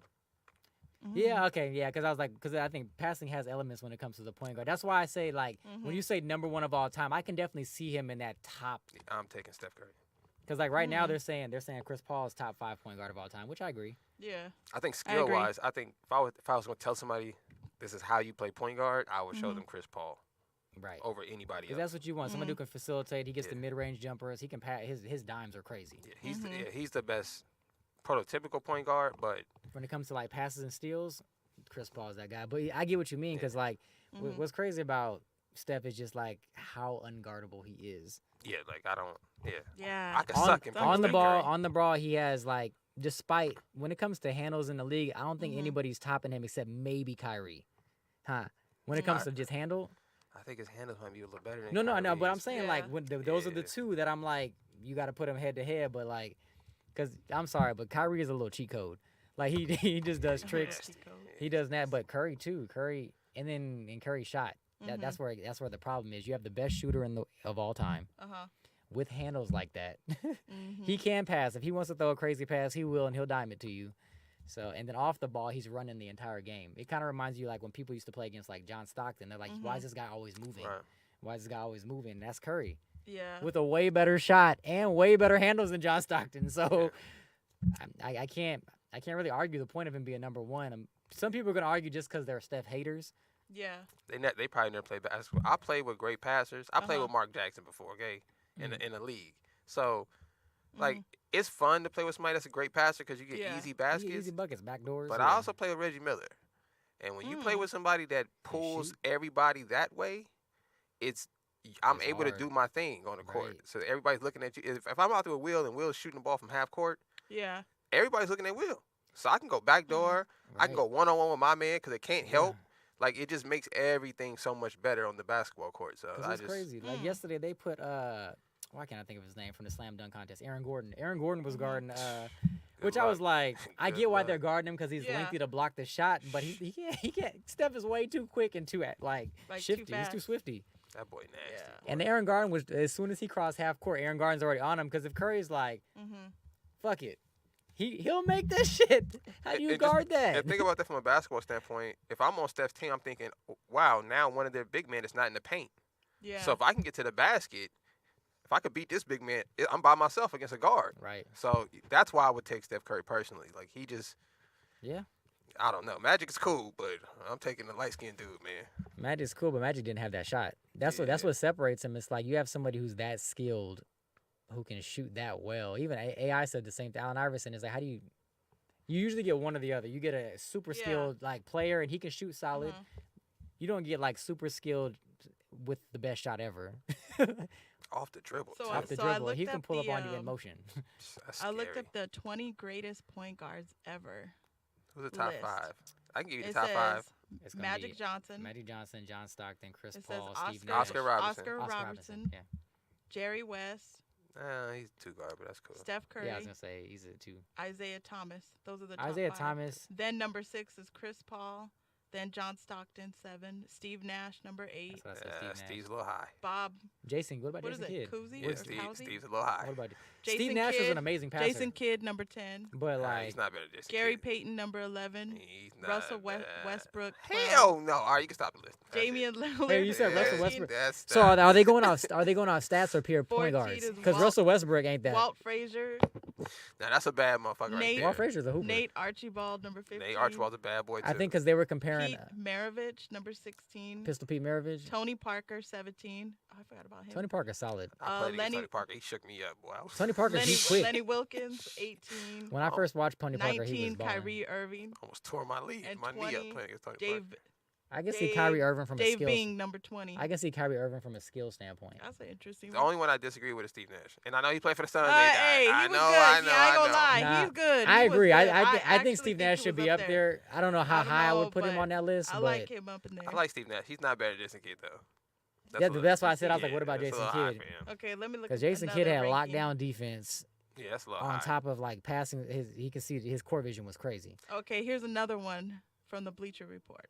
Speaker 4: Yeah. Okay. Yeah. Because I think passing has elements when it comes to the point guard. That's why I say like when you say number one of all time, I can definitely see him in that top.
Speaker 5: I'm taking Steph Curry.
Speaker 4: Because like right now they're saying Chris Paul is top 5 point guard of all time, which I agree.
Speaker 3: Yeah.
Speaker 5: I think
Speaker 3: I agree.
Speaker 5: skill wise, I think if I was going to tell somebody this is how you play point guard, I would show them Chris Paul
Speaker 4: Right.
Speaker 5: over anybody
Speaker 4: Because
Speaker 5: else.
Speaker 4: that's what you want. Somebody who can facilitate. He gets the
Speaker 5: Yeah.
Speaker 4: mid-range jumpers. He can pass. His dimes are crazy.
Speaker 5: Yeah, he's the best prototypical point guard, but
Speaker 4: When it comes to like passes and steals, Chris Paul is that guy. But I get what you mean because like what's crazy about Steph is just like how unguardable he is.
Speaker 5: yeah, like I don't. Yeah,
Speaker 3: Yeah.
Speaker 5: I can
Speaker 4: On,
Speaker 5: suck him
Speaker 4: on the
Speaker 5: Steph
Speaker 4: ball,
Speaker 5: Curry.
Speaker 4: on the ball, he has like despite when it comes to handles in the league, I don't think anybody's topping him except maybe Kyrie. Huh? When it comes to just handle.
Speaker 5: I think his handles might be a little better than
Speaker 4: No, but I'm
Speaker 5: Kyrie's.
Speaker 4: saying
Speaker 3: Yeah.
Speaker 4: like when those are the
Speaker 5: Yeah.
Speaker 4: two that I'm like you got to put them head to head, but like because I'm sorry, but Kyrie is a little cheat code. Like he just does tricks.
Speaker 3: Cheat code.
Speaker 4: He does that, but Curry too. Curry and Curry shot. That's where the problem is. You have the best shooter of all time with handles like that. He can pass. If he wants to throw a crazy pass, he will, and he'll dime it to you. So and then off the ball, he's running the entire game. It kind of reminds you like when people used to play against like John Stockton. They're like, why is this guy always moving?
Speaker 5: Right.
Speaker 4: Why is this guy always moving? And that's Curry
Speaker 3: Yeah.
Speaker 4: with a way better shot and way better handles than John Stockton. So I can't really argue the point of him being number one. Some people are gonna argue just because they're Steph haters.
Speaker 3: Yeah.
Speaker 5: They probably never played basketball. I played with great passers. I played with Mark Jackson before, okay, in the league. So, like, it's fun to play with somebody that's a great passer because you get easy baskets.
Speaker 4: Easy buckets, backdoors.
Speaker 5: But
Speaker 4: yeah.
Speaker 5: I also play with Reggie Miller, and when you play with somebody that pulls everybody that way, I'm
Speaker 4: It's
Speaker 5: able to
Speaker 4: hard.
Speaker 5: do my thing on the court.
Speaker 4: Right.
Speaker 5: So everybody's looking at you. If I'm out there with Will and Will's shooting the ball from half court,
Speaker 3: Yeah.
Speaker 5: everybody's looking at Will. So I can go backdoor. I can
Speaker 4: Right.
Speaker 5: go one-on-one with my man because it can't help. Like, it just makes everything so much better on the basketball court. So
Speaker 4: 'Cause
Speaker 5: I
Speaker 4: it's
Speaker 5: just
Speaker 4: crazy. Like yesterday, they put why can't I think of his name from the slam dunk contest? Aaron Gordon. Aaron Gordon was guarding which I
Speaker 5: luck.
Speaker 4: was like, I
Speaker 5: Good
Speaker 4: get why
Speaker 5: luck.
Speaker 4: they're guarding him because he's
Speaker 3: Yeah.
Speaker 4: lengthy to block the shot, but he can't. Steph is way too quick and too
Speaker 3: Like, too
Speaker 4: shifty. He's too
Speaker 3: fast.
Speaker 4: swifty.
Speaker 5: that boy nasty.
Speaker 3: Yeah.
Speaker 5: boy.
Speaker 4: And Aaron Gordon was as soon as he crossed half court, Aaron Gordon's already on him because if Curry's like, fuck it, he'll make that shit. How do you
Speaker 5: And
Speaker 4: guard that?
Speaker 5: And think about that from a basketball standpoint. If I'm on Steph's team, I'm thinking, wow, now one of their big men is not in the paint.
Speaker 3: Yeah.
Speaker 5: So if I can get to the basket, if I could beat this big man, I'm by myself against a guard.
Speaker 4: Right.
Speaker 5: So that's why I would take Steph Curry personally. Like, he just,
Speaker 4: Yeah.
Speaker 5: I don't know. Magic is cool, but I'm taking the light-skinned dude, man.
Speaker 4: Magic's cool, but Magic didn't have that shot. That's what separates him. It's like you have somebody who's that skilled, who can shoot that well. Even AI said the same thing. Allen Iverson is like, how do you usually get one or the other? You get a super skilled like player and he can shoot solid. You don't get like super skilled with the best shot ever.
Speaker 5: Off the dribble.
Speaker 3: So
Speaker 5: too.
Speaker 4: Off the
Speaker 3: So I
Speaker 4: dribble, he
Speaker 3: looked
Speaker 4: can
Speaker 3: up
Speaker 4: pull up
Speaker 3: the,
Speaker 4: on you in motion.
Speaker 5: That's
Speaker 3: I looked
Speaker 5: scary.
Speaker 3: up the 20 greatest point guards ever.
Speaker 5: Who's the top
Speaker 3: list.
Speaker 5: 5? I can give you the
Speaker 3: It
Speaker 5: top
Speaker 3: says
Speaker 5: 5.
Speaker 4: It's gonna
Speaker 3: Magic
Speaker 4: be
Speaker 3: Johnson.
Speaker 4: Magic Johnson, John Stockton, Chris
Speaker 3: It says
Speaker 4: Paul, Steve
Speaker 3: Oscar,
Speaker 4: Nash.
Speaker 5: Oscar Robertson.
Speaker 3: Oscar
Speaker 4: Oscar
Speaker 3: Robertson.
Speaker 4: Yeah.
Speaker 3: Jerry West.
Speaker 5: He's too guard, but that's cool.
Speaker 3: Steph Curry.
Speaker 4: Yeah, I was gonna say he's a 2.
Speaker 3: Isaiah Thomas. Those are the top
Speaker 4: Isaiah
Speaker 3: 5.
Speaker 4: Thomas.
Speaker 3: Then number 6 is Chris Paul. Then John Stockton, 7. Steve Nash, number 8.
Speaker 4: That's what I said, Steve Nash.
Speaker 5: Steve's a little high.
Speaker 3: Bob,
Speaker 4: Jason, what about
Speaker 3: what is
Speaker 4: Jason
Speaker 3: it?
Speaker 4: Kidd?
Speaker 3: Kuzi
Speaker 5: Yeah,
Speaker 3: or
Speaker 5: Steve's
Speaker 3: Cousy?
Speaker 5: a little high.
Speaker 4: What about
Speaker 3: Jason
Speaker 4: Steve Nash was
Speaker 3: Kidd,
Speaker 4: an amazing passer.
Speaker 3: Jason Kidd, number 10.
Speaker 4: But like,
Speaker 5: He's not better than Jason
Speaker 3: Gary
Speaker 5: Kidd.
Speaker 3: Payton, number 11.
Speaker 5: He's not
Speaker 3: Russell
Speaker 5: bad.
Speaker 3: Westbrook, 12.
Speaker 5: Hell no. All right, you can stop the list. That's it.
Speaker 3: Damian Lillard.
Speaker 4: Hey, you said Russell
Speaker 3: 13.
Speaker 4: Westbrook.
Speaker 5: That's
Speaker 4: so are they going out? Are they going out stats or pure
Speaker 3: 14
Speaker 4: point guards?
Speaker 3: is
Speaker 4: Because
Speaker 3: Walt-
Speaker 4: Russell Westbrook ain't that.
Speaker 3: Walt Frazier,
Speaker 5: Now that's a bad motherfucker right
Speaker 3: Nate-
Speaker 5: there.
Speaker 4: Walt Frazier's a hooper.
Speaker 3: Nate Archibald, number 15.
Speaker 5: Nate Archibald's a bad boy too.
Speaker 4: I think because they were comparing
Speaker 3: Pete Maravich, number 16.
Speaker 4: Pistol Pete Maravich.
Speaker 3: Tony Parker, 17. Oh, I forgot about him.
Speaker 4: Tony Parker's solid.
Speaker 5: I played against
Speaker 3: Lenny-
Speaker 5: Tony Parker. He shook me up. Wow.
Speaker 4: Tony Parker, he's quick.
Speaker 3: Lenny Wilkins, 18.
Speaker 4: When I first watched Tony Parker, he
Speaker 3: 19,
Speaker 4: was balling.
Speaker 3: Kyrie Irving.
Speaker 5: Almost tore my knee
Speaker 3: And
Speaker 5: up
Speaker 3: 20,
Speaker 5: playing against Tony
Speaker 3: Dave
Speaker 5: Parker.
Speaker 4: I can see
Speaker 3: Dave-
Speaker 4: Kyrie Irving from a
Speaker 3: Dave
Speaker 4: skill.
Speaker 3: Bing, number 20.
Speaker 4: I can see Kyrie Irving from a skill standpoint.
Speaker 3: That's an interesting
Speaker 5: The
Speaker 3: one.
Speaker 5: only one I disagree with is Steve Nash, and I know he played for the Suns.
Speaker 3: Hey, he
Speaker 5: I
Speaker 3: was
Speaker 5: know,
Speaker 3: good.
Speaker 5: I know,
Speaker 3: yeah, I ain't gonna
Speaker 5: know.
Speaker 3: lie.
Speaker 4: Nah,
Speaker 3: He's good.
Speaker 4: I
Speaker 3: He was
Speaker 4: agree.
Speaker 3: good.
Speaker 4: I think
Speaker 3: actually
Speaker 4: Steve Nash
Speaker 3: he
Speaker 4: should
Speaker 3: was
Speaker 4: be up there. I don't know how
Speaker 3: I don't
Speaker 4: high I
Speaker 3: know,
Speaker 4: would put him
Speaker 3: but
Speaker 4: on that list,
Speaker 3: I
Speaker 4: but
Speaker 3: like him up in there.
Speaker 5: I like Steve Nash. He's not better than Jason Kidd though.
Speaker 4: that's why I said I was like, what about
Speaker 5: that's a
Speaker 4: Jason
Speaker 5: little high
Speaker 4: Kidd?
Speaker 5: for him.
Speaker 3: Okay, let me look.
Speaker 4: Because
Speaker 3: at
Speaker 4: Jason Kidd had
Speaker 3: another ranking.
Speaker 4: lockdown defense
Speaker 5: Yeah, that's a little
Speaker 4: on
Speaker 5: high.
Speaker 4: top of like passing. He could see his core vision was crazy.
Speaker 3: Okay, here's another one from the Bleacher Report.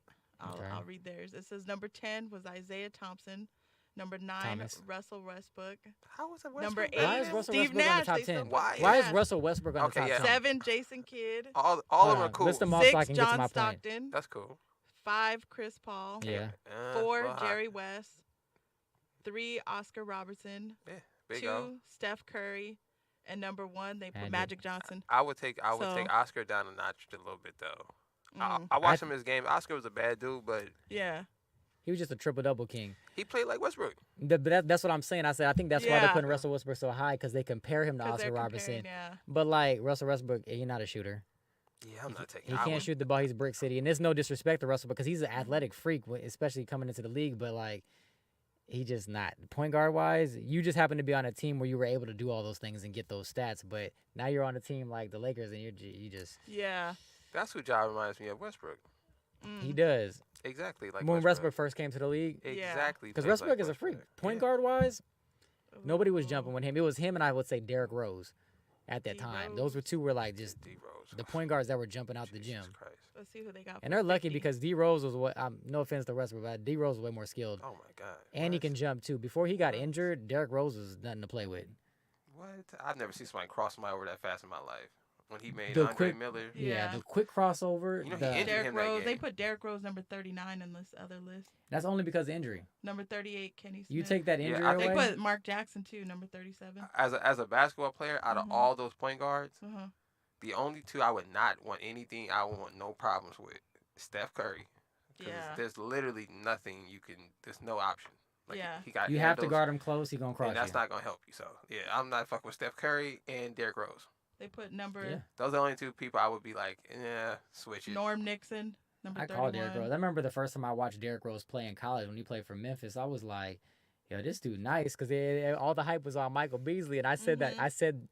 Speaker 4: Okay.
Speaker 3: I'll read theirs. It says number 10 was Isaiah Thompson. Number 9,
Speaker 4: Thomas.
Speaker 3: Russell Westbrook.
Speaker 5: How was it?
Speaker 3: Number
Speaker 5: Westbrook
Speaker 3: 8,
Speaker 4: Why is
Speaker 5: better?
Speaker 4: Russell
Speaker 3: Steve
Speaker 4: Westbrook on the
Speaker 3: Nash.
Speaker 4: top
Speaker 3: They still
Speaker 4: 10?
Speaker 3: put
Speaker 5: Why?
Speaker 4: Why is
Speaker 3: Nash.
Speaker 4: Russell Westbrook on
Speaker 5: Okay,
Speaker 4: the top
Speaker 5: yeah.
Speaker 4: 10?
Speaker 3: 7, Jason Kidd.
Speaker 5: All of
Speaker 4: Hold
Speaker 5: them are
Speaker 4: on,
Speaker 5: cool.
Speaker 4: list them off so I
Speaker 3: 6,
Speaker 4: can get to
Speaker 3: John
Speaker 4: my point.
Speaker 3: Stockton.
Speaker 5: That's cool.
Speaker 3: 5, Chris Paul.
Speaker 4: Yeah.
Speaker 3: 4,
Speaker 5: Little high.
Speaker 3: Jerry West. 3, Oscar Robertson.
Speaker 5: Yeah, big
Speaker 3: 2,
Speaker 5: O.
Speaker 3: Steph Curry. And number 1, they put
Speaker 4: Magic.
Speaker 3: Magic Johnson.
Speaker 5: I would take
Speaker 3: So-
Speaker 5: Oscar down a notch a little bit though.
Speaker 3: Mm.
Speaker 5: I watched him his game. Oscar was a bad dude, but
Speaker 3: Yeah.
Speaker 4: He was just a triple double king.
Speaker 5: he played like Westbrook.
Speaker 4: But that's what I'm saying. I said I think that's why they're
Speaker 3: Yeah.
Speaker 4: putting Russell Westbrook so high because they compare him to
Speaker 3: 'Cause
Speaker 4: Oscar
Speaker 3: they're
Speaker 4: Robertson.
Speaker 3: comparing, yeah.
Speaker 4: But like Russell Westbrook, he's not a shooter.
Speaker 5: Yeah, I'm not taking.
Speaker 4: He
Speaker 5: I
Speaker 4: can't
Speaker 5: would-
Speaker 4: shoot the ball. He's Brick City, and there's no disrespect to Russell because he's an athletic freak, especially coming into the league. But like, he just not point guard wise. You just happen to be on a team where you were able to do all those things and get those stats. But now you're on a team like the Lakers, and you just
Speaker 3: Yeah.
Speaker 5: That's who Ja reminds me of. Westbrook.
Speaker 4: he does.
Speaker 5: Exactly like
Speaker 4: When Westbrook first came to the league,
Speaker 3: Yeah.
Speaker 5: Exactly.
Speaker 4: because
Speaker 5: plays
Speaker 4: Westbrook
Speaker 5: like
Speaker 4: is a freak.
Speaker 5: Westbrook.
Speaker 4: Point
Speaker 5: Yeah.
Speaker 4: guard wise, nobody was
Speaker 3: Ooh.
Speaker 4: jumping with him. It was him and I would say Derrick Rose at that
Speaker 3: D.
Speaker 4: time. Those were two were like just
Speaker 5: D Rose.
Speaker 4: the point guards that were jumping out the
Speaker 5: Jesus
Speaker 4: gym.
Speaker 5: Christ.
Speaker 3: Let's see who they got.
Speaker 4: And
Speaker 3: for
Speaker 4: they're lucky
Speaker 3: 50.
Speaker 4: because D Rose was what. No offense to Westbrook, but D Rose was way more skilled,
Speaker 5: Oh my God.
Speaker 4: and he
Speaker 5: What?
Speaker 4: can jump too. Before he got injured, Derrick Rose was nothing to play with.
Speaker 5: What? I've never seen somebody cross somebody over that fast in my life. When he made
Speaker 4: The
Speaker 5: Andre
Speaker 4: quick-
Speaker 5: Miller.
Speaker 3: Yeah.
Speaker 4: The quick crossover.
Speaker 5: You know, he
Speaker 4: the-
Speaker 5: injured
Speaker 3: Derrick
Speaker 5: him that
Speaker 3: Rose. They
Speaker 5: game.
Speaker 3: put Derrick Rose number 39 in this other list.
Speaker 4: that's only because of injury.
Speaker 3: Number 38, Kenny Smith.
Speaker 4: You take that
Speaker 5: Yeah,
Speaker 4: injury
Speaker 5: I
Speaker 3: They
Speaker 4: away.
Speaker 3: put Mark Jackson too, number 37.
Speaker 5: As a basketball player, out of
Speaker 3: Mhm.
Speaker 5: all those point guards,
Speaker 3: Uh-huh.
Speaker 5: the only two I would not want anything, I would want no problems with, Steph Curry. 'Cause
Speaker 3: Yeah.
Speaker 5: there's literally nothing you can. There's no option. Like
Speaker 3: Yeah.
Speaker 5: he got
Speaker 4: you have to
Speaker 5: handles,
Speaker 4: guard him close. He gonna cross
Speaker 5: and that's
Speaker 4: you.
Speaker 5: not gonna help you. So yeah, I'm not fucking with Steph Curry and Derrick Rose.
Speaker 3: They put number
Speaker 4: Yeah.
Speaker 5: Those are the only two people I would be like, switch it.
Speaker 3: Norm Nixon, number
Speaker 4: I
Speaker 3: 31.
Speaker 4: call Derrick Rose. I remember the first time I watched Derrick Rose play in college when he played for Memphis. I was like, "Yo, this dude nice," because all the hype was on Michael Beasley, and I said that.
Speaker 3: Mhm.
Speaker 4: I said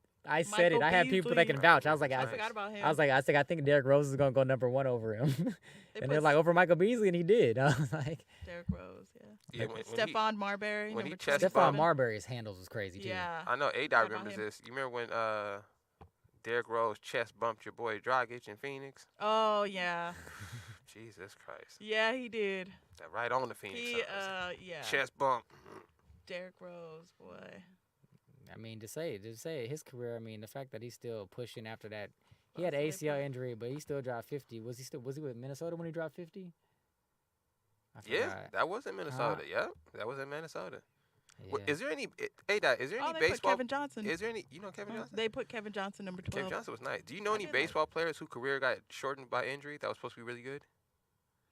Speaker 3: Michael
Speaker 4: it. I had people that can
Speaker 3: Beasley.
Speaker 4: vouch. I was like,
Speaker 3: I
Speaker 4: I
Speaker 3: forgot about him.
Speaker 4: think I think Derrick Rose is gonna go number 1 over him,
Speaker 3: They
Speaker 4: and
Speaker 3: put
Speaker 4: they're like over Michael Beasley, and he did. I was like,
Speaker 3: Derrick Rose, yeah.
Speaker 5: Yeah, when he-
Speaker 3: Stephon Marbury,
Speaker 5: when he
Speaker 3: number
Speaker 5: chest
Speaker 3: 27.
Speaker 5: bumped-
Speaker 4: Stephon Marbury's handles was crazy too.
Speaker 3: Yeah.
Speaker 5: I know A-Dot
Speaker 3: Forgot about
Speaker 5: remembers
Speaker 3: him.
Speaker 5: this. You remember when Derrick Rose chest bumped your boy Dragic in Phoenix?
Speaker 3: Oh, yeah.
Speaker 5: Jesus Christ.
Speaker 3: Yeah, he did.
Speaker 5: That right on the Phoenix.
Speaker 3: He,
Speaker 5: side.
Speaker 3: yeah.
Speaker 5: Chest bump.
Speaker 3: Derrick Rose, boy.
Speaker 4: I mean, to say it, his career. I mean, the fact that he's still pushing after that. He had
Speaker 3: Well,
Speaker 4: an
Speaker 3: so they
Speaker 4: ACL
Speaker 3: put-
Speaker 4: injury, but he still dropped 50. Was he with Minnesota when he dropped 50? I
Speaker 5: Yeah,
Speaker 4: forgot.
Speaker 5: that was in Minnesota. Yep, that was in Minnesota.
Speaker 4: Yeah.
Speaker 5: Is there any A-Dot? Is there
Speaker 3: Oh,
Speaker 5: any
Speaker 3: they put
Speaker 5: baseball?
Speaker 3: Kevin Johnson.
Speaker 5: Is there any? You know Kevin Johnson?
Speaker 3: They put Kevin Johnson number 12.
Speaker 5: Kevin Johnson was nice. Do you know
Speaker 3: I
Speaker 5: any
Speaker 3: did like-
Speaker 5: baseball players whose career got shortened by injury that was supposed to be really good?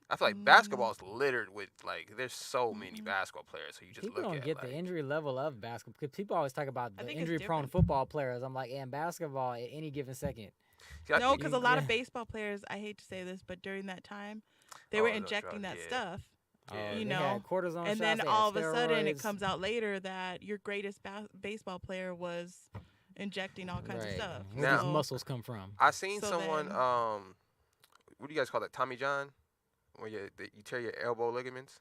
Speaker 5: I feel like
Speaker 3: Mm.
Speaker 5: basketball is littered with there's so many
Speaker 3: Mhm.
Speaker 5: basketball players who you just
Speaker 4: People
Speaker 5: look
Speaker 4: don't
Speaker 5: at.
Speaker 4: get
Speaker 5: like,
Speaker 4: the injury level of basketball because people always talk about
Speaker 3: I
Speaker 4: the
Speaker 3: think it's
Speaker 4: injury-prone
Speaker 3: different.
Speaker 4: football players. I'm like, in basketball, at any given second.
Speaker 5: See, I
Speaker 3: No,
Speaker 5: think-
Speaker 3: because a lot of
Speaker 4: Yeah.
Speaker 3: baseball players, I hate to say this, but during that time, they
Speaker 5: Oh,
Speaker 3: were
Speaker 5: those
Speaker 3: injecting
Speaker 5: drugs,
Speaker 3: that
Speaker 5: yeah.
Speaker 3: stuff.
Speaker 5: Yeah.
Speaker 3: You
Speaker 4: They
Speaker 3: know,
Speaker 4: had cortisone
Speaker 3: And
Speaker 4: shots,
Speaker 3: then
Speaker 4: they had
Speaker 3: all of a sudden, it
Speaker 4: steroids.
Speaker 3: comes out later that your greatest baseball player was injecting all kinds of
Speaker 4: Right.
Speaker 3: stuff.
Speaker 4: Where
Speaker 5: Now-
Speaker 4: these muscles come from?
Speaker 5: I seen
Speaker 3: So
Speaker 5: someone.
Speaker 3: then-
Speaker 5: What do you guys call that? Tommy John, where you tear your elbow ligaments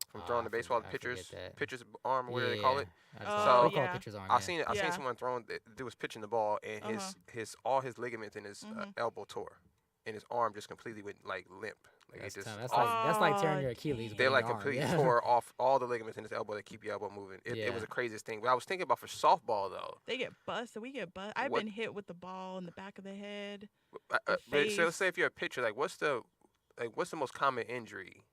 Speaker 5: from throwing the baseball,
Speaker 4: I
Speaker 5: pitcher's
Speaker 4: forget that.
Speaker 5: pitcher's arm, or whatever they call it.
Speaker 4: I
Speaker 3: Oh,
Speaker 4: so, we'll call
Speaker 3: yeah.
Speaker 4: it pitcher's arm.
Speaker 5: I
Speaker 4: yeah.
Speaker 5: seen
Speaker 3: Yeah.
Speaker 5: someone throwing. The dude was pitching the ball, and
Speaker 3: Uh-huh.
Speaker 5: his all his ligaments in his
Speaker 3: Mhm.
Speaker 5: elbow tore, and his arm just completely went like limp. Like
Speaker 4: That's
Speaker 5: it just,
Speaker 4: tough. That's like tearing your Achilles.
Speaker 5: they
Speaker 4: with
Speaker 5: like
Speaker 4: your arm.
Speaker 5: completely
Speaker 4: Yeah.
Speaker 5: tore off all the ligaments in his elbow that keep your elbow moving. It was the craziest thing. But I was thinking about for softball though.
Speaker 3: They get busted. We get busted. I've
Speaker 5: What-
Speaker 3: been hit with the ball in the back of the head.
Speaker 5: But so let's say if you're a pitcher, like what's the most common injury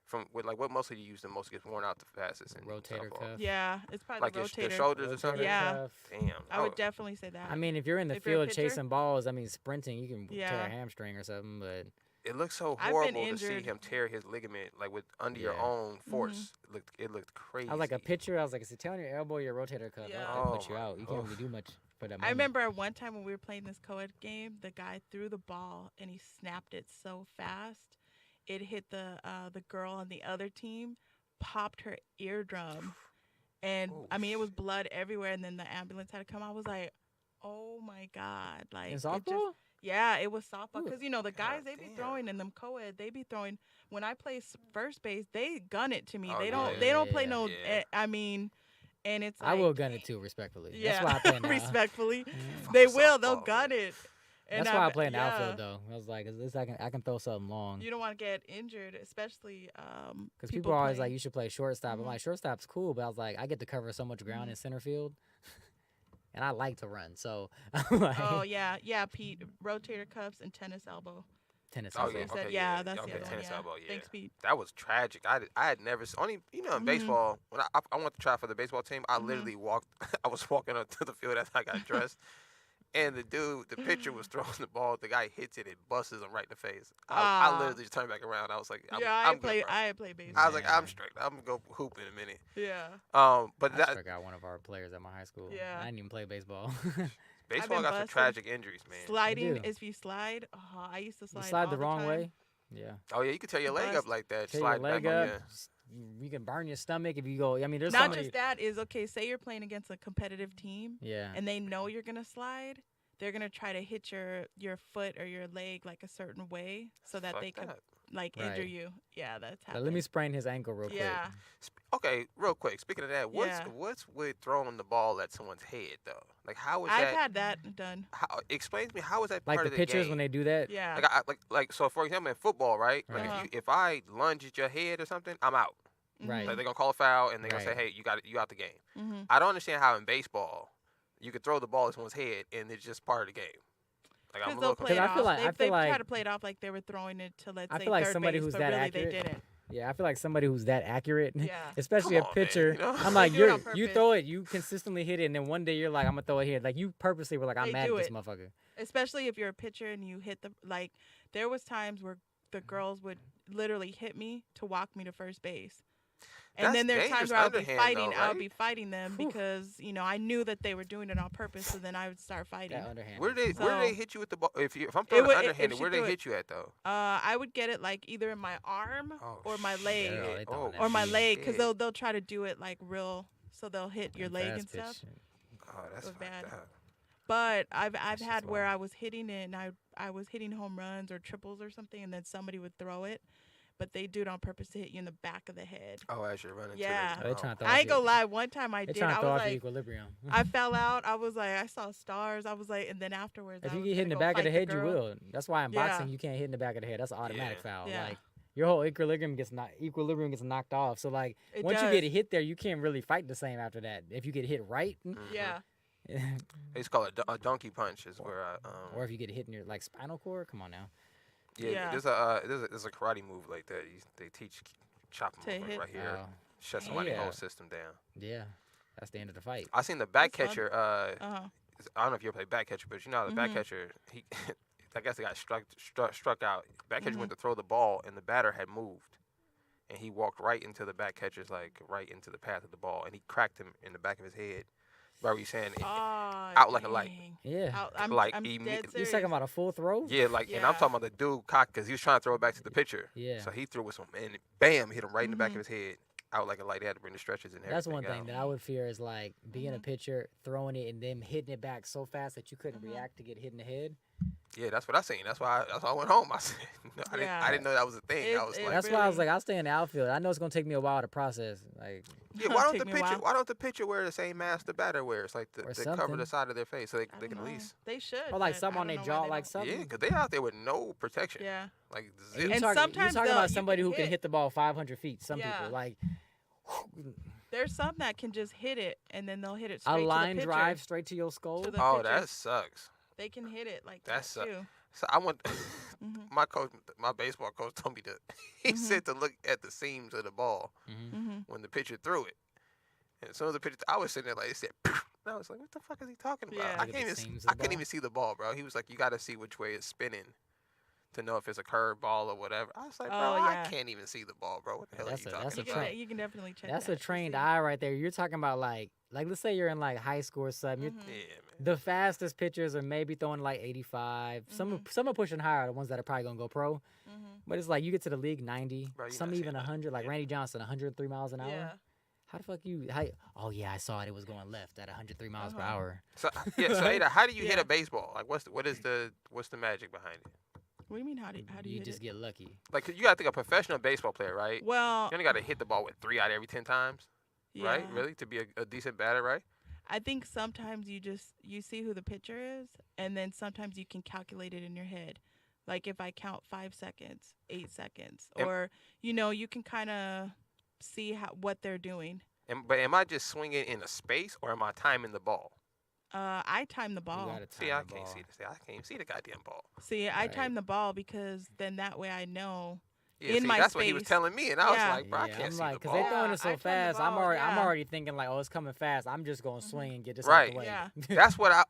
Speaker 5: from what muscle you use the most gets worn out the fastest in
Speaker 4: Rotator
Speaker 5: softball?
Speaker 4: cuff.
Speaker 3: Yeah, it's probably
Speaker 5: Like
Speaker 3: the
Speaker 5: your
Speaker 3: rotator.
Speaker 5: shoulders or something.
Speaker 3: Yeah.
Speaker 4: Cuff.
Speaker 5: Damn.
Speaker 3: I would definitely say that.
Speaker 4: I mean, if you're in the
Speaker 3: If you're a
Speaker 4: field
Speaker 3: pitcher?
Speaker 4: chasing balls, I mean, sprinting, you can tear
Speaker 3: Yeah.
Speaker 4: a hamstring or something. But
Speaker 5: It looks so
Speaker 3: I've been
Speaker 5: horrible to see
Speaker 3: injured.
Speaker 5: him tear his ligament like with under your
Speaker 4: Yeah.
Speaker 5: own force. It looked crazy.
Speaker 4: I was like a pitcher. I was like, is it tearing your elbow or your rotator cuff?
Speaker 3: Yeah.
Speaker 4: That'll put you
Speaker 5: Oh,
Speaker 4: out. You can't really do much for that.
Speaker 3: I remember at one time when we were playing this co-ed game, the guy threw the ball and he snapped it so fast, it hit the girl on the other team, popped her eardrum, and
Speaker 5: Oh,
Speaker 3: I mean it was blood everywhere. And then the ambulance had to come. I was like, oh my god, like
Speaker 4: In
Speaker 3: it
Speaker 4: softball?
Speaker 3: just, yeah, it was softball
Speaker 4: Ooh.
Speaker 3: because the guys
Speaker 5: God
Speaker 3: they be
Speaker 5: damn.
Speaker 3: throwing in them co-ed, they be throwing. When I play first base, they gun it to me.
Speaker 5: Oh,
Speaker 3: they
Speaker 5: yeah.
Speaker 3: don't play
Speaker 4: Yeah.
Speaker 3: no.
Speaker 5: Yeah.
Speaker 3: I mean, and it's like,
Speaker 4: I will gun it too, respectfully.
Speaker 3: yeah,
Speaker 4: That's why I play now.
Speaker 3: respectfully,
Speaker 5: Fuck
Speaker 3: they will. They'll
Speaker 5: softball,
Speaker 3: gun
Speaker 5: man.
Speaker 3: it. And
Speaker 4: That's why I
Speaker 3: I've-
Speaker 4: play in the
Speaker 3: yeah.
Speaker 4: outfield though. I was like, at least I can throw something long.
Speaker 3: You don't want to get injured, especially
Speaker 4: Because people are always like,
Speaker 3: play-
Speaker 4: you should play shortstop. I'm
Speaker 3: Mhm.
Speaker 4: like, shortstop's cool, but I was like, I get to cover so much ground in center field, and I like to run. So I'm like,
Speaker 3: Oh yeah, Pete. Rotator cuffs and tennis elbow.
Speaker 4: tennis.
Speaker 5: Oh,
Speaker 3: That's what
Speaker 5: yeah,
Speaker 3: he said.
Speaker 5: okay,
Speaker 3: Yeah,
Speaker 5: yeah,
Speaker 3: that's
Speaker 5: okay,
Speaker 3: the other
Speaker 5: tennis
Speaker 3: one.
Speaker 5: elbow, yeah.
Speaker 3: Thanks, Pete.
Speaker 5: That was tragic. I had never only in
Speaker 3: Mhm.
Speaker 5: baseball when I went to try for the baseball team. I literally walked. I was walking up to the field after I got dressed, and the pitcher was throwing the ball. The guy hits it, it busts him right in the face. I
Speaker 3: Ah.
Speaker 5: literally just turned back around. I was like, I'm
Speaker 3: I
Speaker 5: good,
Speaker 3: play.
Speaker 5: bro.
Speaker 3: I play baseball.
Speaker 5: I was like, I'm
Speaker 4: Yeah.
Speaker 5: straight. I'm gonna go hoop in a minute.
Speaker 3: Yeah.
Speaker 5: But
Speaker 4: I
Speaker 5: that
Speaker 4: just forgot one of our players at my high school.
Speaker 3: Yeah.
Speaker 4: I didn't even play baseball.
Speaker 5: baseball
Speaker 3: been
Speaker 5: got some
Speaker 3: busted.
Speaker 5: tragic injuries, man.
Speaker 3: Sliding.
Speaker 4: do.
Speaker 3: If you slide, I used to
Speaker 4: You
Speaker 3: slide.
Speaker 4: slide
Speaker 3: all
Speaker 4: the wrong
Speaker 3: time.
Speaker 4: way. Yeah.
Speaker 5: Oh yeah, you could tear your leg up
Speaker 3: Bust.
Speaker 5: like that.
Speaker 4: Tear your
Speaker 5: Slide
Speaker 4: leg
Speaker 5: back
Speaker 4: up.
Speaker 5: on
Speaker 4: You can burn your stomach if you go. I mean, there's so
Speaker 3: Not
Speaker 4: many.
Speaker 3: just that is okay. Say you're playing against a competitive team,
Speaker 4: Yeah.
Speaker 3: and they know you're gonna slide. They're gonna try to hit your foot or your leg like a certain way so that
Speaker 5: Fuck
Speaker 3: they could
Speaker 5: that.
Speaker 3: like
Speaker 4: Right.
Speaker 3: injure you. Yeah, that's
Speaker 4: But
Speaker 3: happened.
Speaker 4: let me sprain his ankle real
Speaker 3: Yeah.
Speaker 5: Okay, real quick. Speaking of that,
Speaker 3: Yeah.
Speaker 5: what's with throwing the ball at someone's head though? Like how is
Speaker 3: I've
Speaker 5: that?
Speaker 3: had that done.
Speaker 5: How, explain to me how is that
Speaker 4: quick. Like
Speaker 5: part
Speaker 4: the
Speaker 5: of the
Speaker 4: pitchers
Speaker 5: game?
Speaker 4: when they do that.
Speaker 3: Yeah.
Speaker 5: Like so for example in football, right? Like
Speaker 3: Right.
Speaker 5: if I lunge at your head or something, I'm out.
Speaker 4: Right.
Speaker 5: Like they're gonna call a foul and they're gonna say,
Speaker 4: Right.
Speaker 5: hey, you out the game.
Speaker 3: Mm-hmm.
Speaker 5: I don't understand how in baseball you could throw the ball at someone's head and it's just part of the game. Like I'm
Speaker 3: Because
Speaker 5: a
Speaker 3: they'll
Speaker 5: little
Speaker 3: play it
Speaker 5: confused.
Speaker 4: I feel
Speaker 3: off.
Speaker 4: like-
Speaker 3: they,
Speaker 4: I feel
Speaker 3: they try
Speaker 4: like-
Speaker 3: to play it off like they were throwing it to let's
Speaker 4: I
Speaker 3: say
Speaker 4: feel like
Speaker 3: third
Speaker 4: somebody
Speaker 3: base,
Speaker 4: who's
Speaker 3: but
Speaker 4: that
Speaker 3: really
Speaker 4: accurate-
Speaker 3: they didn't.
Speaker 4: Yeah, I feel like somebody who's that accurate,
Speaker 3: Yeah.
Speaker 4: especially
Speaker 5: Come
Speaker 4: a
Speaker 5: on, man,
Speaker 4: pitcher.
Speaker 5: you know?
Speaker 4: I'm like,
Speaker 3: They do it on
Speaker 4: you
Speaker 3: purpose.
Speaker 4: throw it, you consistently hit it, and then one day you're like, I'm gonna throw it here. Like you purposely were like, I'm
Speaker 3: They
Speaker 4: mad
Speaker 3: do
Speaker 4: at this
Speaker 3: it.
Speaker 4: motherfucker.
Speaker 3: Especially if you're a pitcher and you hit the like. There was times where the girls would literally hit me to walk me to first base. And
Speaker 5: That's
Speaker 3: then there's
Speaker 5: dangerous
Speaker 3: times where I would be
Speaker 5: underhand,
Speaker 3: fighting.
Speaker 5: though,
Speaker 3: I would
Speaker 5: right?
Speaker 3: be fighting them
Speaker 4: Whew.
Speaker 3: because I knew that they were doing it on purpose. So then I would start fighting.
Speaker 4: That underhand.
Speaker 5: Where do they
Speaker 3: So-
Speaker 5: hit you with the ball? If I'm throwing
Speaker 3: would-
Speaker 5: it
Speaker 3: if
Speaker 5: underhanded,
Speaker 3: she
Speaker 5: where do
Speaker 3: threw
Speaker 5: they
Speaker 3: it-
Speaker 5: hit you at though?
Speaker 3: I would get it like either in my arm
Speaker 5: Oh,
Speaker 3: or my
Speaker 5: shit.
Speaker 3: leg.
Speaker 4: Yeah, they throwing that
Speaker 3: Or my
Speaker 4: shit.
Speaker 3: leg because
Speaker 5: Shit.
Speaker 3: they'll try to do it like real. So they'll hit your leg and
Speaker 4: Fast
Speaker 3: stuff.
Speaker 4: pitch.
Speaker 5: Oh, that's
Speaker 3: was
Speaker 5: fucked
Speaker 3: bad.
Speaker 5: up.
Speaker 3: But I've
Speaker 4: That's
Speaker 3: had
Speaker 4: just
Speaker 3: where
Speaker 4: wild.
Speaker 3: I was hitting it and I was hitting home runs or triples or something, and then somebody would throw it, but they do it on purpose to hit you in the back of the head.
Speaker 5: Oh, as you're running.
Speaker 3: Yeah.
Speaker 5: To
Speaker 4: Oh, they trying to throw
Speaker 3: I
Speaker 4: off
Speaker 3: ain't
Speaker 4: your-
Speaker 3: gonna lie. One time I
Speaker 4: They
Speaker 3: did.
Speaker 4: trying to
Speaker 3: I
Speaker 4: throw
Speaker 3: was
Speaker 4: off your
Speaker 3: like,
Speaker 4: equilibrium.
Speaker 3: I fell out. I was like, I saw stars. I was like, and then afterwards,
Speaker 4: If
Speaker 3: I
Speaker 4: you
Speaker 3: was
Speaker 4: get hit in the
Speaker 3: gonna go
Speaker 4: back of the
Speaker 3: fight
Speaker 4: head, you
Speaker 3: girl.
Speaker 4: will. That's why in
Speaker 3: Yeah.
Speaker 4: boxing you can't hit in the back of the head. That's an automatic
Speaker 5: Yeah.
Speaker 4: foul.
Speaker 3: Yeah.
Speaker 4: Like your whole equilibrium gets knocked off. So like
Speaker 3: It
Speaker 4: once you
Speaker 3: does.
Speaker 4: get hit there, you can't really fight the same after that. If you get hit right,
Speaker 5: Mhm.
Speaker 3: Yeah.
Speaker 5: They used to call it a donkey punch. Is where I
Speaker 4: or if you get hit in your like spinal cord. Come on now.
Speaker 3: Yeah.
Speaker 5: There's a karate move like that. They teach chop
Speaker 3: To
Speaker 5: movement
Speaker 3: hit.
Speaker 5: right here.
Speaker 4: Oh,
Speaker 5: Shut somebody's
Speaker 4: Yeah.
Speaker 5: whole system down.
Speaker 4: yeah, that's the end of the fight.
Speaker 5: I seen the back
Speaker 3: That's fun.
Speaker 5: catcher.
Speaker 3: Uh-huh.
Speaker 5: I don't know if you ever played back catcher, but you know how the back
Speaker 3: Mhm.
Speaker 5: catcher he. I guess the guy struck out. Back catcher
Speaker 3: Mhm.
Speaker 5: went to throw the ball, and the batter had moved, and he walked right into the back catcher's right into the path of the ball, and he cracked him in the back of his head. Right, you saying?
Speaker 3: Out
Speaker 5: like a light.
Speaker 4: Yeah.
Speaker 3: I'm
Speaker 5: Like,
Speaker 3: dead
Speaker 5: imme-
Speaker 3: serious.
Speaker 4: You talking about a full throw?
Speaker 5: Yeah, like, and I'm
Speaker 3: Yeah.
Speaker 5: talking about the dude cocked because he was trying to throw it back to the pitcher.
Speaker 4: Yeah.
Speaker 5: So he threw with some, and bam, hit him right in the back
Speaker 3: Mhm.
Speaker 5: of his head, out like a light. They had to bring the stretchers and everything.
Speaker 4: That's one thing
Speaker 5: out.
Speaker 4: that I would fear is like being a
Speaker 3: Mhm.
Speaker 4: pitcher, throwing it, and then hitting it back so fast that you couldn't
Speaker 3: Mhm.
Speaker 4: react to get hit in the head.
Speaker 5: Yeah, that's what I seen. That's why I went home. I said, no,
Speaker 3: Yeah.
Speaker 5: I didn't know that was a thing. I was like,
Speaker 4: That's why I was like, I'll stay in the outfield. I know it's gonna take me a while to process. Like,
Speaker 5: yeah, why don't the pitcher wear the same mask the batter wears? Like they cover
Speaker 4: something.
Speaker 5: the side of their face so they
Speaker 3: I
Speaker 5: can
Speaker 3: don't
Speaker 5: at
Speaker 3: know.
Speaker 5: least.
Speaker 3: They should.
Speaker 4: or like
Speaker 3: but
Speaker 4: something
Speaker 3: I
Speaker 4: on
Speaker 3: don't
Speaker 4: their
Speaker 3: know why
Speaker 4: jaw,
Speaker 3: they
Speaker 4: like
Speaker 3: don't.
Speaker 4: something.
Speaker 5: Yeah, because they out there with no protection.
Speaker 3: Yeah.
Speaker 5: Like
Speaker 4: You
Speaker 5: zip.
Speaker 3: And
Speaker 4: talking,
Speaker 3: sometimes
Speaker 4: you talking
Speaker 3: though,
Speaker 4: about
Speaker 3: you
Speaker 4: somebody
Speaker 3: can
Speaker 4: who can
Speaker 3: hit-
Speaker 4: hit the ball 500 feet. Some
Speaker 3: Yeah.
Speaker 4: people like
Speaker 3: There's some that can just hit it and then they'll hit it
Speaker 4: a
Speaker 3: straight
Speaker 4: line
Speaker 3: to the pitcher.
Speaker 4: drive straight to your skull.
Speaker 3: To the
Speaker 5: Oh,
Speaker 3: pitcher.
Speaker 5: that sucks.
Speaker 3: They can hit it like
Speaker 5: That
Speaker 3: that
Speaker 5: sucks.
Speaker 3: too.
Speaker 5: So I went.
Speaker 3: Mhm.
Speaker 5: My baseball coach told me to. He said to look at the seams of the ball
Speaker 3: Mhm.
Speaker 5: when the pitcher threw it. And as soon as the pitcher, I was sitting there like it said. And I was like, what the fuck is he talking about?
Speaker 3: Yeah.
Speaker 5: I
Speaker 3: Look
Speaker 4: at
Speaker 5: can't
Speaker 4: the
Speaker 5: even.
Speaker 4: seams of
Speaker 5: I
Speaker 4: the
Speaker 5: couldn't
Speaker 4: ball.
Speaker 5: even see the ball, bro. He was like, you got to see which way it's spinning to know if it's a curved ball or whatever. I was like, bro,
Speaker 3: Oh, yeah.
Speaker 5: I can't even see the ball, bro. What the hell
Speaker 4: That's
Speaker 5: are you
Speaker 4: a- that's
Speaker 5: talking
Speaker 4: a
Speaker 5: about?
Speaker 4: train.
Speaker 3: You can definitely check
Speaker 4: That's
Speaker 3: that
Speaker 4: a
Speaker 3: to
Speaker 4: trained
Speaker 3: see.
Speaker 4: eye right there. You're talking about like let's say you're in like high school or something.
Speaker 3: Mhm.
Speaker 5: Yeah, man.
Speaker 4: The fastest pitchers are maybe throwing like 85. Some are pushing higher. The ones that are probably gonna go pro.
Speaker 3: Mhm.
Speaker 4: But it's like you get to the league 90.
Speaker 5: Bro, you're
Speaker 4: some
Speaker 5: not
Speaker 4: even
Speaker 5: seeing that.
Speaker 4: 100. Like
Speaker 5: Yeah.
Speaker 4: Randy Johnson, 103 miles an hour.
Speaker 3: Yeah.
Speaker 4: How the fuck you? Oh yeah, I saw it. It was going left at 103 miles per
Speaker 3: Uh-huh.
Speaker 4: hour.
Speaker 5: So yeah, so Ada, how do you hit
Speaker 3: Yeah.
Speaker 5: a baseball? Like, what's the magic behind it?
Speaker 3: What do you mean? How do you
Speaker 4: You
Speaker 3: hit
Speaker 4: just
Speaker 3: it?
Speaker 4: get lucky.
Speaker 5: Like, 'cause you got to think a professional baseball player, right?
Speaker 3: Well,
Speaker 5: You only got to hit the ball with 3 out of every 10 times, right?
Speaker 3: yeah.
Speaker 5: Really, to be a decent batter, right?
Speaker 3: I think sometimes you see who the pitcher is, and then sometimes you can calculate it in your head. Like if I count 5 seconds, 8 seconds,
Speaker 5: Am-
Speaker 3: or you can kind of see what they're doing.
Speaker 5: But am I just swinging in a space, or am I timing the ball?
Speaker 3: I time the
Speaker 4: You
Speaker 3: ball.
Speaker 4: gotta
Speaker 5: See,
Speaker 4: time
Speaker 5: I
Speaker 4: the
Speaker 5: can't
Speaker 4: ball.
Speaker 5: see this. I can't even see the goddamn ball.
Speaker 3: See, I
Speaker 4: Right.
Speaker 3: time the ball because then that way I know.
Speaker 5: Yeah,
Speaker 3: In
Speaker 5: see,
Speaker 3: my
Speaker 5: that's what he was
Speaker 3: space.
Speaker 5: telling me, and I was
Speaker 3: Yeah.
Speaker 5: like, bro, I can't
Speaker 4: I'm
Speaker 5: see
Speaker 4: like,
Speaker 5: the
Speaker 4: because
Speaker 5: ball.
Speaker 4: they throwing
Speaker 3: Yeah,
Speaker 4: it so
Speaker 3: I time the
Speaker 4: fast. I'm
Speaker 3: ball,
Speaker 4: I'm
Speaker 3: yeah.
Speaker 4: already thinking like, oh, it's coming fast. I'm just gonna swing and get this out
Speaker 5: Right.
Speaker 4: the way.
Speaker 3: Yeah.
Speaker 5: That's what I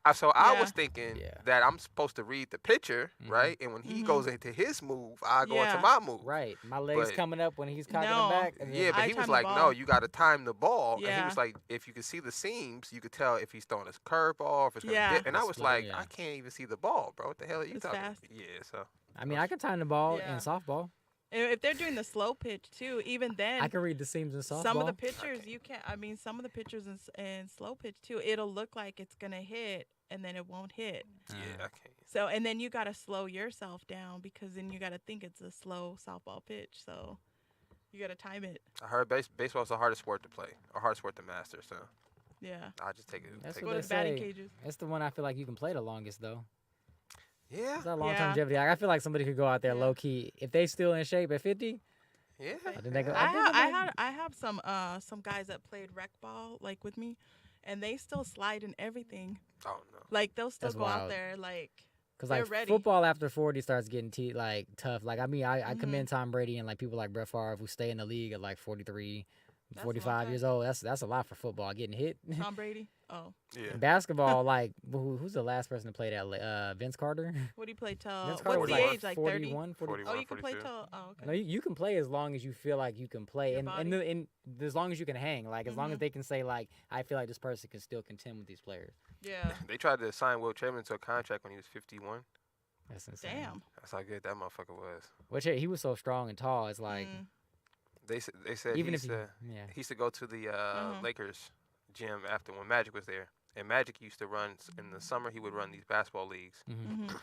Speaker 3: Yeah.
Speaker 5: was thinking
Speaker 4: Yeah.
Speaker 5: that I'm supposed to read the pitcher,
Speaker 4: Mhm.
Speaker 5: right? And when he
Speaker 3: Mhm.
Speaker 5: goes into his move, I go into
Speaker 3: Yeah.
Speaker 5: my move.
Speaker 4: Right. My legs
Speaker 5: But-
Speaker 4: coming up when he's cocking
Speaker 3: No.
Speaker 4: it back. And
Speaker 5: Yeah,
Speaker 4: then-
Speaker 5: but
Speaker 3: I
Speaker 5: he was
Speaker 3: time the
Speaker 5: like, no,
Speaker 3: ball.
Speaker 5: you got to time the ball. And he
Speaker 3: Yeah.
Speaker 5: was like, if you could see the seams, you could tell if he's throwing a curveball, if it's going to
Speaker 3: Yeah.
Speaker 5: dip. And I was
Speaker 4: Split,
Speaker 5: like,
Speaker 4: yeah.
Speaker 5: I can't even see the ball, bro. What the hell are you
Speaker 3: It's
Speaker 5: talking
Speaker 3: fast.
Speaker 5: Yeah, so.
Speaker 4: I mean, I can time the ball
Speaker 3: Yeah.
Speaker 4: in softball.
Speaker 3: If they're doing the slow pitch too, even then
Speaker 4: I can read the seams in softball.
Speaker 3: some of the pitchers you can't. I mean, some of the pitchers in slow pitch too, it'll look like it's gonna hit and then it won't hit.
Speaker 5: Yeah,
Speaker 4: Uh-huh.
Speaker 5: I can't.
Speaker 3: So and then you gotta slow yourself down because then you gotta think it's a slow softball pitch. So you gotta time it.
Speaker 5: I heard baseball's the hardest sport to play, or hardest sport to master, so
Speaker 3: Yeah.
Speaker 5: I'll just take it.
Speaker 4: That's
Speaker 5: take
Speaker 4: what
Speaker 3: Go
Speaker 5: it.
Speaker 3: to
Speaker 4: they
Speaker 3: the batting
Speaker 4: say.
Speaker 3: cages.
Speaker 4: That's the one I feel like you can play the longest though.
Speaker 5: Yeah,
Speaker 4: It's that long
Speaker 3: Yeah.
Speaker 4: longevity. Like, I feel like somebody could go out there
Speaker 3: Yeah.
Speaker 4: low key if they still in shape at 50.
Speaker 5: yeah.
Speaker 4: I think they go-
Speaker 3: I have some guys that played rec ball like with me, and they still slide and everything.
Speaker 5: Oh, no.
Speaker 3: Like they'll still
Speaker 4: That's
Speaker 3: go out
Speaker 4: wild.
Speaker 3: there like.
Speaker 4: Because
Speaker 3: They're
Speaker 4: like
Speaker 3: ready.
Speaker 4: football after 40 starts getting tough. Like I mean, I
Speaker 3: Mhm.
Speaker 4: commend Tom Brady and like people like Brett Favre who stay in the league at like 43,
Speaker 3: That's a long
Speaker 4: 45
Speaker 3: time.
Speaker 4: years old. That's a lot for football. Getting hit.
Speaker 3: Tom Brady. Oh,
Speaker 5: Yeah.
Speaker 4: Basketball, like who's the last person to play that? Vince Carter.
Speaker 3: what do you play till?
Speaker 4: Vince
Speaker 3: What's
Speaker 4: Carter was
Speaker 3: the
Speaker 5: like
Speaker 3: age? Like 30.
Speaker 4: 41, 40.
Speaker 3: Oh, you can play
Speaker 5: 42.
Speaker 3: till. Oh, okay.
Speaker 4: No, you can play as long as you feel like you can play,
Speaker 3: Your
Speaker 4: and
Speaker 3: body.
Speaker 4: and as long as you can hang, like as long as
Speaker 3: Mhm.
Speaker 4: they can say like I feel like this person can still contend with these players.
Speaker 3: Yeah.
Speaker 5: They tried to sign Will Chamberlain to a contract when he was 51.
Speaker 4: That's insane.
Speaker 3: Damn.
Speaker 5: That's how good that motherfucker was.
Speaker 4: Which he was so strong and tall. It's like
Speaker 3: Mm.
Speaker 5: They said
Speaker 4: even
Speaker 5: he
Speaker 4: if
Speaker 5: used to,
Speaker 4: yeah.
Speaker 5: he used to go to the
Speaker 3: Mhm.
Speaker 5: Lakers gym after when Magic was there. And Magic used to run in the summer. He would run these basketball leagues.
Speaker 4: Mm-hmm.
Speaker 3: Mhm.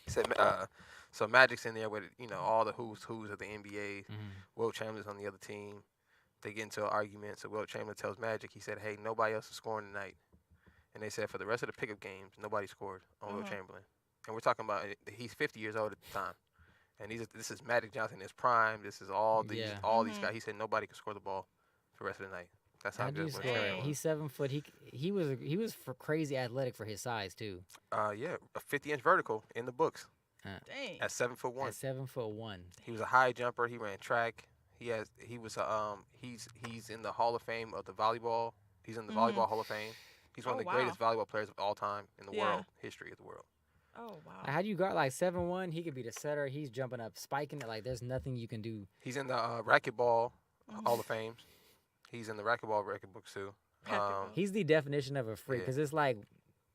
Speaker 5: He said, so Magic's in there with all the who's of the NBA.
Speaker 4: Mm-hmm.
Speaker 5: Will Chamberlain's on the other team. They get into an argument. So Will Chamberlain tells Magic, he said, "Hey, nobody else is scoring tonight." And they said for the rest of the pickup games, nobody scored on Will
Speaker 3: Uh-huh.
Speaker 5: Chamberlain. And we're talking about he's 50 years old at the time. And this is Magic Johnson in his prime. This is all these
Speaker 4: Yeah.
Speaker 5: these
Speaker 3: Mhm.
Speaker 5: guys. He said nobody could score the ball for the rest of the night. That's how
Speaker 4: How do you
Speaker 5: good Will
Speaker 4: score?
Speaker 5: Chamberlain was.
Speaker 4: He's 7 foot. He was for crazy athletic for his size too.
Speaker 5: Yeah, a 50-inch vertical in the books
Speaker 3: Dang.
Speaker 5: at 7'1".
Speaker 4: At 7'1".
Speaker 5: He was a high jumper. He ran track. He's in the Hall of Fame of the volleyball. He's in the
Speaker 3: Mhm.
Speaker 5: volleyball Hall of Fame. He's one
Speaker 3: Oh,
Speaker 5: of the
Speaker 3: wow.
Speaker 5: greatest volleyball players of all time in the
Speaker 3: Yeah.
Speaker 5: world, history of the world.
Speaker 3: Oh wow.
Speaker 4: How do you guard like 7'1"? He could be the setter. He's jumping up, spiking it. Like there's nothing you can do.
Speaker 5: He's in the racquetball
Speaker 3: Mhm.
Speaker 5: Hall of Fame. He's in the racquetball record books too.
Speaker 3: Racquetball.
Speaker 4: He's the definition of a freak
Speaker 5: Yeah.
Speaker 4: because it's like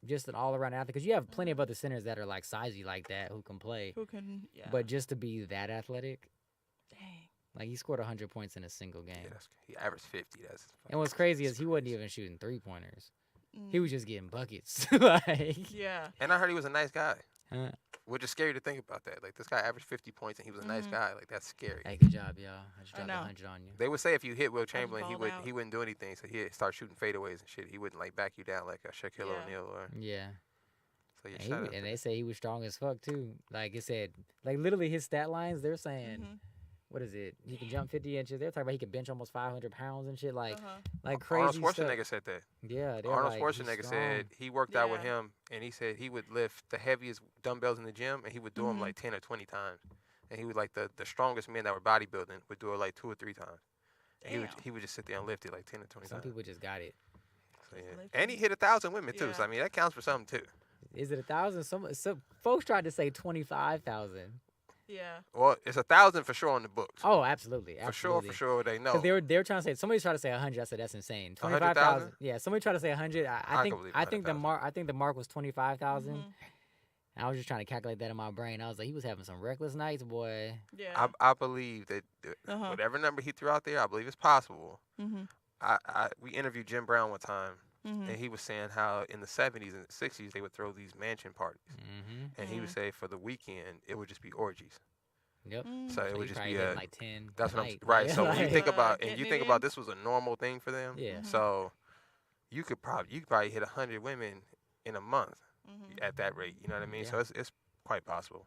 Speaker 4: just an all around athlete. Because you have plenty of other centers that are like sizey like that who can play,
Speaker 3: Who can? Yeah.
Speaker 4: but just to be that athletic,
Speaker 3: Dang.
Speaker 4: like he scored 100 points in a single game.
Speaker 5: Yeah, he averaged 50. That's
Speaker 4: And what's crazy is he wasn't even shooting 3-pointers. He
Speaker 3: Mm.
Speaker 4: was just getting buckets. Like
Speaker 3: Yeah.
Speaker 5: And I heard he was a nice guy. Which is scary to think about that. Like, this guy averaged 50 points and he was a nice guy. Like, that's scary.
Speaker 4: Hey, good job, y'all. I just dropped 100 on you.
Speaker 5: They would say if you hit Will Chamberlain,
Speaker 3: balled out.
Speaker 5: he wouldn't do anything. So he'd start shooting fadeaways and shit. He wouldn't like back you down like a Shaquille O'Neal or.
Speaker 4: Yeah.
Speaker 5: So
Speaker 4: And they say he was strong as fuck too. Like it said, like literally his stat lines. They're saying, what is it? He can jump 50 inches. They're talking about he can bench almost 500 pounds and shit. Like crazy
Speaker 5: Arnold
Speaker 4: stuff.
Speaker 5: Schwarzenegger said that.
Speaker 4: Yeah,
Speaker 5: Arnold
Speaker 4: like,
Speaker 5: Schwarzenegger said he worked out with him, and he said he would lift the heaviest dumbbells in the gym, and he would do them like 10 or 20 times. And he would like the strongest men that were bodybuilding would do it like 2 or 3 times. He would just sit there and lift it like 10 or 20
Speaker 4: Some
Speaker 5: times.
Speaker 4: people just got it.
Speaker 5: So, and he hit 1,000 women too. So I mean that counts for something too.
Speaker 4: Is it 1,000? Some folks tried to say 25,000.
Speaker 3: Yeah.
Speaker 5: Well, it's 1,000 for sure on the books.
Speaker 4: Oh, absolutely. Absolutely.
Speaker 5: For sure, they know.
Speaker 4: Because they were trying to say, somebody tried to say 100. I said that's insane.
Speaker 5: 25,000.
Speaker 4: Yeah, somebody tried to say 100. I think the mark was 25,000. I was just trying to calculate that in my brain. I was like, he was having some reckless nights, boy.
Speaker 3: Yeah.
Speaker 5: I believe that whatever number he threw out there, I believe it's possible. We interviewed Jim Brown one time. And he was saying how in the 70s and 60s they would throw these mansion parties, and he would say for the weekend it would just be orgies.
Speaker 4: Yep.
Speaker 5: So it would just be
Speaker 4: like 10.
Speaker 5: That's what I'm right. So when you think about this was a normal thing for them.
Speaker 4: Yeah.
Speaker 5: So you could probably hit 100 women in a month at that rate. You know what I mean?
Speaker 4: Yeah.
Speaker 5: So it's quite possible.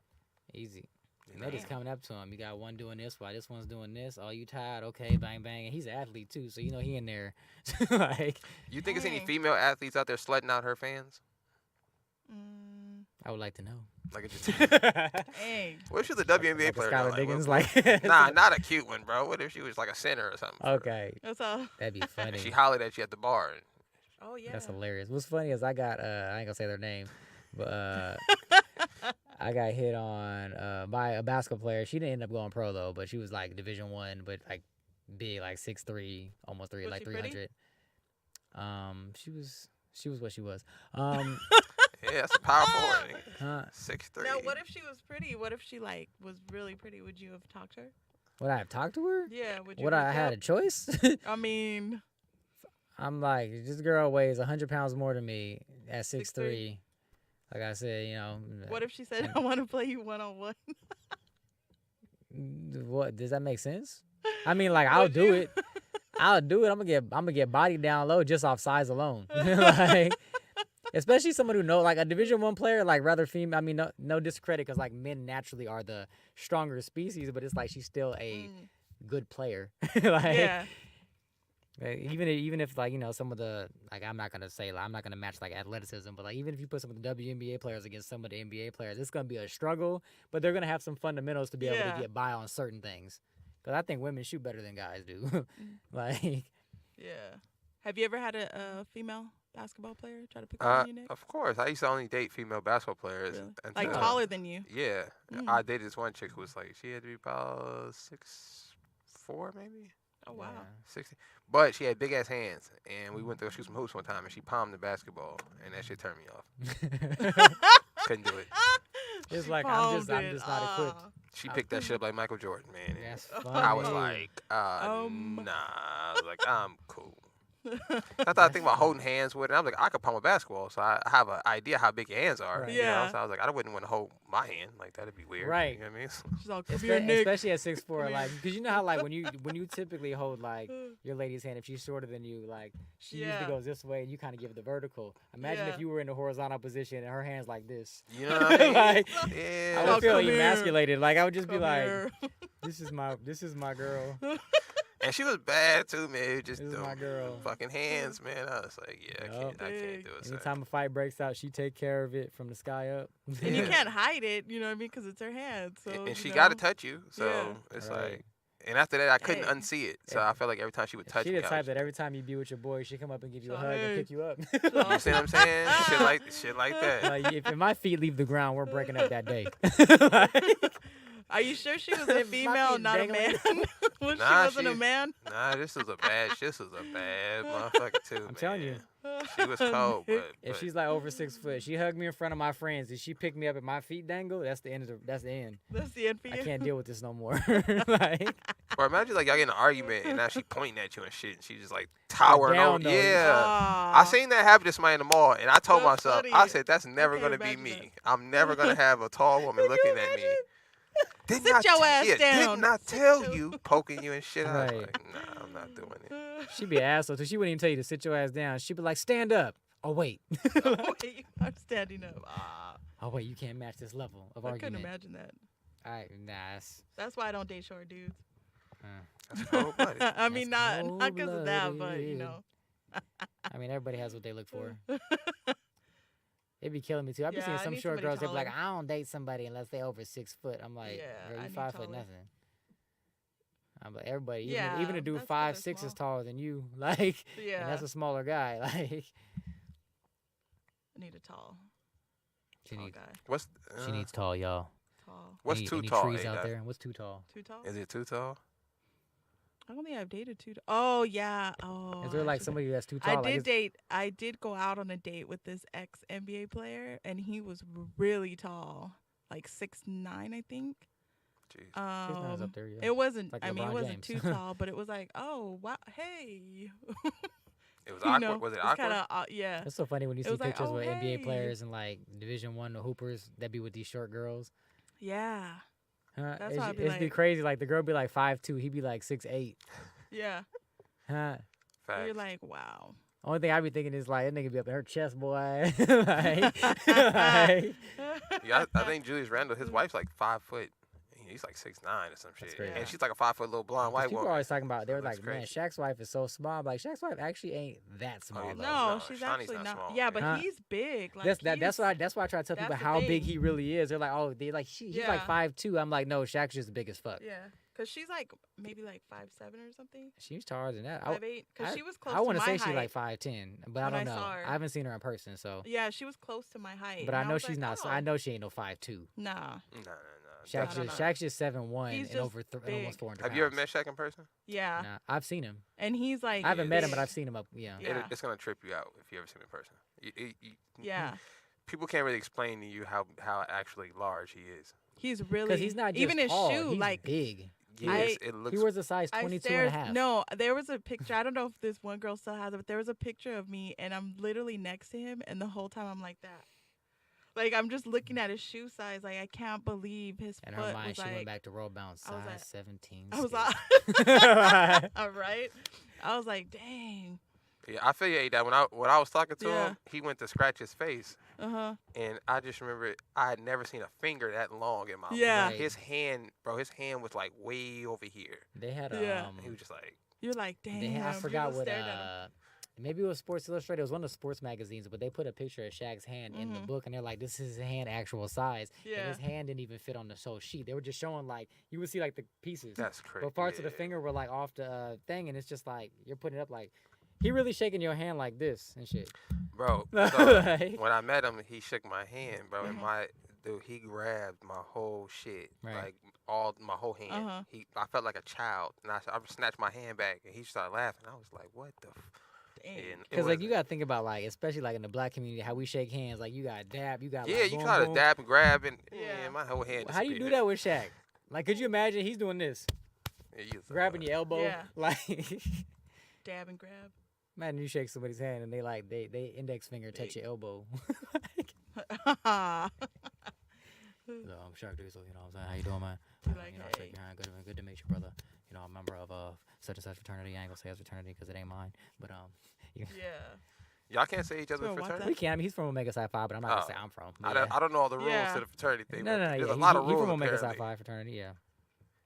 Speaker 4: Easy. And they're just coming up to him. You got one doing this while this one's doing this. Oh, you tired? Okay, bang, bang. And he's an athlete, too, so you know he in there. Like,
Speaker 5: you think there's any female athletes out there slutting out her fans?
Speaker 4: I would like to know.
Speaker 5: Like, it just.
Speaker 3: Dang.
Speaker 5: What if she's a WNBA player?
Speaker 4: Skylar Diggins, like.
Speaker 5: Nah, not a cute one, bro. What if she was like a center or something?
Speaker 4: Okay.
Speaker 3: That's all.
Speaker 4: That'd be funny.
Speaker 5: And she hollered at you at the bar.
Speaker 3: Oh, yeah.
Speaker 4: That's hilarious. What's funny is I got, I ain't gonna say their name, but I got hit on by a basketball player. She didn't end up going pro though, but she was like Division I, but like big, like 6'3", almost 3,
Speaker 3: Was
Speaker 4: like
Speaker 3: she
Speaker 4: 300.
Speaker 3: pretty?
Speaker 4: She was what she was.
Speaker 5: Yeah, that's a powerful one. 6'3".
Speaker 3: Now, what if she was pretty? What if she like was really pretty? Would you have talked to her?
Speaker 4: Would I have talked to her?
Speaker 3: Yeah. Would you?
Speaker 4: Would I
Speaker 3: reach
Speaker 4: had
Speaker 3: out?
Speaker 4: a choice?
Speaker 3: I mean,
Speaker 4: I'm like, this girl weighs 100 pounds more than me at 6'3".
Speaker 3: 6'3".
Speaker 4: Like I said, you know.
Speaker 3: what if she said, "I want to play you one-on-one"?
Speaker 4: What does that make sense? I mean, like I'll do it. I'll do it. I'm gonna get body down low just off size alone. Like, especially someone who know, like a Division I player, like rather female. I mean, no discredit, because like men naturally are the stronger species, but it's like she's still a good player. Like,
Speaker 3: Yeah.
Speaker 4: even if like, you know, some of the, like, I'm not gonna say, like, I'm not gonna match like athleticism, but like even if you put some of the WNBA players against some of the NBA players, it's gonna be a struggle, but they're gonna have some fundamentals to be able to get by on certain things. Because I think women shoot better than guys do. Like,
Speaker 3: Yeah. Have you ever had a female basketball player try to pick on your neck?
Speaker 5: Of course. I used to only date female basketball players.
Speaker 3: Really?
Speaker 5: Until,
Speaker 3: Like taller than you?
Speaker 5: Yeah. I dated this one chick who was like, she had to be about 6'4", maybe.
Speaker 3: Oh, wow.
Speaker 5: 60. But she had big ass hands, and we went to go shoot some hoops one time, and she palmed the basketball, and that shit turned me off. Couldn't do it.
Speaker 4: it's like I'm just not equipped.
Speaker 5: She picked that shit up like Michael Jordan, man.
Speaker 4: That's
Speaker 5: I was
Speaker 4: funny.
Speaker 5: like, nah. I was like, I'm cool. I thought I think about holding hands with it. I was like, I could palm a basketball, so I have an idea how big your hands are.
Speaker 4: Right.
Speaker 5: You know?
Speaker 3: Yeah.
Speaker 5: So I was like, I wouldn't want to hold my hand. Like, that'd be weird.
Speaker 4: Right.
Speaker 5: You know what I mean?
Speaker 3: She's all, come here, Nick.
Speaker 4: Especially at 6'4", like, because you know how like when you typically hold like your lady's hand, if she's shorter than you, like she usually goes this way and you kind of give the vertical. Imagine if you were in the horizontal position and her hand's like this.
Speaker 5: You know what I mean?
Speaker 4: Like,
Speaker 5: yeah.
Speaker 4: I would feel
Speaker 3: come here.
Speaker 4: emasculated. Like I would just be
Speaker 3: Come
Speaker 4: like,
Speaker 3: here.
Speaker 4: this is my girl.
Speaker 5: And she was bad too, man. Just
Speaker 4: This is
Speaker 5: them
Speaker 4: my girl.
Speaker 5: fucking hands, man. I was like, yeah, I can't do it.
Speaker 4: Anytime a fight breaks out, she take care of it from the sky up.
Speaker 3: And you
Speaker 5: Yeah.
Speaker 3: can't hide it, you know what I mean? Because it's her hand. So,
Speaker 5: And she
Speaker 3: you
Speaker 5: got to
Speaker 3: know.
Speaker 5: touch you, so it's
Speaker 4: Right.
Speaker 5: like. And after that, I couldn't
Speaker 3: Hey.
Speaker 5: unsee it. So I felt like every time she would touch
Speaker 4: She
Speaker 5: me,
Speaker 4: the
Speaker 5: I
Speaker 4: type
Speaker 5: was-
Speaker 4: that every time you be with your boy, she come up and give you a
Speaker 3: So,
Speaker 4: hug and
Speaker 3: hey.
Speaker 4: pick you up.
Speaker 5: you see what I'm saying? shit like that.
Speaker 4: Like, if my feet leave the ground, we're breaking up that day. Like,
Speaker 3: Are you sure she was a female, not a man? When she wasn't a man?
Speaker 5: Nah, this was a bad motherfucker too.
Speaker 4: I'm telling you.
Speaker 5: She was cold, but
Speaker 4: If she's like over 6 foot, she hugged me in front of my friends, and she picked me up and my feet dangle. That's the end.
Speaker 3: That's the end for you.
Speaker 4: I can't deal with this no more. Like,
Speaker 5: or imagine like y'all get in an argument and now she pointing at you and shit, and she just like towering over.
Speaker 4: though.
Speaker 5: Yeah, I seen that happen to somebody in the mall, and I told
Speaker 3: That's
Speaker 5: myself,
Speaker 3: funny.
Speaker 5: I said that's never
Speaker 3: can't
Speaker 5: gonna be
Speaker 3: imagine
Speaker 5: me.
Speaker 3: that.
Speaker 5: I'm never gonna have a tall woman looking at me.
Speaker 3: Sit your ass down.
Speaker 5: Did not tell you, poking you and shit. I was
Speaker 4: Right.
Speaker 5: like, nah, I'm not doing it.
Speaker 4: she'd be an asshole. So she wouldn't even tell you to sit your ass down. She'd be like, stand up. Oh, wait.
Speaker 3: Wait, I'm standing up.
Speaker 4: Oh, wait, you can't match this level of
Speaker 3: I
Speaker 4: argument.
Speaker 3: couldn't imagine that.
Speaker 4: All right, nah.
Speaker 3: That's why I don't date short dudes.
Speaker 5: That's cold-blooded.
Speaker 3: I mean,
Speaker 4: That's
Speaker 3: not because of that, but you know.
Speaker 4: I mean, everybody has what they look for. It'd be killing me, too. I've been
Speaker 3: Yeah,
Speaker 4: seeing
Speaker 3: I
Speaker 4: some
Speaker 3: need
Speaker 4: short
Speaker 3: somebody
Speaker 4: girls, they're like,
Speaker 3: taller.
Speaker 4: I don't date somebody unless they over 6 foot. I'm like,
Speaker 3: Yeah,
Speaker 4: girl,
Speaker 3: I
Speaker 4: you
Speaker 3: need
Speaker 4: 5 foot
Speaker 3: taller.
Speaker 4: nothing. I'm like, everybody,
Speaker 3: Yeah,
Speaker 4: even a dude
Speaker 3: that's 'cause they're
Speaker 4: 5'6" is
Speaker 3: small.
Speaker 4: taller than you. Like,
Speaker 3: Yeah.
Speaker 4: and that's a smaller guy. Like,
Speaker 3: I need a tall
Speaker 4: she needs,
Speaker 3: guy.
Speaker 4: she needs tall, y'all.
Speaker 3: Tall.
Speaker 5: What's
Speaker 4: Any-
Speaker 5: too
Speaker 4: any
Speaker 5: tall?
Speaker 4: trees
Speaker 5: A-Dot?
Speaker 4: out there? What's too tall?
Speaker 3: Too tall?
Speaker 5: Is it too tall?
Speaker 3: I don't think I've dated too tall. Oh, yeah. Oh.
Speaker 4: Is there like
Speaker 3: actually,
Speaker 4: somebody that's too tall?
Speaker 3: I
Speaker 4: Like,
Speaker 3: did
Speaker 4: it's-
Speaker 3: date. I did go out on a date with this ex NBA player, and he was really tall, like 6'9", I think.
Speaker 5: Jeez.
Speaker 4: 6'9" is up there, yeah.
Speaker 3: It wasn't.
Speaker 4: Like
Speaker 3: I mean, it
Speaker 4: LeBron
Speaker 3: wasn't
Speaker 4: James.
Speaker 3: too tall, but it was like, oh wow, hey.
Speaker 5: It was
Speaker 3: You
Speaker 5: awkward.
Speaker 3: know,
Speaker 5: Was it
Speaker 3: it's
Speaker 5: awkward?
Speaker 3: Kinda, yeah.
Speaker 4: It's so funny when you
Speaker 3: It
Speaker 4: see
Speaker 3: was like,
Speaker 4: pictures
Speaker 3: oh,
Speaker 4: with NBA
Speaker 3: hey.
Speaker 4: players and like Division I hoopers that be with these short girls.
Speaker 3: Yeah.
Speaker 4: Huh?
Speaker 3: That's why I'd be
Speaker 4: It'd be
Speaker 3: like-
Speaker 4: crazy. Like the girl be like 5'2", he be like 6'8".
Speaker 3: Yeah.
Speaker 4: Huh?
Speaker 5: Facts.
Speaker 3: You're like, wow.
Speaker 4: Only thing I be thinking is like that nigga be up in her chest, boy. like,
Speaker 5: Yeah, I think Julius Randle, his wife's like 5 foot. He's like 6'9" or some shit.
Speaker 4: crazy.
Speaker 5: And she's like a 5 foot little blonde white
Speaker 4: people are
Speaker 5: woman.
Speaker 4: always talking about. They were
Speaker 5: That's
Speaker 4: like, man,
Speaker 5: crazy.
Speaker 4: Shaq's wife is so small. Like Shaq's wife actually ain't that small.
Speaker 5: yeah,
Speaker 4: though.
Speaker 3: No,
Speaker 5: no,
Speaker 3: she's
Speaker 5: Shawnee's
Speaker 3: actually
Speaker 5: not
Speaker 3: not.
Speaker 5: small,
Speaker 3: Yeah, but
Speaker 4: Huh?
Speaker 3: he's big. Like
Speaker 4: That's why I try to tell people
Speaker 3: that's the
Speaker 4: how big
Speaker 3: thing.
Speaker 4: he really is. They're like, oh, he's like
Speaker 3: Yeah.
Speaker 4: 5'2". I'm like, no, Shaq's just big as fuck.
Speaker 3: Yeah, because she's like maybe like 5'7" or something.
Speaker 4: She's taller than that.
Speaker 3: 5'8", because she was close
Speaker 4: I
Speaker 3: to
Speaker 4: want
Speaker 3: my
Speaker 4: to say
Speaker 3: height.
Speaker 4: she's like 5'10", but I
Speaker 3: when I
Speaker 4: don't know.
Speaker 3: saw her.
Speaker 4: I haven't seen her in person, so.
Speaker 3: Yeah, she was close to my height.
Speaker 4: But
Speaker 3: and
Speaker 4: I know
Speaker 3: was
Speaker 4: she's
Speaker 3: like,
Speaker 4: not.
Speaker 3: Oh.
Speaker 4: I know she ain't no 5'2".
Speaker 3: Nah.
Speaker 5: No.
Speaker 4: Shaq's
Speaker 3: No,
Speaker 4: just
Speaker 3: no.
Speaker 4: Shaq's just 7'1"
Speaker 3: He's
Speaker 4: and
Speaker 3: just
Speaker 4: over
Speaker 3: big.
Speaker 4: almost 400
Speaker 5: Have you ever
Speaker 4: pounds.
Speaker 5: met Shaq in person?
Speaker 3: Yeah.
Speaker 4: Nah, I've seen him.
Speaker 3: And he's like.
Speaker 4: I haven't met him, but
Speaker 3: big.
Speaker 4: I've seen him up. Yeah.
Speaker 3: Yeah.
Speaker 5: It's gonna trip you out if you ever see him in person.
Speaker 3: Yeah.
Speaker 5: People can't really explain to you how actually large he is.
Speaker 3: He's really.
Speaker 4: Because he's not just
Speaker 3: even his
Speaker 4: tall.
Speaker 3: shoe,
Speaker 4: He's
Speaker 3: like
Speaker 4: big.
Speaker 5: Yes, it looks.
Speaker 4: He wears a size
Speaker 3: I
Speaker 4: 22
Speaker 3: stared.
Speaker 4: and a half.
Speaker 3: No, there was a picture. I don't know if this one girl still has it, but there was a picture of me, and I'm literally next to him, and the whole time I'm like that. Like I'm just looking at his shoe size. Like I can't believe his
Speaker 4: In
Speaker 3: foot
Speaker 4: her mind,
Speaker 3: was
Speaker 4: she
Speaker 3: like.
Speaker 4: went back to roll bounce
Speaker 3: I was
Speaker 4: size
Speaker 3: like-
Speaker 4: 17.
Speaker 3: I was
Speaker 4: skate.
Speaker 3: like, all right. I was like, dang.
Speaker 5: Yeah, I feel you, that when I was talking to
Speaker 3: Yeah.
Speaker 5: him, he went to scratch his face,
Speaker 3: Uh-huh.
Speaker 5: and I just remember I had never seen a finger that long in my life.
Speaker 3: Yeah.
Speaker 4: Right.
Speaker 5: His hand was like way over here.
Speaker 4: They had
Speaker 3: Yeah.
Speaker 5: He was just like,
Speaker 3: You're like, damn.
Speaker 4: They had, I forgot
Speaker 3: people
Speaker 4: what.
Speaker 3: stared at him.
Speaker 4: Maybe it was Sports Illustrated. It was one of the sports magazines, but they put a picture of Shaq's hand in the
Speaker 3: Mhm.
Speaker 4: book, and they're like, "This is his hand actual size."
Speaker 3: Yeah.
Speaker 4: And his hand didn't even fit on the whole sheet. They were just showing like you would see like the pieces,
Speaker 5: that's crazy.
Speaker 4: but parts of the
Speaker 5: Yeah.
Speaker 4: finger were like off the thing, and it's just like you're putting it up like he really shaking your hand like this and shit.
Speaker 5: Bro, so
Speaker 4: Like-
Speaker 5: when I met him, he shook my hand, bro, and
Speaker 3: Mhm.
Speaker 5: he grabbed my whole shit,
Speaker 4: Right.
Speaker 5: like my whole hand.
Speaker 3: Uh-huh.
Speaker 5: I felt like a child, and I snatched my hand back, and he started laughing. I was like, what the?
Speaker 3: Dang.
Speaker 5: And it
Speaker 4: Because like you
Speaker 5: wasn't-
Speaker 4: gotta think about like especially like in the black community how we shake hands like you gotta dab you got
Speaker 5: Yeah,
Speaker 4: like,
Speaker 5: you
Speaker 4: boom,
Speaker 5: gotta
Speaker 4: boom.
Speaker 5: dab and grab, and
Speaker 3: Yeah.
Speaker 5: my whole hand.
Speaker 4: How do you do
Speaker 5: disappeared.
Speaker 4: that with Shaq? Like could you imagine he's doing this
Speaker 5: Yeah, you was
Speaker 4: grabbing your elbow
Speaker 3: Yeah.
Speaker 4: like
Speaker 3: Dab and grab.
Speaker 4: imagine you shake somebody's hand and they index finger touch your elbow. So I'm Shaq dude, so you know what I'm saying how you doing man?
Speaker 3: You're like,
Speaker 4: you know,
Speaker 3: hey.
Speaker 4: shake your hand, good to meet you brother. You know I'm a member of such and such fraternity. I ain't gonna say his fraternity because it ain't mine, but
Speaker 3: Yeah.
Speaker 5: Y'all can't say each other's
Speaker 3: Sure, why
Speaker 5: fraternity.
Speaker 4: we can. I mean, he's from Omega Psi Phi, but I'm not gonna
Speaker 5: Oh.
Speaker 4: say I'm from.
Speaker 5: I don't know all the rules
Speaker 3: Yeah.
Speaker 5: to the fraternity thing.
Speaker 4: No,
Speaker 5: but
Speaker 4: no,
Speaker 5: there's
Speaker 4: yeah.
Speaker 5: a lot of
Speaker 4: he
Speaker 5: rules.
Speaker 4: from Omega Psi
Speaker 5: apparently.
Speaker 4: Phi fraternity, yeah.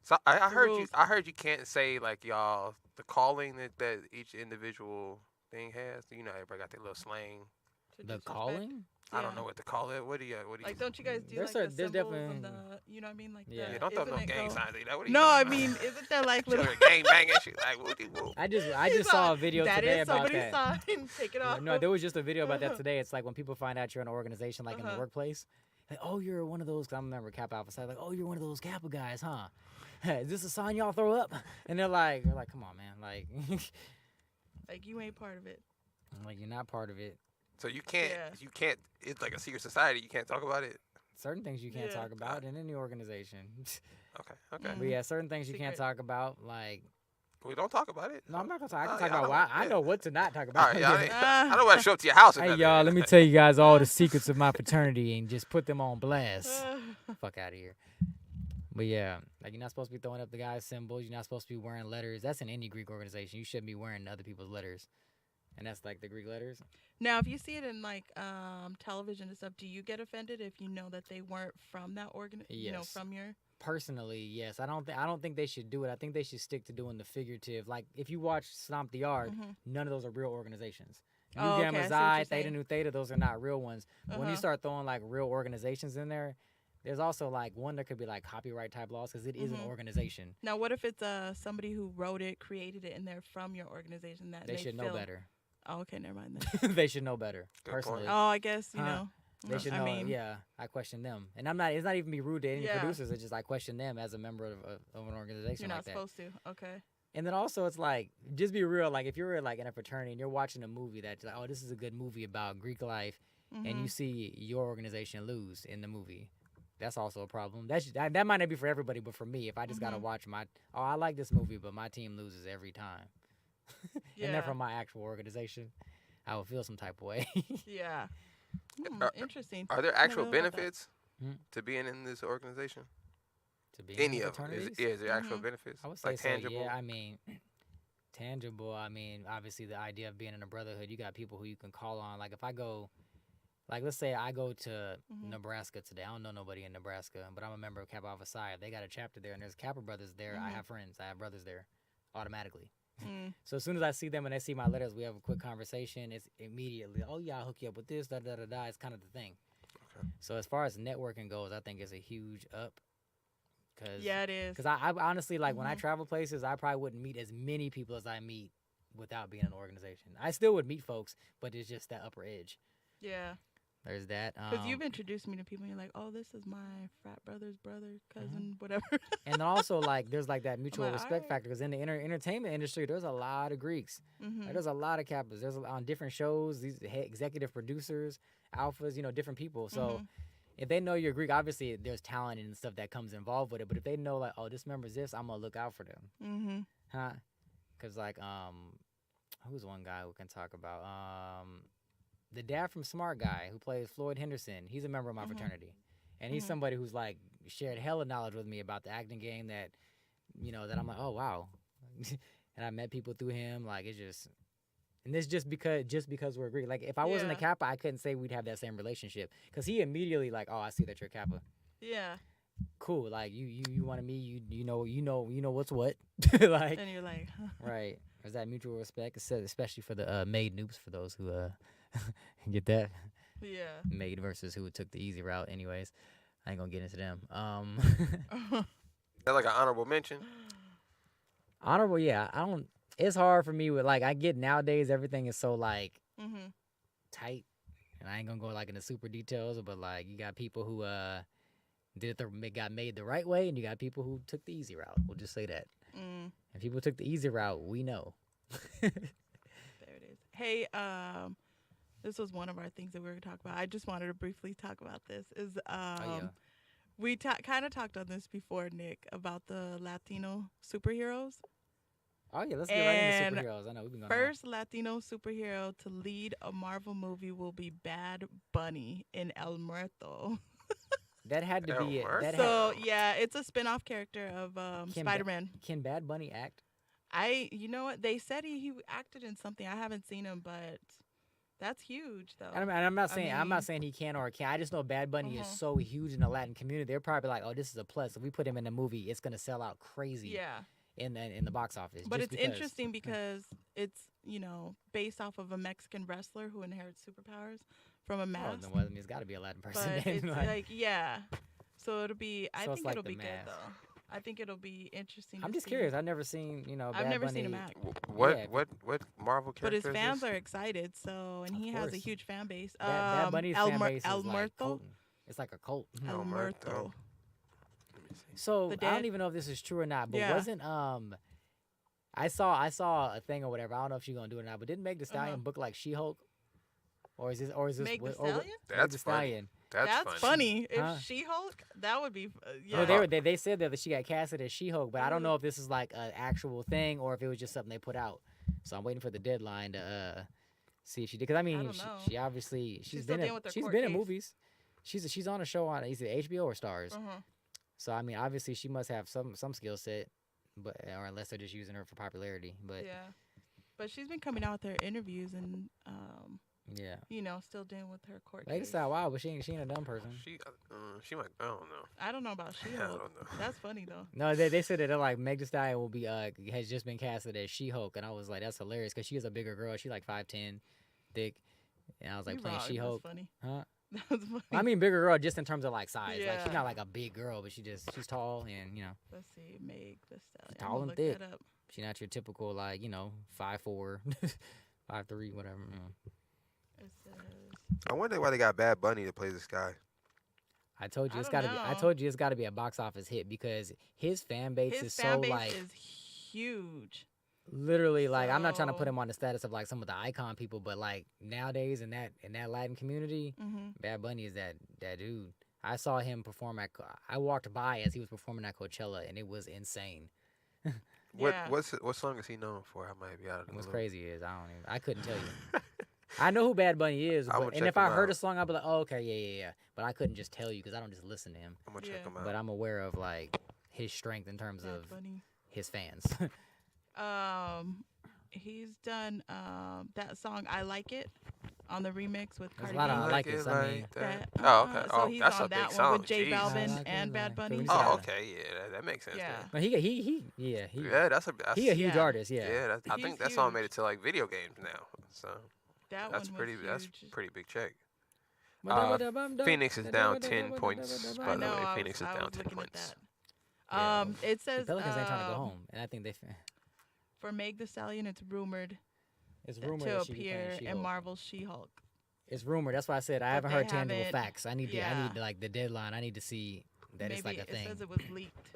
Speaker 5: So I heard
Speaker 3: rules.
Speaker 5: I heard you can't say like y'all the calling that each individual thing has. You know, everybody got their little slang.
Speaker 3: To
Speaker 4: The
Speaker 3: disrespect.
Speaker 4: calling?
Speaker 5: I don't
Speaker 3: Yeah.
Speaker 5: know what to call it. What do you?
Speaker 3: Like, don't you guys do
Speaker 4: There's
Speaker 3: like the
Speaker 4: there's
Speaker 3: symbols
Speaker 4: definitely-
Speaker 3: and the, you know what I mean? Like,
Speaker 4: Yeah.
Speaker 5: Yeah, don't throw no
Speaker 3: isn't it
Speaker 5: gang
Speaker 3: go-
Speaker 5: signs. Like that. What are you
Speaker 3: No, I
Speaker 5: doing?
Speaker 3: mean, isn't there like little?
Speaker 5: gang banging shit like whoopty whoop.
Speaker 4: I just saw a video
Speaker 3: that
Speaker 4: today
Speaker 3: is
Speaker 4: about
Speaker 3: somebody's
Speaker 4: that.
Speaker 3: sign. Take it off.
Speaker 4: No, there was just a video about that today. It's like when people find out you're in an organization, like in the
Speaker 3: Uh-huh.
Speaker 4: workplace, Like, oh, you're one of those. 'Cause I remember Kappa Alpha Psi, like, oh, you're one of those Kappa guys, huh? Is this a sign y'all throw up? And they're like, come on, man, like,
Speaker 3: Like you ain't part of it.
Speaker 4: I'm like, you're not part of it.
Speaker 5: So you can't.
Speaker 3: Yeah.
Speaker 5: You can't. It's like a secret society. You can't talk about it.
Speaker 4: Certain things you can't
Speaker 3: Yeah.
Speaker 4: talk about in any organization.
Speaker 5: Okay. Okay.
Speaker 4: But yeah, certain things you can't
Speaker 3: Secret.
Speaker 4: talk about. Like,
Speaker 5: We don't talk about it.
Speaker 4: no, I'm not gonna talk. I can
Speaker 5: Oh,
Speaker 4: talk
Speaker 5: yeah,
Speaker 4: about why. I
Speaker 5: yeah.
Speaker 4: know what to not talk
Speaker 5: All
Speaker 4: about.
Speaker 5: right, I don't want to show up to your house. or
Speaker 4: Hey
Speaker 5: nothing.
Speaker 4: y'all, let me tell you guys all the secrets of my fraternity and just put them on blast. Fuck out of here. But yeah, like you're not supposed to be throwing up the guy's symbols. You're not supposed to be wearing letters. That's in any Greek organization. You shouldn't be wearing other people's letters. And that's like the Greek letters.
Speaker 3: Now, if you see it in like television and stuff, do you get offended if you know that they weren't from that You know,
Speaker 4: Yes.
Speaker 3: from your.
Speaker 4: Personally, yes. I don't think they should do it. I think they should stick to doing the figurative. Like if you watch Stomp the Yard, none of those are real organizations. Nu
Speaker 3: Oh, okay, I
Speaker 4: Gamma
Speaker 3: see what
Speaker 4: Xi,
Speaker 3: you're
Speaker 4: Theta
Speaker 3: saying.
Speaker 4: Nu Theta, those are not real ones. When you
Speaker 3: Uh-huh.
Speaker 4: start throwing like real organizations in there, there's also like one that could be like copyright type laws because it is an organization.
Speaker 3: Now, what if it's somebody who wrote it, created it, and they're from your organization? That
Speaker 4: They should know
Speaker 3: feel-
Speaker 4: better.
Speaker 3: Oh, okay, never mind then.
Speaker 4: They should know better.
Speaker 5: Good point.
Speaker 4: Personally,
Speaker 3: Oh, I guess you
Speaker 4: Huh.
Speaker 3: know.
Speaker 4: they should know.
Speaker 3: I mean,
Speaker 4: Yeah, I question them, and I'm not. It's not even be rude to any
Speaker 3: Yeah.
Speaker 4: producers. It's just I question them as a member of an organization
Speaker 3: you're
Speaker 4: like
Speaker 3: not
Speaker 4: that.
Speaker 3: supposed to. Okay.
Speaker 4: And then also it's like, just be real. Like if you're like in a fraternity and you're watching a movie that's like, oh, this is a good movie about Greek life, and you see your organization lose in the movie, that's also a problem. That might not be for everybody, but for me, if I just gotta watch I like this movie, but my team loses every time, and
Speaker 3: Yeah.
Speaker 4: they're from my actual organization, I would feel some type of way.
Speaker 3: Yeah.
Speaker 5: Are-
Speaker 3: Interesting.
Speaker 5: Are there
Speaker 3: Never
Speaker 5: actual
Speaker 3: thought about that.
Speaker 5: benefits
Speaker 4: Hmm.
Speaker 5: to being in this organization?
Speaker 4: To be in
Speaker 5: Any
Speaker 4: the
Speaker 5: of them?
Speaker 4: fraternities?
Speaker 5: Is there actual benefits?
Speaker 4: I would say
Speaker 5: like tangible.
Speaker 4: so. Yeah, I mean, tangible. I mean, obviously the idea of being in a brotherhood, you got people who you can call on. Like if I go, like let's say I go to Nebraska today. I don't know nobody in Nebraska, but I'm a member of Kappa Alpha Psi. If they got a chapter there and there's Kappa brothers there, I have friends. I have brothers there, automatically. So as soon as I see them and they see my letters, we have a quick conversation. It's immediately, oh yeah, I'll hook you up with this, da da da da. It's kind of the thing.
Speaker 5: Okay.
Speaker 4: So as far as networking goes, I think it's a huge up. Cause,
Speaker 3: Yeah, it is.
Speaker 4: Because I honestly, like, when I travel places, I probably wouldn't meet as many people as I meet without being in an organization. I still would meet folks, but it's just that upper edge.
Speaker 3: Yeah.
Speaker 4: There's that.
Speaker 3: Because you've introduced me to people, and you're like, oh, this is my frat brother's brother, cousin, whatever.
Speaker 4: And then also, like, there's, like, that mutual
Speaker 3: like,
Speaker 4: respect
Speaker 3: alright.
Speaker 4: factor. Because in the entertainment industry, there's a lot of Greeks. Like, there's a lot of Kappas. There's on different shows, these executive producers, alphas, you know, different people. So if they know you're Greek, obviously there's talent and stuff that comes involved with it. But if they know, like, oh, this member's this, I'm going to look out for them. Huh? Because, like, who's one guy we can talk about? The dad from Smart Guy who plays Floyd Henderson, he's a member of my fraternity. And he's somebody who's, like, shared hella knowledge with me about the acting game that, you know, that I'm like, oh, wow. And I met people through him. Like, it's just... And this just because we're Greek. Like, if I wasn't a
Speaker 3: Yeah.
Speaker 4: Kappa, I couldn't say we'd have that same relationship. Because he immediately, like, oh, I see that you're a Kappa.
Speaker 3: Yeah.
Speaker 4: Cool. Like, you wanted me. You know what's what. Like,
Speaker 3: And you're like, huh.
Speaker 4: right. There's that mutual respect, especially for the maid noobs, for those who get that.
Speaker 3: Yeah.
Speaker 4: Maid versus who took the easy route. Anyways, I ain't gonna get into them.
Speaker 5: That's like an honorable mention.
Speaker 4: Honorable, yeah. I don't. It's hard for me with, like, I get nowadays everything is so, like, tight, and I ain't gonna go, like, into super details, but, like, you got people who got made the right way, and you got people who took the easy route. We'll just say that. And people took the easy route, we know.
Speaker 3: There it is. Hey, this was one of our things that we were going to talk about. I just wanted to briefly talk about this. We kind of talked on this before, Nick, about the Latino superheroes.
Speaker 4: Oh, yeah, let's get right into superheroes. I know we've been going
Speaker 3: First Latino superhero to lead a Marvel movie will be Bad Bunny in El Muerto.
Speaker 4: That had to be it.
Speaker 5: Muerto?
Speaker 4: That
Speaker 3: So, yeah, it's a spin-off character of
Speaker 4: Can
Speaker 3: Spider-Man.
Speaker 4: Can Bad Bunny act?
Speaker 3: You know what? They said he acted in something. I haven't seen him, but that's huge, though.
Speaker 4: And I'm not saying I'm
Speaker 3: mean-
Speaker 4: not saying he can or can't. I just know Bad Bunny is so huge in the Latin community. They're probably like, oh, this is a plus. If we put him in the movie, it's gonna sell out crazy.
Speaker 3: Yeah.
Speaker 4: In the box office.
Speaker 3: But
Speaker 4: just
Speaker 3: it's
Speaker 4: because.
Speaker 3: interesting because it's, based off of a Mexican wrestler who inherits superpowers from a
Speaker 4: Oh,
Speaker 3: mask.
Speaker 4: then, well, I mean, it's got to be a Latin person.
Speaker 3: But
Speaker 4: then,
Speaker 3: it's
Speaker 4: like,
Speaker 3: yeah. So it'll be, I
Speaker 4: So it's
Speaker 3: think
Speaker 4: like
Speaker 3: it'll
Speaker 4: the
Speaker 3: be good,
Speaker 4: mask.
Speaker 3: though. I think it'll be interesting.
Speaker 4: I'm
Speaker 3: to
Speaker 4: just
Speaker 3: see.
Speaker 4: curious. I've never seen, Bad
Speaker 3: I've never
Speaker 4: Bunny.
Speaker 3: seen him act.
Speaker 5: What
Speaker 4: Yeah.
Speaker 5: what Marvel
Speaker 3: But his
Speaker 5: character
Speaker 3: fans
Speaker 5: is this?
Speaker 3: are excited, so, and
Speaker 4: Of
Speaker 3: he has a
Speaker 4: course.
Speaker 3: huge fan base.
Speaker 4: Bad Bunny's fan base
Speaker 3: El
Speaker 4: is like
Speaker 3: Muerto.
Speaker 4: potent. It's like a cult.
Speaker 5: Oh,
Speaker 3: Alberto.
Speaker 5: Let me see.
Speaker 4: So
Speaker 3: The
Speaker 4: I
Speaker 3: dead-
Speaker 4: don't even know if this is true or not, but
Speaker 3: Yeah.
Speaker 4: wasn't I saw a thing or whatever. I don't know if she's gonna do it or not, but didn't Meg Thee Stallion book like She-Hulk? Or is this
Speaker 3: Meg the
Speaker 4: or
Speaker 3: Stallion?
Speaker 4: Meg
Speaker 5: That's
Speaker 4: Thee
Speaker 5: funny.
Speaker 4: Stallion?
Speaker 5: That's
Speaker 3: funny. If
Speaker 4: Huh?
Speaker 3: She-Hulk, that would be
Speaker 4: No,
Speaker 3: yeah.
Speaker 4: they said that she got casted as She-Hulk, but I don't know if this is like an actual thing or if it was just something they put out. So I'm waiting for the deadline to see if she did. Because I mean,
Speaker 3: don't know.
Speaker 4: she obviously
Speaker 3: She's still dealing with her
Speaker 4: she's
Speaker 3: court
Speaker 4: been in
Speaker 3: case.
Speaker 4: movies. She's on a show on either HBO or Stars. So I mean, obviously she must have some skill set, but or unless they're just using her for popularity. But
Speaker 3: Yeah. But she's been coming out with her interviews and
Speaker 4: yeah.
Speaker 3: you know, still dealing with her court
Speaker 4: Meg Thee
Speaker 3: case.
Speaker 4: Stallion, wow, but she ain't a dumb person.
Speaker 5: She might. I don't know.
Speaker 3: I don't know about
Speaker 5: I
Speaker 3: She-Hulk.
Speaker 5: don't know.
Speaker 3: That's funny though.
Speaker 4: No, they said that they're like Meg Thee Stallion will be has just been casted as She-Hulk, and I was like, that's hilarious because she is a bigger girl. She's like 5'10", thick, and I was like
Speaker 3: You're
Speaker 4: playing
Speaker 3: wrong.
Speaker 4: She-Hulk.
Speaker 3: That's funny.
Speaker 4: Huh?
Speaker 3: That's funny.
Speaker 4: I mean, bigger girl just in terms of like size. Like she's
Speaker 3: Yeah.
Speaker 4: not like a big girl, but she's tall and
Speaker 3: Let's see, Meg Thee Stallion.
Speaker 4: Tall
Speaker 3: I'm gonna
Speaker 4: and
Speaker 3: look
Speaker 4: thick.
Speaker 3: that up.
Speaker 4: she's not your typical like 5'4", 5'3", whatever.
Speaker 3: It says
Speaker 5: I wonder why they got Bad Bunny to play this guy.
Speaker 4: I told you
Speaker 3: I
Speaker 4: it's
Speaker 3: don't
Speaker 4: gotta be. I
Speaker 3: know.
Speaker 4: told you it's gotta be a box office hit because his fan base
Speaker 3: his
Speaker 4: is
Speaker 3: fan
Speaker 4: so
Speaker 3: base
Speaker 4: like
Speaker 3: is huge.
Speaker 4: literally like I'm not trying to put
Speaker 3: So-
Speaker 4: him on the status of like some of the icon people, but like nowadays in that Latin community, Bad Bunny is that dude. I saw him perform I walked by as he was performing at Coachella and it was insane.
Speaker 3: Yeah.
Speaker 5: What song is he known for? I might be out of the
Speaker 4: What's
Speaker 5: loop.
Speaker 4: crazy is I couldn't tell you. I know who Bad Bunny is,
Speaker 5: I'ma
Speaker 4: and
Speaker 5: check
Speaker 4: if I
Speaker 5: him
Speaker 4: heard
Speaker 5: out.
Speaker 4: a song, I'd be like, oh okay, yeah. But I couldn't just tell you because I don't just listen to him.
Speaker 5: I'm gonna check
Speaker 3: Yeah.
Speaker 5: him out.
Speaker 4: But I'm aware of like his strength in terms
Speaker 3: Bad
Speaker 4: of
Speaker 3: Bunny.
Speaker 4: his fans.
Speaker 3: He's done that song "I Like It" on the remix with
Speaker 4: There's
Speaker 3: Cardi
Speaker 4: a lot
Speaker 3: B.
Speaker 4: of I like it. I mean,
Speaker 5: that.
Speaker 3: That,
Speaker 5: Oh, okay.
Speaker 3: So
Speaker 5: Oh,
Speaker 3: he's
Speaker 5: that's
Speaker 3: on
Speaker 5: a big
Speaker 3: that
Speaker 5: song.
Speaker 3: one with J
Speaker 5: Jeez.
Speaker 3: Balvin
Speaker 4: I like
Speaker 3: and
Speaker 4: it,
Speaker 3: Bad
Speaker 4: like-
Speaker 3: Bunny.
Speaker 4: Cool.
Speaker 5: Oh,
Speaker 4: Yeah.
Speaker 5: okay. Yeah, that makes sense.
Speaker 3: Yeah.
Speaker 5: Then.
Speaker 4: But he
Speaker 5: Yeah, that's a
Speaker 4: a huge
Speaker 3: Yeah.
Speaker 4: artist. Yeah.
Speaker 5: yeah. I
Speaker 3: He's
Speaker 5: think that song made
Speaker 3: huge.
Speaker 5: it to like video games now. So
Speaker 3: That
Speaker 5: that's
Speaker 3: one
Speaker 5: pretty.
Speaker 3: was
Speaker 5: That's
Speaker 3: huge.
Speaker 5: pretty big check.
Speaker 4: Phoenix
Speaker 5: Phoenix is down 10 points.
Speaker 3: I
Speaker 5: By the
Speaker 3: know.
Speaker 5: way,
Speaker 3: I
Speaker 5: Phoenix
Speaker 3: was
Speaker 5: is down
Speaker 3: looking
Speaker 5: 10
Speaker 3: at
Speaker 5: points.
Speaker 3: that. It
Speaker 4: The
Speaker 3: says
Speaker 4: Pelicans ain't trying to go home, and I think
Speaker 3: for Meg Thee Stallion, it's rumored
Speaker 4: it's
Speaker 3: to
Speaker 4: rumored that she be playing
Speaker 3: appear in
Speaker 4: She-Hulk.
Speaker 3: Marvel's She-Hulk.
Speaker 4: It's rumored. That's why I said I
Speaker 3: But
Speaker 4: haven't
Speaker 3: they
Speaker 4: heard tangible
Speaker 3: haven't-
Speaker 4: facts. I need
Speaker 3: yeah.
Speaker 4: like the deadline. I need to see that
Speaker 3: Maybe
Speaker 4: it's like a
Speaker 3: it
Speaker 4: thing.
Speaker 3: says it was leaked,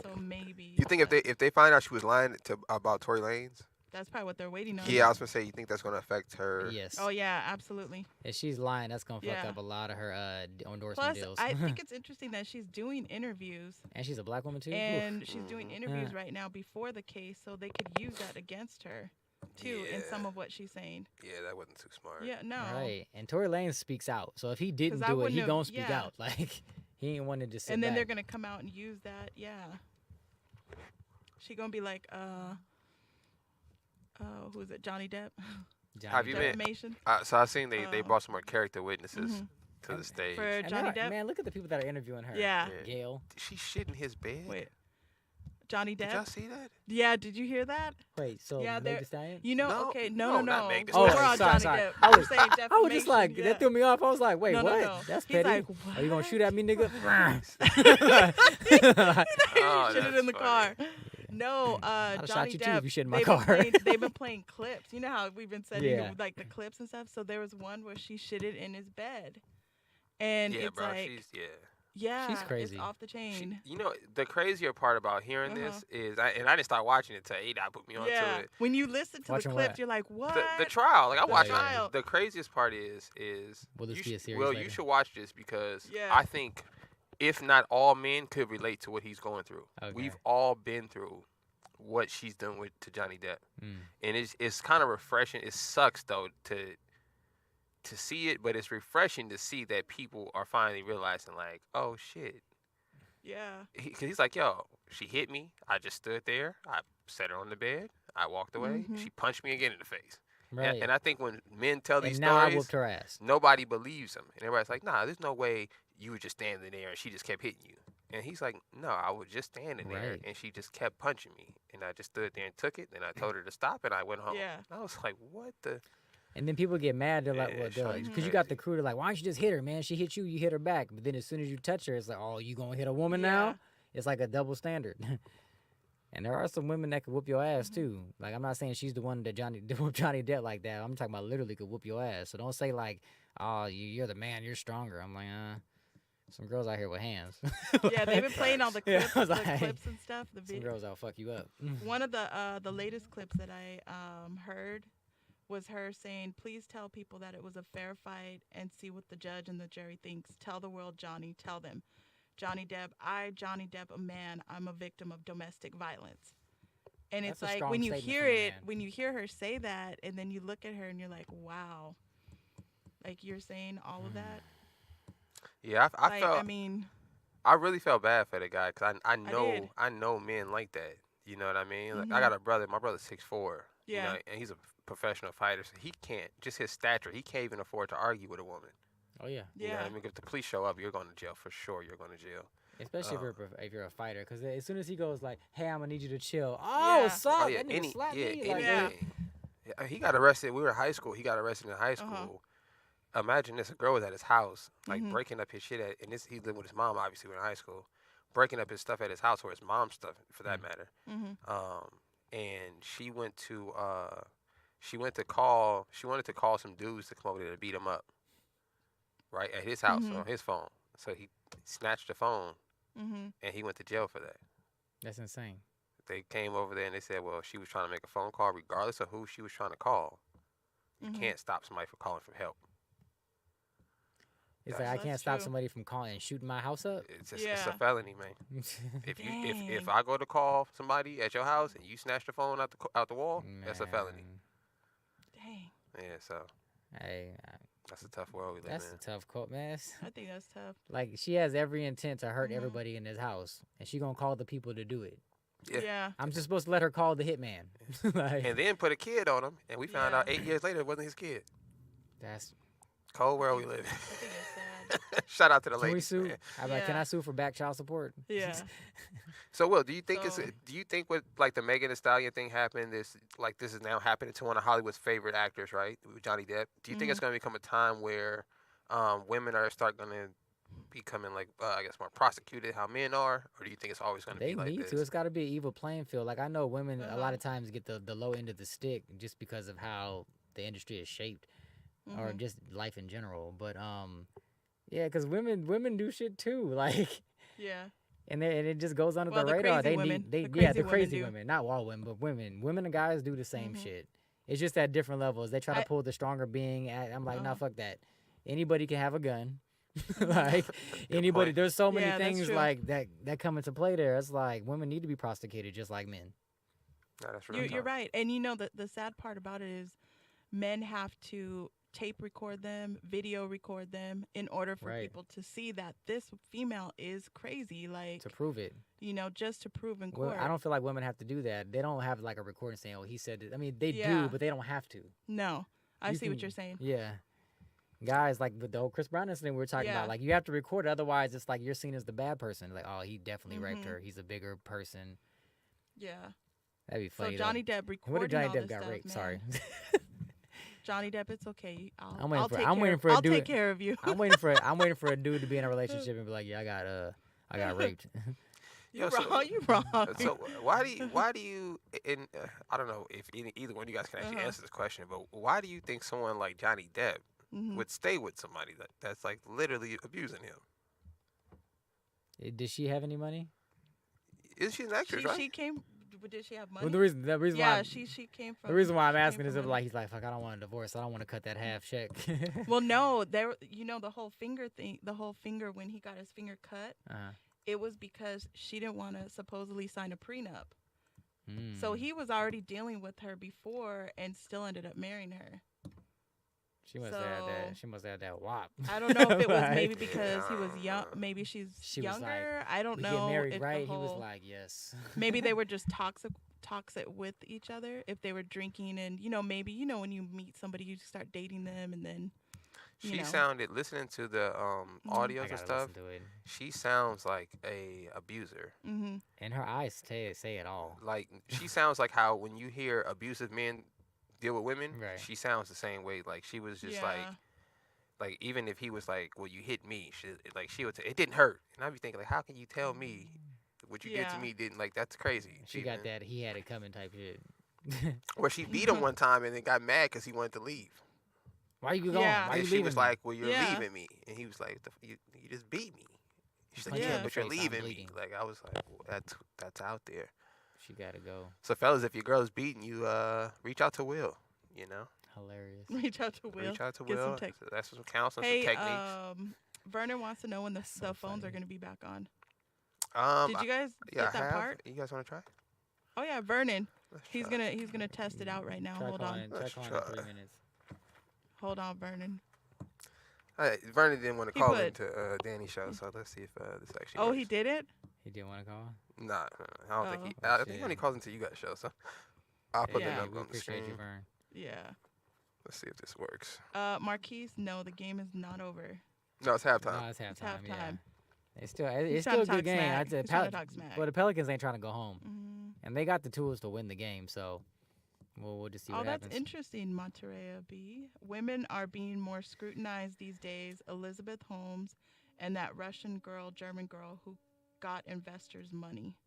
Speaker 3: so maybe.
Speaker 5: You think if they find out she was lying about Tory Lanez?
Speaker 3: That's probably what they're waiting on.
Speaker 5: Yeah, I was gonna say. You think that's gonna affect her?
Speaker 4: Yes.
Speaker 3: Oh yeah, absolutely.
Speaker 4: If she's lying, that's gonna fuck
Speaker 3: Yeah.
Speaker 4: up a lot of her endorsement
Speaker 3: Plus,
Speaker 4: deals.
Speaker 3: I think it's interesting that she's doing interviews,
Speaker 4: and she's a black woman too. Oof.
Speaker 3: and she's doing interviews
Speaker 4: Yeah.
Speaker 3: right now before the case, so they could use that against her, too, in some
Speaker 5: Yeah.
Speaker 3: of what she's saying.
Speaker 5: Yeah, that wasn't too smart.
Speaker 3: Yeah, no.
Speaker 4: Right. And Tory Lanez speaks out. So if he didn't
Speaker 3: 'Cause I
Speaker 4: do it,
Speaker 3: wouldn't
Speaker 4: he
Speaker 3: have-
Speaker 4: gonna speak
Speaker 3: yeah.
Speaker 4: out. Like he ain't wanting to just sit
Speaker 3: And then
Speaker 4: back.
Speaker 3: they're gonna come out and use that. Yeah. She gonna be like, who is it? Johnny Depp.
Speaker 4: Johnny
Speaker 5: Have you
Speaker 4: Depp.
Speaker 5: been-
Speaker 3: Defamation
Speaker 5: So I seen they
Speaker 3: Oh.
Speaker 5: brought some more character witnesses
Speaker 3: Mhm.
Speaker 5: to the stage.
Speaker 3: for
Speaker 4: And
Speaker 3: Johnny
Speaker 4: they're-
Speaker 3: Depp.
Speaker 4: Man, look at the people that are interviewing her.
Speaker 3: Yeah.
Speaker 5: Yeah.
Speaker 4: Gail.
Speaker 5: She shit in his bed.
Speaker 3: Wait. Johnny
Speaker 5: Did y'all
Speaker 3: Depp.
Speaker 5: see that?
Speaker 3: Yeah. Did you hear that?
Speaker 4: Wait. So
Speaker 3: Yeah,
Speaker 4: Meg
Speaker 3: they're-
Speaker 4: Thee Stallion.
Speaker 3: You know.
Speaker 5: No,
Speaker 3: Okay.
Speaker 5: no,
Speaker 3: No.
Speaker 5: not Meg Thee
Speaker 3: We're
Speaker 5: Stallion.
Speaker 3: on
Speaker 4: sorry,
Speaker 3: Johnny
Speaker 4: sorry.
Speaker 3: Depp.
Speaker 4: I
Speaker 3: I'm
Speaker 4: was-
Speaker 3: saying
Speaker 4: I was just
Speaker 3: defamation,
Speaker 4: like
Speaker 3: yeah.
Speaker 4: that threw me off. I was like, wait,
Speaker 3: No,
Speaker 4: what?
Speaker 3: no.
Speaker 4: That's
Speaker 3: He's
Speaker 4: petty.
Speaker 3: like,
Speaker 4: Are you gonna shoot at me, nigga?
Speaker 5: Oh,
Speaker 3: Shit it
Speaker 5: that's
Speaker 3: in the
Speaker 5: funny.
Speaker 3: car. No,
Speaker 4: I'd have shot
Speaker 3: Johnny
Speaker 4: you too
Speaker 3: Depp.
Speaker 4: if you shit in my
Speaker 3: they've
Speaker 4: car.
Speaker 3: They've been playing clips. You know how we've been sending
Speaker 4: Yeah.
Speaker 3: you, like the clips and stuff. So there was one where she shitted in his bed, and
Speaker 5: Yeah,
Speaker 3: it's
Speaker 5: bro.
Speaker 3: like,
Speaker 5: She's
Speaker 3: yeah,
Speaker 4: crazy.
Speaker 3: It's off the
Speaker 5: She,
Speaker 3: chain.
Speaker 5: you know, the crazier part about hearing
Speaker 3: Uh-huh.
Speaker 5: this is, I didn't start watching it till A-Dot put me onto
Speaker 3: Yeah,
Speaker 5: it.
Speaker 3: when you listen to
Speaker 4: Watching
Speaker 3: the clips,
Speaker 4: what?
Speaker 3: you're like, what?
Speaker 5: The trial, like I
Speaker 3: The
Speaker 5: watched
Speaker 3: trial.
Speaker 5: it. The craziest part is
Speaker 4: Will this
Speaker 5: you
Speaker 4: be a
Speaker 5: sh-
Speaker 4: series
Speaker 5: Will,
Speaker 4: later?
Speaker 5: you should watch this because
Speaker 3: Yeah.
Speaker 5: I think if not all men could relate to what he's going through.
Speaker 4: Okay.
Speaker 5: We've all been through what she's done to Johnny Depp,
Speaker 4: Mm.
Speaker 5: and it's kind of refreshing. It sucks though to see it, but it's refreshing to see that people are finally realizing like, oh shit.
Speaker 3: Yeah,
Speaker 5: Because he's like, yo, she hit me. I just stood there. I set her on the bed. I walked away.
Speaker 3: Mhm.
Speaker 5: She punched me again in the face.
Speaker 4: Right.
Speaker 5: And I think when men tell these
Speaker 4: And now I
Speaker 5: stories,
Speaker 4: whooped her ass.
Speaker 5: nobody believes him. And everybody's like, nah, there's no way you were just standing there and she just kept hitting you. And he's like, no, I was just standing there
Speaker 4: Right.
Speaker 5: and she just kept punching me. And I just stood there and took it. Then I told her to stop and I went home.
Speaker 3: Yeah.
Speaker 5: I was like, what the?
Speaker 4: And then people get mad. They're like,
Speaker 5: Yeah,
Speaker 4: well,
Speaker 5: Shawty's
Speaker 4: because you got the
Speaker 5: crazy.
Speaker 4: crew. They're like, why don't you just hit her, man? She hit you, you hit her back. But then as soon as you touch her, it's like, oh, you gonna hit a woman
Speaker 3: Yeah.
Speaker 4: now? It's like a double standard. And there are some women that could whoop your ass too. Like I'm not saying she's the one that Johnny Depp like that. I'm talking about literally could whoop your ass. So don't say like, oh, you're the man, you're stronger. I'm like, Some girls out here with hands.
Speaker 3: Yeah, they've been playing all the
Speaker 4: Yeah,
Speaker 3: clips,
Speaker 4: I was like,
Speaker 3: clips and stuff. The
Speaker 4: Some girls that'll fuck you up.
Speaker 3: One of the latest clips that I heard was her saying, "Please tell people that it was a fair fight and see what the judge and the jury thinks. Tell the world, Johnny. Tell them, Johnny Depp. Johnny Depp, a man. I'm a victim of domestic violence." And
Speaker 4: That's
Speaker 3: it's
Speaker 4: a
Speaker 3: like
Speaker 4: strong
Speaker 3: when you
Speaker 4: statement
Speaker 3: hear
Speaker 4: from a
Speaker 3: it,
Speaker 4: man.
Speaker 3: when you hear her say that, and then you look at her and you're like, "Wow." Like you're saying all of that.
Speaker 5: Yeah, I
Speaker 3: Like,
Speaker 5: felt.
Speaker 3: I mean,
Speaker 5: I really felt bad for the guy because I
Speaker 3: did.
Speaker 5: know men like that. You know what I mean? Like, I got a brother. My brother's 6'4". You
Speaker 3: Yeah.
Speaker 5: know, and he's a professional fighter, so he can't. Just his stature, he can't even afford to argue with a woman.
Speaker 4: Oh yeah.
Speaker 5: You know what
Speaker 3: yeah.
Speaker 5: I mean? If the police show up, you're going to jail for sure. You're going to jail.
Speaker 4: Especially if you're a fighter, because as soon as he goes like, "Hey, I'm gonna need you to chill," oh,
Speaker 3: Yeah.
Speaker 4: what's up?
Speaker 5: Oh yeah,
Speaker 4: That nigga slapped me.
Speaker 5: anything.
Speaker 4: Like,
Speaker 3: Yeah.
Speaker 5: Yeah, he got arrested. We were in high school. He got arrested in high school. Imagine this: a girl was at his house, like breaking up his shit and he lived with his mom. Obviously, we were in high school, breaking up his stuff at his house, or his mom's stuff, for that matter. And she went to call some dudes to come over there to beat him up. Right at his house on his phone. So he snatched the phone, and he went to jail for that.
Speaker 4: That's insane.
Speaker 5: They came over there and they said, well, she was trying to make a phone call regardless of who she was trying to call. You can't stop somebody from calling for help.
Speaker 4: It's
Speaker 5: Yeah.
Speaker 4: like I
Speaker 3: That's
Speaker 4: can't stop
Speaker 3: true.
Speaker 4: somebody from calling and shooting my house up.
Speaker 5: It's a
Speaker 3: Yeah.
Speaker 5: felony, man. If
Speaker 3: Dang.
Speaker 5: I go to call somebody at your house and you snatch the phone out the wall, that's a felony.
Speaker 4: Man.
Speaker 3: Dang.
Speaker 5: Yeah, so
Speaker 4: Hey,
Speaker 5: that's a tough world we live
Speaker 4: that's
Speaker 5: in.
Speaker 4: a tough quote, man.
Speaker 3: I think that's tough.
Speaker 4: Like she has every intent to hurt everybody in this house, and she gonna call the people to do it.
Speaker 5: Yeah.
Speaker 3: Yeah.
Speaker 4: I'm just supposed to let her call the hitman. Like,
Speaker 5: And then put a kid on him, and we found
Speaker 3: Yeah.
Speaker 5: out 8 years later it wasn't his kid.
Speaker 4: that's.
Speaker 5: Cold world we live
Speaker 3: I think it's sad.
Speaker 5: in. Shout out to the
Speaker 4: Can we
Speaker 5: ladies.
Speaker 4: sue?
Speaker 5: Man.
Speaker 4: I'm like, can
Speaker 3: Yeah.
Speaker 4: I sue for back child support?
Speaker 3: Yeah.
Speaker 5: So, Will, do you think
Speaker 3: So-
Speaker 5: do you think what like the Megan Thee Stallion thing happened? This is now happening to one of Hollywood's favorite actors, right? With Johnny Depp. Do you think it's going to become a time where women are going to becoming like I guess more prosecuted how men are, or do you think it's always going to
Speaker 4: They
Speaker 5: be like
Speaker 4: need
Speaker 5: this?
Speaker 4: to. It's got to be an evil playing field. Like I know women a lot of times get the low end of the stick just because of how the industry is shaped, or just life in general. But yeah, because women do shit too. Like.
Speaker 3: Yeah.
Speaker 4: And it just goes under
Speaker 3: Well,
Speaker 4: the
Speaker 3: the
Speaker 4: radar.
Speaker 3: crazy
Speaker 4: They
Speaker 3: women.
Speaker 4: need
Speaker 3: The
Speaker 4: the
Speaker 3: crazy women
Speaker 4: crazy
Speaker 3: do.
Speaker 4: women, not all women, but women and guys do the same shit. It's just at different levels. They try to pull the stronger being. I'm like, nah, fuck that. Anybody can have a gun. Like anybody.
Speaker 5: point.
Speaker 4: There's so many
Speaker 3: Yeah, that's
Speaker 4: things
Speaker 3: true.
Speaker 4: like that come into play there. It's like women need to be prosecuted just like men.
Speaker 5: No, that's real
Speaker 3: You're
Speaker 5: talk.
Speaker 3: right. And you know the sad part about it is men have to tape record them, video record them in order for
Speaker 4: Right.
Speaker 3: people to see that this female is crazy. Like,
Speaker 4: To prove it.
Speaker 3: just to prove in
Speaker 4: Well,
Speaker 3: court.
Speaker 4: I don't feel like women have to do that. They don't have like a recording saying, "Oh, he said it." I mean, they
Speaker 3: Yeah.
Speaker 4: do, but they don't have to.
Speaker 3: No. I
Speaker 4: You
Speaker 3: see what
Speaker 4: can-
Speaker 3: you're saying.
Speaker 4: Yeah. Guys, like with the whole Chris Brown incident we were talking
Speaker 3: Yeah.
Speaker 4: about, like you have to record it, otherwise it's like you're seen as the bad person. Like, oh, he definitely raped her. He's a bigger person.
Speaker 3: Yeah.
Speaker 4: That'd be
Speaker 3: So
Speaker 4: funny. though.
Speaker 3: Johnny Depp
Speaker 4: What
Speaker 3: recording
Speaker 4: if Johnny
Speaker 3: all
Speaker 4: Depp
Speaker 3: this
Speaker 4: got
Speaker 3: stuff,
Speaker 4: raped?
Speaker 3: man.
Speaker 4: Sorry.
Speaker 3: Johnny Depp, it's okay.
Speaker 4: I'm waiting
Speaker 3: I'll
Speaker 4: for-
Speaker 3: take
Speaker 4: I'm
Speaker 3: care
Speaker 4: waiting
Speaker 3: of-
Speaker 4: for a
Speaker 3: I'll
Speaker 4: dude-
Speaker 3: take care of you.
Speaker 4: I'm waiting for a dude to be in a relationship and be like, yeah, I got raped.
Speaker 3: You're
Speaker 5: so-
Speaker 3: wrong. You're wrong.
Speaker 5: So why do you and I don't know if either one of you guys can actually answer this question, but why do you think someone like Johnny Depp would stay with somebody that's like literally abusing him?
Speaker 4: Did she have any money?
Speaker 5: Is she an actress, right?
Speaker 3: She came. Did she have money?
Speaker 4: Well, the reason why
Speaker 3: yeah,
Speaker 4: I'm-
Speaker 3: she came from.
Speaker 4: the reason why I'm
Speaker 3: she came
Speaker 4: asking is
Speaker 3: from
Speaker 4: if like he's like, fuck, I don't want a divorce. I don't want to cut that half check.
Speaker 3: Well, no, the whole finger thing, when he got his finger cut, it was because she didn't want to supposedly sign a prenup. So he was already dealing with her before and still ended up marrying her.
Speaker 4: She must have had that.
Speaker 3: So-
Speaker 4: She must have had that wop.
Speaker 3: I don't know if it was
Speaker 4: Like,
Speaker 3: maybe because he was young. Maybe she's
Speaker 4: She was
Speaker 3: younger. I don't
Speaker 4: we
Speaker 3: know.
Speaker 4: get married,
Speaker 3: if
Speaker 4: right?
Speaker 3: The
Speaker 4: He was
Speaker 3: whole-
Speaker 4: like, yes.
Speaker 3: maybe they were just toxic with each other. If they were drinking and maybe when you meet somebody, you start dating them and then.
Speaker 5: She sounded, listening to the
Speaker 4: I
Speaker 5: audios and
Speaker 4: gotta
Speaker 5: stuff,
Speaker 4: listen to it.
Speaker 5: she sounds like a abuser.
Speaker 3: Mm-hmm.
Speaker 4: And her eyes say it all.
Speaker 5: Like she sounds like how when you hear abusive men deal with women,
Speaker 4: Right.
Speaker 5: she sounds the same way. Like she was just like even if he was like, well, you hit me, she would say it didn't hurt, and I'd be thinking like, how can you tell me what you did to
Speaker 3: Yeah.
Speaker 5: me didn't, like, that's crazy.
Speaker 4: She got that he had it coming type shit.
Speaker 5: Where she beat him one time and then got mad because he wanted to leave.
Speaker 4: Why you going?
Speaker 3: Yeah.
Speaker 4: Why
Speaker 5: And
Speaker 4: you
Speaker 5: she
Speaker 4: leaving
Speaker 5: was
Speaker 4: me?
Speaker 5: like, well, you're
Speaker 3: Yeah.
Speaker 5: leaving me. And he was like, you just beat me. She's like,
Speaker 3: punch
Speaker 5: yeah,
Speaker 3: her in
Speaker 5: but
Speaker 4: the
Speaker 5: you're
Speaker 4: face, I'm
Speaker 5: leaving me.
Speaker 4: bleeding.
Speaker 5: Like I was like, well, that's out there.
Speaker 4: She gotta go.
Speaker 5: So fellas, if your girl's beating you, reach out to Will. You know,
Speaker 4: Hilarious.
Speaker 3: Reach out to Will.
Speaker 5: reach out to
Speaker 3: Get some
Speaker 5: Will.
Speaker 3: tech.
Speaker 5: That's some counseling,
Speaker 3: Hey,
Speaker 5: some techniques.
Speaker 3: Vernon wants to know when the
Speaker 4: That's so
Speaker 3: phones are
Speaker 4: funny.
Speaker 3: going to be back on.
Speaker 5: Did
Speaker 3: Did you guys
Speaker 5: yeah,
Speaker 3: get
Speaker 5: I
Speaker 3: that
Speaker 5: have.
Speaker 3: part?
Speaker 5: You guys want to try?
Speaker 3: Oh yeah, Vernon.
Speaker 5: Let's
Speaker 3: He's
Speaker 5: try.
Speaker 3: gonna test it out right now.
Speaker 4: Try
Speaker 3: Hold
Speaker 4: calling
Speaker 3: on.
Speaker 4: in- Try
Speaker 5: Let's
Speaker 4: calling in
Speaker 5: try.
Speaker 4: 3 minutes.
Speaker 3: Hold on, Vernon.
Speaker 5: Vernon didn't want to
Speaker 3: He
Speaker 5: call
Speaker 3: put-
Speaker 5: into Dani's show, so let's see if this actually.
Speaker 3: Oh,
Speaker 5: works.
Speaker 3: he did it?
Speaker 4: He didn't want to call.
Speaker 5: Nah, I don't think he.
Speaker 3: Oh.
Speaker 5: I think he only
Speaker 4: Shit.
Speaker 5: calls into you guys' show, so I'll put
Speaker 3: Yeah.
Speaker 5: the number
Speaker 4: we
Speaker 5: on the
Speaker 4: appreciate
Speaker 5: screen.
Speaker 4: you, Vern.
Speaker 3: Yeah.
Speaker 5: Let's see if this works.
Speaker 3: Marquise, no, the game is not over.
Speaker 5: No, it's halftime.
Speaker 4: No, it's halftime. Yeah.
Speaker 3: halftime.
Speaker 4: It's still
Speaker 3: He's
Speaker 4: it's
Speaker 3: trying
Speaker 4: still
Speaker 3: to
Speaker 4: a
Speaker 3: talk
Speaker 4: good game.
Speaker 3: smack.
Speaker 4: I'd say
Speaker 3: He's trying to talk smack.
Speaker 4: Well, the Pelicans ain't trying to go home,
Speaker 3: Mhm.
Speaker 4: and they got the tools to win the game. So, we'll just see
Speaker 3: Oh,
Speaker 4: what
Speaker 3: that's
Speaker 4: happens.
Speaker 3: interesting, Monterey B. Women are being more scrutinized these days. Elizabeth Holmes and that Russian girl, German girl who got investors' money.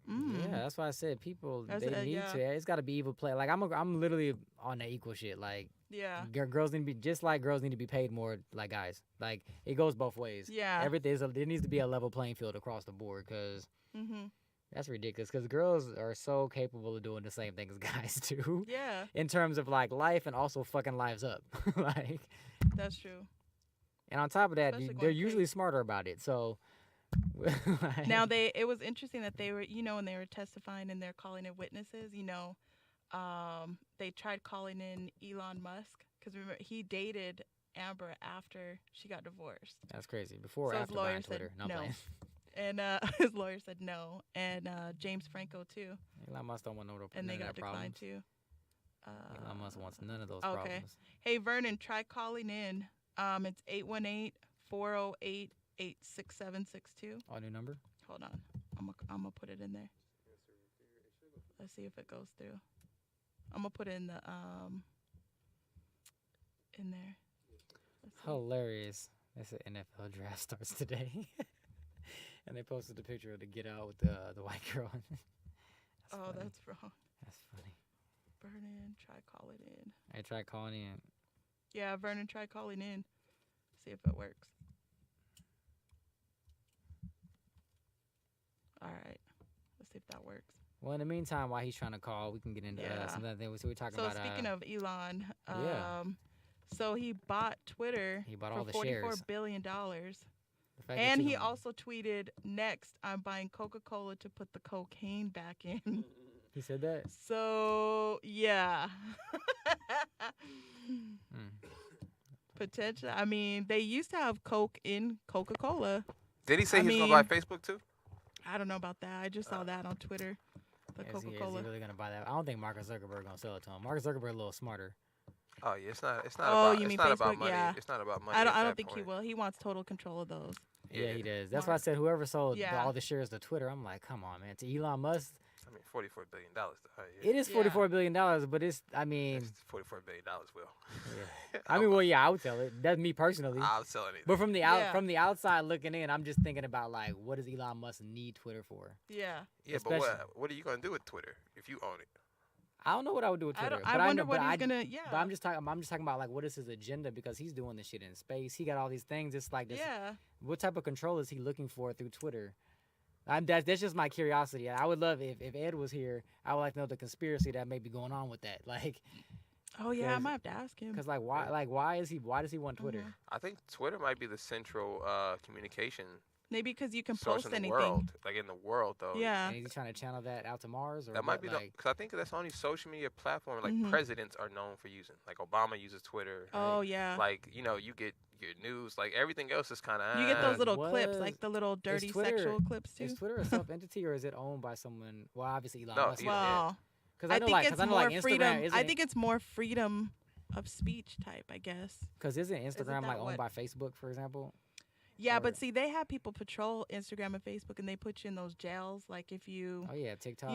Speaker 3: Mm.
Speaker 4: Yeah, that's why I said people
Speaker 3: That's
Speaker 4: they
Speaker 3: it,
Speaker 4: need
Speaker 3: yeah.
Speaker 4: to. It's got to be equal play. Like I'm literally on the equal shit. Like
Speaker 3: Yeah.
Speaker 4: girls need to be just like girls need to be paid more like guys. Like it goes both ways.
Speaker 3: Yeah.
Speaker 4: Everything there needs to be a level playing field across the board because
Speaker 3: Mm-hmm.
Speaker 4: that's ridiculous. Because girls are so capable of doing the same thing as guys do.
Speaker 3: Yeah,
Speaker 4: In terms of like life and also fucking lives up. Like,
Speaker 3: that's true.
Speaker 4: and on top of that,
Speaker 3: Especially
Speaker 4: they're
Speaker 3: going
Speaker 4: usually smarter about it. So. like-
Speaker 3: Now it was interesting that they were, when they were testifying and they're calling in witnesses, they tried calling in Elon Musk because remember he dated Amber after she got divorced.
Speaker 4: That's crazy. Before or
Speaker 3: So his
Speaker 4: after
Speaker 3: lawyer
Speaker 4: buying
Speaker 3: said
Speaker 4: Twitter? No, I'm
Speaker 3: no.
Speaker 4: playing.
Speaker 3: And his lawyer said no, and James Franco too,
Speaker 4: Elon Musk don't want no
Speaker 3: and they
Speaker 4: none of
Speaker 3: got
Speaker 4: that problems.
Speaker 3: declined too.
Speaker 4: Elon Musk wants none of those
Speaker 3: okay.
Speaker 4: problems.
Speaker 3: Hey Vernon, try calling in. It's 818-408-86762.
Speaker 4: Oh, new number?
Speaker 3: Hold on, I'm gonna put it in there. Let's see if it goes through. I'm gonna put it in the in there. Let's see.
Speaker 4: Hilarious. They said NFL draft starts today. And they posted the picture of the Get Out with the white girl. That's
Speaker 3: Oh,
Speaker 4: funny.
Speaker 3: that's wrong.
Speaker 4: That's funny.
Speaker 3: Vernon, try calling in.
Speaker 4: I tried calling in.
Speaker 3: Yeah, Vernon, try calling in. See if it works. All right. Let's see if that works.
Speaker 4: Well, in the meantime, while he's trying to call, we can get into
Speaker 3: Yeah.
Speaker 4: some other things. So we're talking
Speaker 3: So
Speaker 4: about.
Speaker 3: speaking of Elon,
Speaker 4: yeah.
Speaker 3: so he bought Twitter
Speaker 4: He bought
Speaker 3: for
Speaker 4: all the
Speaker 3: $44
Speaker 4: shares.
Speaker 3: billion.
Speaker 4: The fact that
Speaker 3: And
Speaker 4: you
Speaker 3: he
Speaker 4: don't-
Speaker 3: also tweeted, "Next, I'm buying Coca-Cola to put the cocaine back in."
Speaker 4: He said that.
Speaker 3: So yeah.
Speaker 4: Mm.
Speaker 3: Potential. I mean, they used to have Coke in Coca-Cola.
Speaker 5: Did he say
Speaker 3: I
Speaker 5: he was gonna buy
Speaker 3: mean-
Speaker 5: Facebook too?
Speaker 3: I don't know about that. I just saw that on Twitter. The
Speaker 4: Is he
Speaker 3: Coca-Cola.
Speaker 4: really gonna buy that? I don't think Mark Zuckerberg gonna sell it to him. Mark Zuckerberg a little smarter.
Speaker 5: Oh yeah, it's not. It's
Speaker 3: Oh,
Speaker 5: not about.
Speaker 3: you
Speaker 5: It's
Speaker 3: mean
Speaker 5: not about
Speaker 3: Facebook?
Speaker 5: money.
Speaker 3: Yeah.
Speaker 5: It's not about money.
Speaker 3: I
Speaker 5: at
Speaker 3: don't
Speaker 5: that
Speaker 3: think he
Speaker 5: point.
Speaker 3: will. He wants total control of those.
Speaker 4: Yeah, he does. That's why I
Speaker 3: Mark.
Speaker 4: said whoever sold
Speaker 3: Yeah.
Speaker 4: all the shares to Twitter, I'm like, come on, man. To Elon Musk,
Speaker 5: I mean, $44 billion.
Speaker 4: it is
Speaker 3: Yeah.
Speaker 4: $44 billion, but it's, I mean,
Speaker 5: It's $44 billion. Will.
Speaker 4: yeah. I mean, well, yeah, I would sell it. That's me personally.
Speaker 5: I'll sell anything.
Speaker 4: But from the
Speaker 3: Yeah.
Speaker 4: from the outside looking in, I'm just thinking about like, what does Elon Musk need Twitter for?
Speaker 3: Yeah.
Speaker 5: Yeah, but
Speaker 4: especially-
Speaker 5: what are you gonna do with Twitter if you own it?
Speaker 4: I don't know what I would do with
Speaker 3: I
Speaker 4: Twitter.
Speaker 3: don't.
Speaker 4: but
Speaker 3: I wonder
Speaker 4: know,
Speaker 3: what
Speaker 4: but
Speaker 3: he's
Speaker 4: I-
Speaker 3: gonna. Yeah.
Speaker 4: But I'm just talking about like what is his agenda because he's doing this shit in space. He got all these things. It's like this.
Speaker 3: Yeah.
Speaker 4: What type of control is he looking for through Twitter? That's just my curiosity. I would love if Ed was here. I would like to know the conspiracy that may be going on with that. Like,
Speaker 3: Oh yeah. I
Speaker 4: Cause-
Speaker 3: might have to ask him.
Speaker 4: cause why does he want Twitter?
Speaker 3: Mhm.
Speaker 5: I think Twitter might be the central communication
Speaker 3: Maybe because you can
Speaker 5: source
Speaker 3: post
Speaker 5: in the
Speaker 3: anything.
Speaker 5: world. Like in the world, though.
Speaker 3: Yeah.
Speaker 4: And is he trying to channel that out to Mars or
Speaker 5: That might
Speaker 4: what?
Speaker 5: be
Speaker 4: like,
Speaker 5: because I think that's the only social media platform like
Speaker 3: Mhm.
Speaker 5: presidents are known for using. Like Obama uses Twitter.
Speaker 3: Oh yeah.
Speaker 5: Like you get your news. Like everything else is kind of.
Speaker 3: You get those little
Speaker 4: Was-
Speaker 3: clips, like the little dirty
Speaker 4: Twitter-
Speaker 3: sexual clips too.
Speaker 4: is Twitter a self entity or is it owned by someone? Well, obviously Elon
Speaker 5: No,
Speaker 4: Musk.
Speaker 5: yeah.
Speaker 3: Well,
Speaker 4: Because
Speaker 3: I
Speaker 4: I know
Speaker 3: think
Speaker 4: like,
Speaker 3: it's
Speaker 4: cause I know
Speaker 3: more
Speaker 4: like Instagram.
Speaker 3: freedom.
Speaker 4: Isn't
Speaker 3: I think it's more freedom of speech type, I guess.
Speaker 4: because isn't Instagram
Speaker 3: that
Speaker 4: like owned
Speaker 3: what-
Speaker 4: by Facebook, for example?
Speaker 3: Yeah,
Speaker 4: Or-
Speaker 3: but see, they have people patrol Instagram and Facebook, and they put you in those jails. Like if you,
Speaker 4: Oh yeah, TikTok.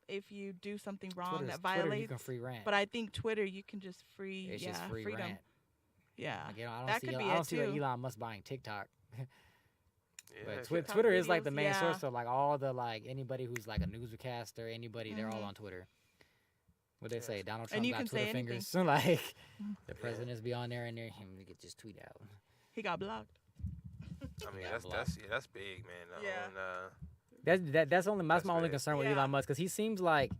Speaker 3: if you do something wrong that
Speaker 4: Twitter, you
Speaker 3: violates.
Speaker 4: can free rant.
Speaker 3: But I think Twitter, you can just free.
Speaker 4: it's
Speaker 3: yeah,
Speaker 4: just free
Speaker 3: freedom.
Speaker 4: rant.
Speaker 3: Yeah.
Speaker 4: Like, you know, I don't
Speaker 3: That
Speaker 4: see,
Speaker 3: could
Speaker 4: I
Speaker 3: be
Speaker 4: don't
Speaker 3: it,
Speaker 4: see like
Speaker 3: too.
Speaker 4: Elon Musk buying TikTok.
Speaker 5: Yeah,
Speaker 4: But
Speaker 5: if
Speaker 3: TikTok
Speaker 4: Twitter is like the
Speaker 3: videos,
Speaker 4: main
Speaker 3: yeah.
Speaker 4: source. So like all the like anybody who's like a newscaster, anybody, they're all
Speaker 3: Mhm.
Speaker 4: on Twitter. What they
Speaker 5: Yes.
Speaker 4: say, Donald Trump
Speaker 3: And you
Speaker 4: got
Speaker 3: can
Speaker 4: Twitter
Speaker 3: say anything.
Speaker 4: fingers. So like
Speaker 3: Mhm.
Speaker 4: the presidents be on there and him to get just tweet out.
Speaker 3: He got blocked.
Speaker 5: I mean,
Speaker 4: Yeah,
Speaker 5: that's big, man.
Speaker 3: Yeah.
Speaker 4: That's my only
Speaker 5: big.
Speaker 4: concern with
Speaker 3: Yeah.
Speaker 4: Elon Musk because he seems like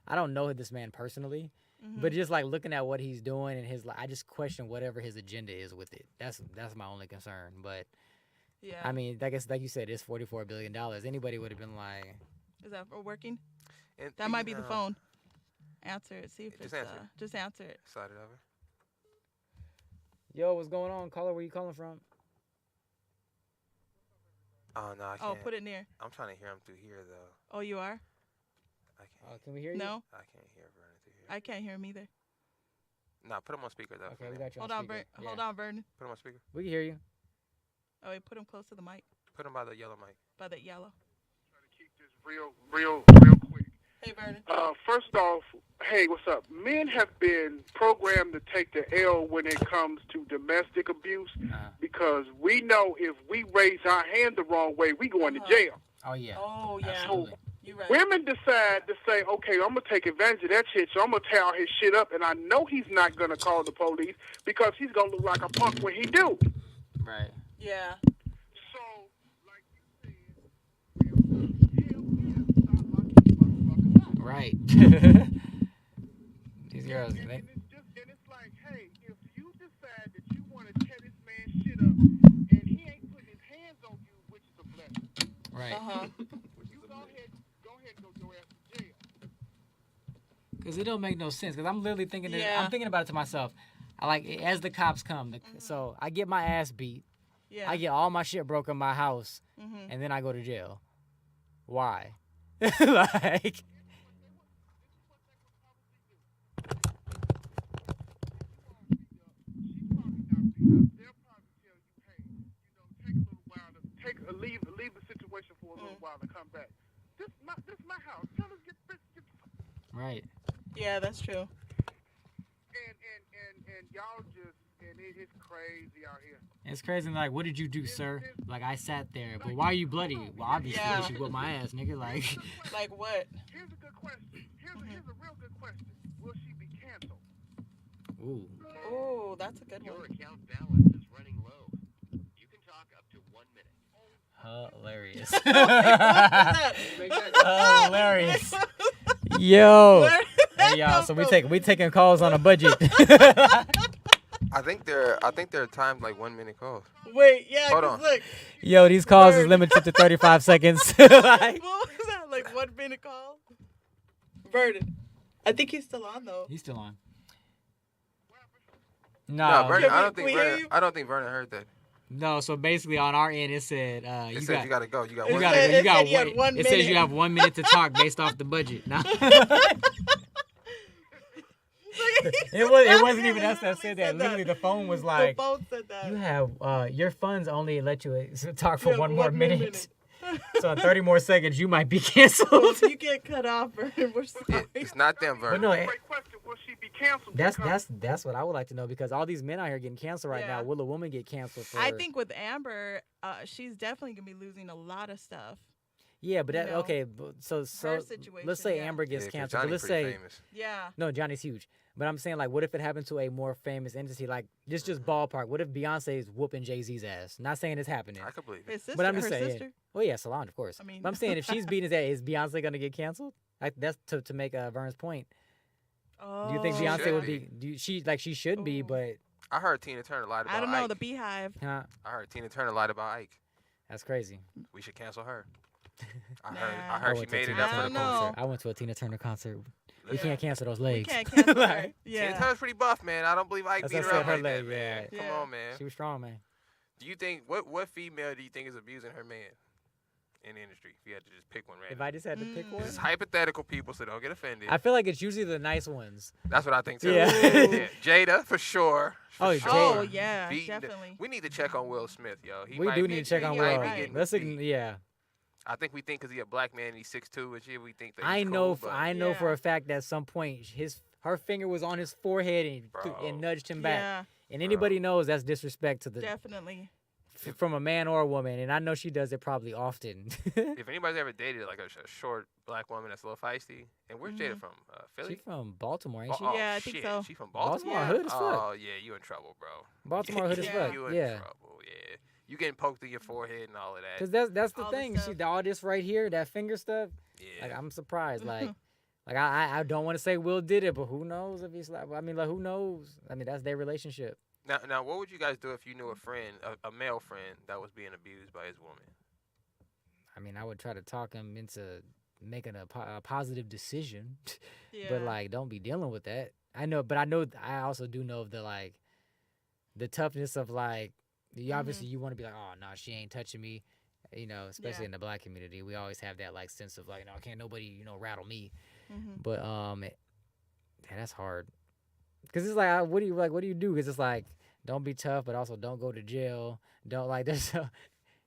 Speaker 4: I don't know this man personally, but just like looking at what he's doing and his I just question whatever his agenda is with it. That's my only concern. But
Speaker 3: Yeah.
Speaker 4: I mean, I guess like you said, it's $44 billion. Anybody would have been like,
Speaker 3: Is that working?
Speaker 5: And
Speaker 3: That might be the phone. Answer it. See if
Speaker 5: Just
Speaker 3: it's
Speaker 5: answer.
Speaker 3: just answer it.
Speaker 5: Slide it over.
Speaker 4: "Yo, what's going on, caller? Where you calling from?"
Speaker 5: Oh no, I can't.
Speaker 3: Oh, put it near.
Speaker 5: I'm trying to hear him through here though.
Speaker 3: Oh, you are?
Speaker 5: I can't.
Speaker 4: Can we hear you?
Speaker 3: No,
Speaker 5: I can't hear Vernon through here.
Speaker 3: I can't hear him either.
Speaker 5: Nah, put him on speaker though.
Speaker 4: Okay, we got you
Speaker 3: Hold
Speaker 4: on
Speaker 3: on,
Speaker 4: speaker.
Speaker 3: Hold on, Vernon.
Speaker 5: Put him on speaker.
Speaker 4: We can hear you.
Speaker 3: Oh, wait, put him close to the mic
Speaker 5: Put him by the yellow mic.
Speaker 3: by the yellow.
Speaker 6: Keep this real quick.
Speaker 3: Hey, Vernon.
Speaker 6: First off, hey, what's up? Men have been programmed to take the L when it comes to domestic abuse because we know if we raise our hand the wrong way, we going to jail.
Speaker 4: Oh yeah.
Speaker 3: Oh, yeah.
Speaker 4: Absolutely.
Speaker 3: You right.
Speaker 6: Women decide to say, okay, I'm going to take advantage of that shit, so I'm going to tear his shit up, and I know he's not going to call the police because he's going to look like a punk when he do.
Speaker 4: Right.
Speaker 3: Yeah.
Speaker 6: So, like you said, hell yeah, stop locking these motherfuckers up.
Speaker 4: Right. These girls,
Speaker 6: And
Speaker 4: they,
Speaker 6: it's like, hey, if you decide that you want to tear this man's shit up and he ain't putting his hands on you, which is a blessing,
Speaker 4: right.
Speaker 6: you go ahead and go your ass to jail.
Speaker 4: Because it don't make no sense. Because I'm literally thinking,
Speaker 3: Yeah.
Speaker 4: I'm thinking about it to myself. I like as the cops come, so I get my ass beat.
Speaker 3: Yeah.
Speaker 4: I get all my shit broken in my house,
Speaker 3: Mm-hmm.
Speaker 4: and then I go to jail. Why? Like,
Speaker 6: They'll probably tell you, hey, take a little while to leave the situation for a little while to come back. This my house. Tell us get
Speaker 4: right.
Speaker 3: Yeah, that's true.
Speaker 6: and y'all just it's crazy out here.
Speaker 4: It's crazy. Like, what did you do, sir? Like, I sat there, but why are you bloody? Well, obviously,
Speaker 3: Yeah.
Speaker 4: she whipped my ass, nigga. Like,
Speaker 3: Like what?
Speaker 6: Here's a good question. Here's a real good question. Will she be canceled?
Speaker 4: ooh.
Speaker 3: Oh, that's a good
Speaker 7: Your
Speaker 3: one.
Speaker 7: account balance is running low. You can talk up to 1 minute.
Speaker 4: Hilarious.
Speaker 3: That-
Speaker 4: Hilarious. Yo. Hey, y'all. So we taking calls on a budget.
Speaker 5: I think they're timed like 1 minute calls.
Speaker 3: Wait, yeah,
Speaker 5: Hold
Speaker 3: 'cause
Speaker 5: on.
Speaker 3: look.
Speaker 4: Yo, these calls is
Speaker 3: Word.
Speaker 4: limited to 35 seconds. Like,
Speaker 3: What was that? Like 1 minute call? Vernon. I think he's still on though.
Speaker 4: he's still on.
Speaker 5: No,
Speaker 4: No,
Speaker 5: Vernon.
Speaker 3: Can
Speaker 5: I don't think
Speaker 3: we hear
Speaker 5: Vernon.
Speaker 3: you?
Speaker 5: I don't think Vernon heard that.
Speaker 4: no. So basically, on our end, it said
Speaker 5: It says you gotta go. You got
Speaker 3: It
Speaker 5: one.
Speaker 3: said-
Speaker 5: minute.
Speaker 4: you got
Speaker 3: said you had 1
Speaker 4: It says you
Speaker 3: minute.
Speaker 4: have 1 minute to talk based off the budget. No. It wasn't even us that said that. Literally, the phone was
Speaker 3: The
Speaker 4: like,
Speaker 3: phone said that.
Speaker 4: "You have your funds only let you talk for
Speaker 3: Yeah,
Speaker 4: one more
Speaker 3: 1 more
Speaker 4: minute. So in 30 more seconds, you might be canceled."
Speaker 3: Well, if you get cut off, Vernon, we're sorry.
Speaker 5: It's not them,
Speaker 4: But
Speaker 5: Vernon.
Speaker 4: no,
Speaker 6: Great question. Will she be canceled?
Speaker 4: that's what I would like to know because all these men out here getting canceled right
Speaker 3: Yeah.
Speaker 4: now. Will a woman get canceled for?
Speaker 3: I think with Amber, she's definitely gonna be losing a lot of stuff.
Speaker 4: Yeah, but
Speaker 3: you
Speaker 4: that
Speaker 3: know,
Speaker 4: okay. So
Speaker 3: situation,
Speaker 4: let's say
Speaker 3: yeah.
Speaker 4: Amber gets
Speaker 5: Yeah, 'cause
Speaker 4: canceled. But
Speaker 5: Johnny
Speaker 4: let's
Speaker 5: pretty
Speaker 4: say
Speaker 5: famous.
Speaker 3: Yeah.
Speaker 4: no, Johnny's huge. But I'm saying like, what if it happened to a more famous entity? Like just ballpark. What if Beyonce's whooping Jay-Z's ass? Not saying it's happening.
Speaker 5: I could believe it.
Speaker 3: His sister.
Speaker 4: But I'm
Speaker 3: her
Speaker 4: just saying.
Speaker 3: sister.
Speaker 4: Well, yeah, Solange, of course.
Speaker 3: I mean-
Speaker 4: but I'm saying if she's beating his ass, is Beyonce gonna get canceled? Like that's to make Vern's point.
Speaker 3: Oh.
Speaker 4: Do you think Beyonce
Speaker 5: Should
Speaker 4: would
Speaker 5: be.
Speaker 4: be? She should be,
Speaker 3: Ooh.
Speaker 4: but
Speaker 5: I heard Tina Turner lied about
Speaker 3: I don't know
Speaker 5: Ike.
Speaker 3: the Beehive.
Speaker 4: huh,
Speaker 5: I heard Tina Turner lied about Ike.
Speaker 4: that's crazy.
Speaker 5: We should cancel her. I
Speaker 3: Nah.
Speaker 5: heard she
Speaker 4: went to
Speaker 5: made it
Speaker 4: Tina
Speaker 5: up for
Speaker 3: I
Speaker 5: the
Speaker 3: don't know.
Speaker 5: concert.
Speaker 4: concert. I went to a Tina Turner concert. We
Speaker 5: Listen,
Speaker 4: can't cancel those
Speaker 3: We
Speaker 4: legs.
Speaker 3: can't cancel her.
Speaker 4: Like,
Speaker 5: Tina
Speaker 3: Yeah.
Speaker 5: Turner's pretty buff, man. I don't believe Ike
Speaker 4: That's
Speaker 5: beat
Speaker 4: what I
Speaker 5: her
Speaker 4: said,
Speaker 5: up
Speaker 4: her
Speaker 5: like that,
Speaker 4: leg,
Speaker 5: man.
Speaker 3: yeah.
Speaker 5: Come
Speaker 3: Yeah.
Speaker 5: on, man.
Speaker 4: She was strong, man.
Speaker 5: Do you think what female do you think is abusing her man in the industry? If you had to just pick one
Speaker 4: If
Speaker 5: random.
Speaker 4: I just had to pick one,
Speaker 5: This is hypothetical, people, so don't get offended.
Speaker 4: I feel like it's usually the nice ones.
Speaker 5: That's what I think too.
Speaker 4: Yeah.
Speaker 5: Yeah. Jada for sure. For
Speaker 4: Oh,
Speaker 5: sure.
Speaker 3: Oh yeah,
Speaker 5: Beating the-
Speaker 3: definitely.
Speaker 5: we need to check on Will Smith, yo. He
Speaker 4: We
Speaker 5: might
Speaker 4: do
Speaker 5: be-
Speaker 4: need to check on
Speaker 5: he might
Speaker 4: Will.
Speaker 5: be getting
Speaker 4: Let's
Speaker 5: beat.
Speaker 4: yeah.
Speaker 5: I think we think because he's a black man and he's 6'2" and shit, we think that
Speaker 4: I
Speaker 5: he's
Speaker 4: know.
Speaker 5: cool, but
Speaker 4: I know for
Speaker 3: Yeah.
Speaker 4: a fact that at some point her finger was on his forehead and
Speaker 5: Bro.
Speaker 4: nudged him back.
Speaker 3: Yeah,
Speaker 4: And anybody knows that's disrespect to the
Speaker 3: definitely.
Speaker 4: from a man or a woman, and I know she does it probably often.
Speaker 5: if anybody's ever dated like a short black woman that's a little feisty, and where's Jada from? Philly?
Speaker 4: She's from Baltimore, ain't she?
Speaker 5: Oh,
Speaker 3: Yeah, I think
Speaker 5: shit.
Speaker 3: so.
Speaker 5: She from Baltimore?
Speaker 4: Baltimore hood as fuck.
Speaker 5: Oh, yeah, you in trouble, bro.
Speaker 4: Baltimore hood as
Speaker 3: Yeah.
Speaker 4: fuck.
Speaker 5: You in
Speaker 4: Yeah.
Speaker 5: trouble, yeah. You getting poked in your forehead and all of that.
Speaker 4: Cause that's the
Speaker 3: All the
Speaker 4: thing.
Speaker 3: stuff.
Speaker 4: See all this right here, that finger stuff.
Speaker 5: Yeah.
Speaker 4: Like I'm surprised. Like I don't want to say Will did it, but who knows if he's like. I mean, like who knows? I mean, that's their relationship.
Speaker 5: Now, what would you guys do if you knew a friend, a male friend, that was being abused by his woman?
Speaker 4: I mean, I would try to talk him into making a positive decision,
Speaker 3: Yeah.
Speaker 4: but like, don't be dealing with that. I know, but I also do know the toughness of like, you obviously you want to be like, oh no, she ain't touching me, you know, especially
Speaker 3: Yeah.
Speaker 4: in the black community, we always have that like sense of like, no, can't nobody, you know, rattle me.
Speaker 3: Mhm.
Speaker 4: But yeah, that's hard, cause it's like, what do you do? Cause it's like, don't be tough, but also don't go to jail. Don't like this,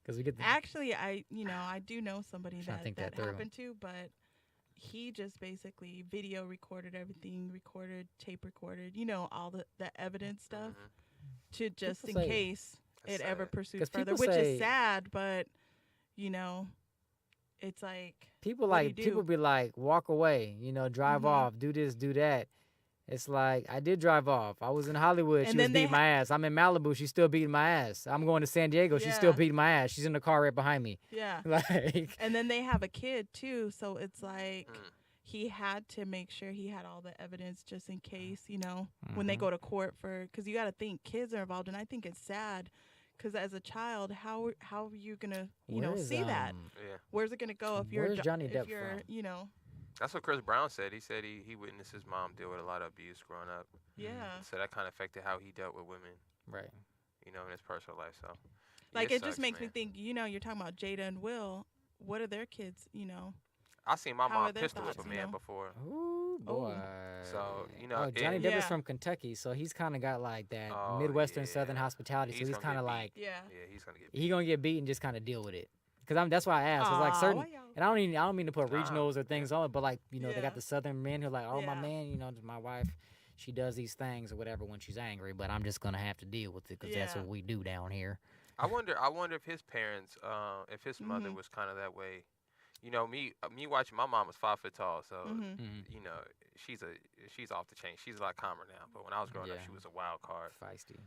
Speaker 4: cause we get the
Speaker 3: Actually, I do know somebody
Speaker 4: Trying to think that
Speaker 3: that
Speaker 4: through.
Speaker 3: happened to, but he just basically video recorded everything, tape recorded, all the evidence stuff, to just
Speaker 4: People
Speaker 3: in
Speaker 4: say-
Speaker 3: case
Speaker 5: That's
Speaker 3: it ever
Speaker 5: sad.
Speaker 3: pursues
Speaker 4: 'Cause
Speaker 3: further,
Speaker 4: people
Speaker 3: which
Speaker 4: say-
Speaker 3: is sad, but it's like
Speaker 4: people
Speaker 3: what do
Speaker 4: like
Speaker 3: you
Speaker 4: people
Speaker 3: do?
Speaker 4: be like, walk away, you know, drive
Speaker 3: Mhm.
Speaker 4: off, do this, do that. It's like, I did drive off. I was in Hollywood. She
Speaker 3: And
Speaker 4: was
Speaker 3: then they
Speaker 4: beating my ass. I'm in Malibu. She's still beating my ass. I'm going to San Diego. She's still
Speaker 3: Yeah.
Speaker 4: beating my ass. She's in the car right behind me.
Speaker 3: Yeah.
Speaker 4: Like,
Speaker 3: And then they have a kid too, so it's like
Speaker 5: Mm.
Speaker 3: he had to make sure he had all the evidence just in case, when they
Speaker 4: Mhm.
Speaker 3: go to court because you got to think kids are involved, and I think it's sad because as a child, how are you gonna
Speaker 4: where is,
Speaker 3: see that?
Speaker 5: Yeah.
Speaker 3: Where's it gonna go if you're
Speaker 4: where's Johnny Depp
Speaker 3: if you're
Speaker 4: from?
Speaker 5: That's what Chris Brown said. He said he witnessed his mom deal with a lot of abuse growing up.
Speaker 3: yeah.
Speaker 5: So that kind of affected how he dealt with women,
Speaker 4: Right.
Speaker 5: in his personal life. So
Speaker 3: Like
Speaker 5: it
Speaker 3: it just
Speaker 5: sucks,
Speaker 3: makes me
Speaker 5: man.
Speaker 3: think. You're talking about Jada and Will. What are their kids?
Speaker 5: I seen my
Speaker 3: How are
Speaker 5: mom
Speaker 3: their
Speaker 5: pistol whip a
Speaker 3: thoughts,
Speaker 5: man before.
Speaker 4: Ooh, boy.
Speaker 5: So,
Speaker 4: Oh, Johnny
Speaker 5: it-
Speaker 4: Depp is
Speaker 3: Yeah.
Speaker 4: from Kentucky, so he's kind of got like that
Speaker 5: Oh,
Speaker 4: Midwestern Southern
Speaker 5: yeah.
Speaker 4: hospitality. So
Speaker 5: He's
Speaker 4: he's
Speaker 5: gonna
Speaker 4: kind of
Speaker 5: get beat.
Speaker 4: like,
Speaker 3: Yeah.
Speaker 5: Yeah, he's gonna get.
Speaker 4: he gonna get beat and just kind of deal with it. Cause that's why I asked. It's like
Speaker 3: Aw,
Speaker 4: certain,
Speaker 3: why y'all-
Speaker 4: and I don't mean to put
Speaker 5: Nah,
Speaker 4: regionals or things on it, but like they
Speaker 3: Yeah.
Speaker 4: got the Southern men who are like, oh my
Speaker 3: Yeah.
Speaker 4: man, my wife, she does these things or whatever when she's angry, but I'm just gonna have to deal with it because that's
Speaker 3: Yeah.
Speaker 4: what we do down here.
Speaker 5: I wonder if his parents, if his mother
Speaker 3: Mhm.
Speaker 5: was kind of that way. Me watching my mom was 5 foot tall, so
Speaker 3: Mhm.
Speaker 5: she's off the chain. She's a lot calmer now, but when I was growing up,
Speaker 4: Yeah.
Speaker 5: she was a wild card.
Speaker 4: Feisty.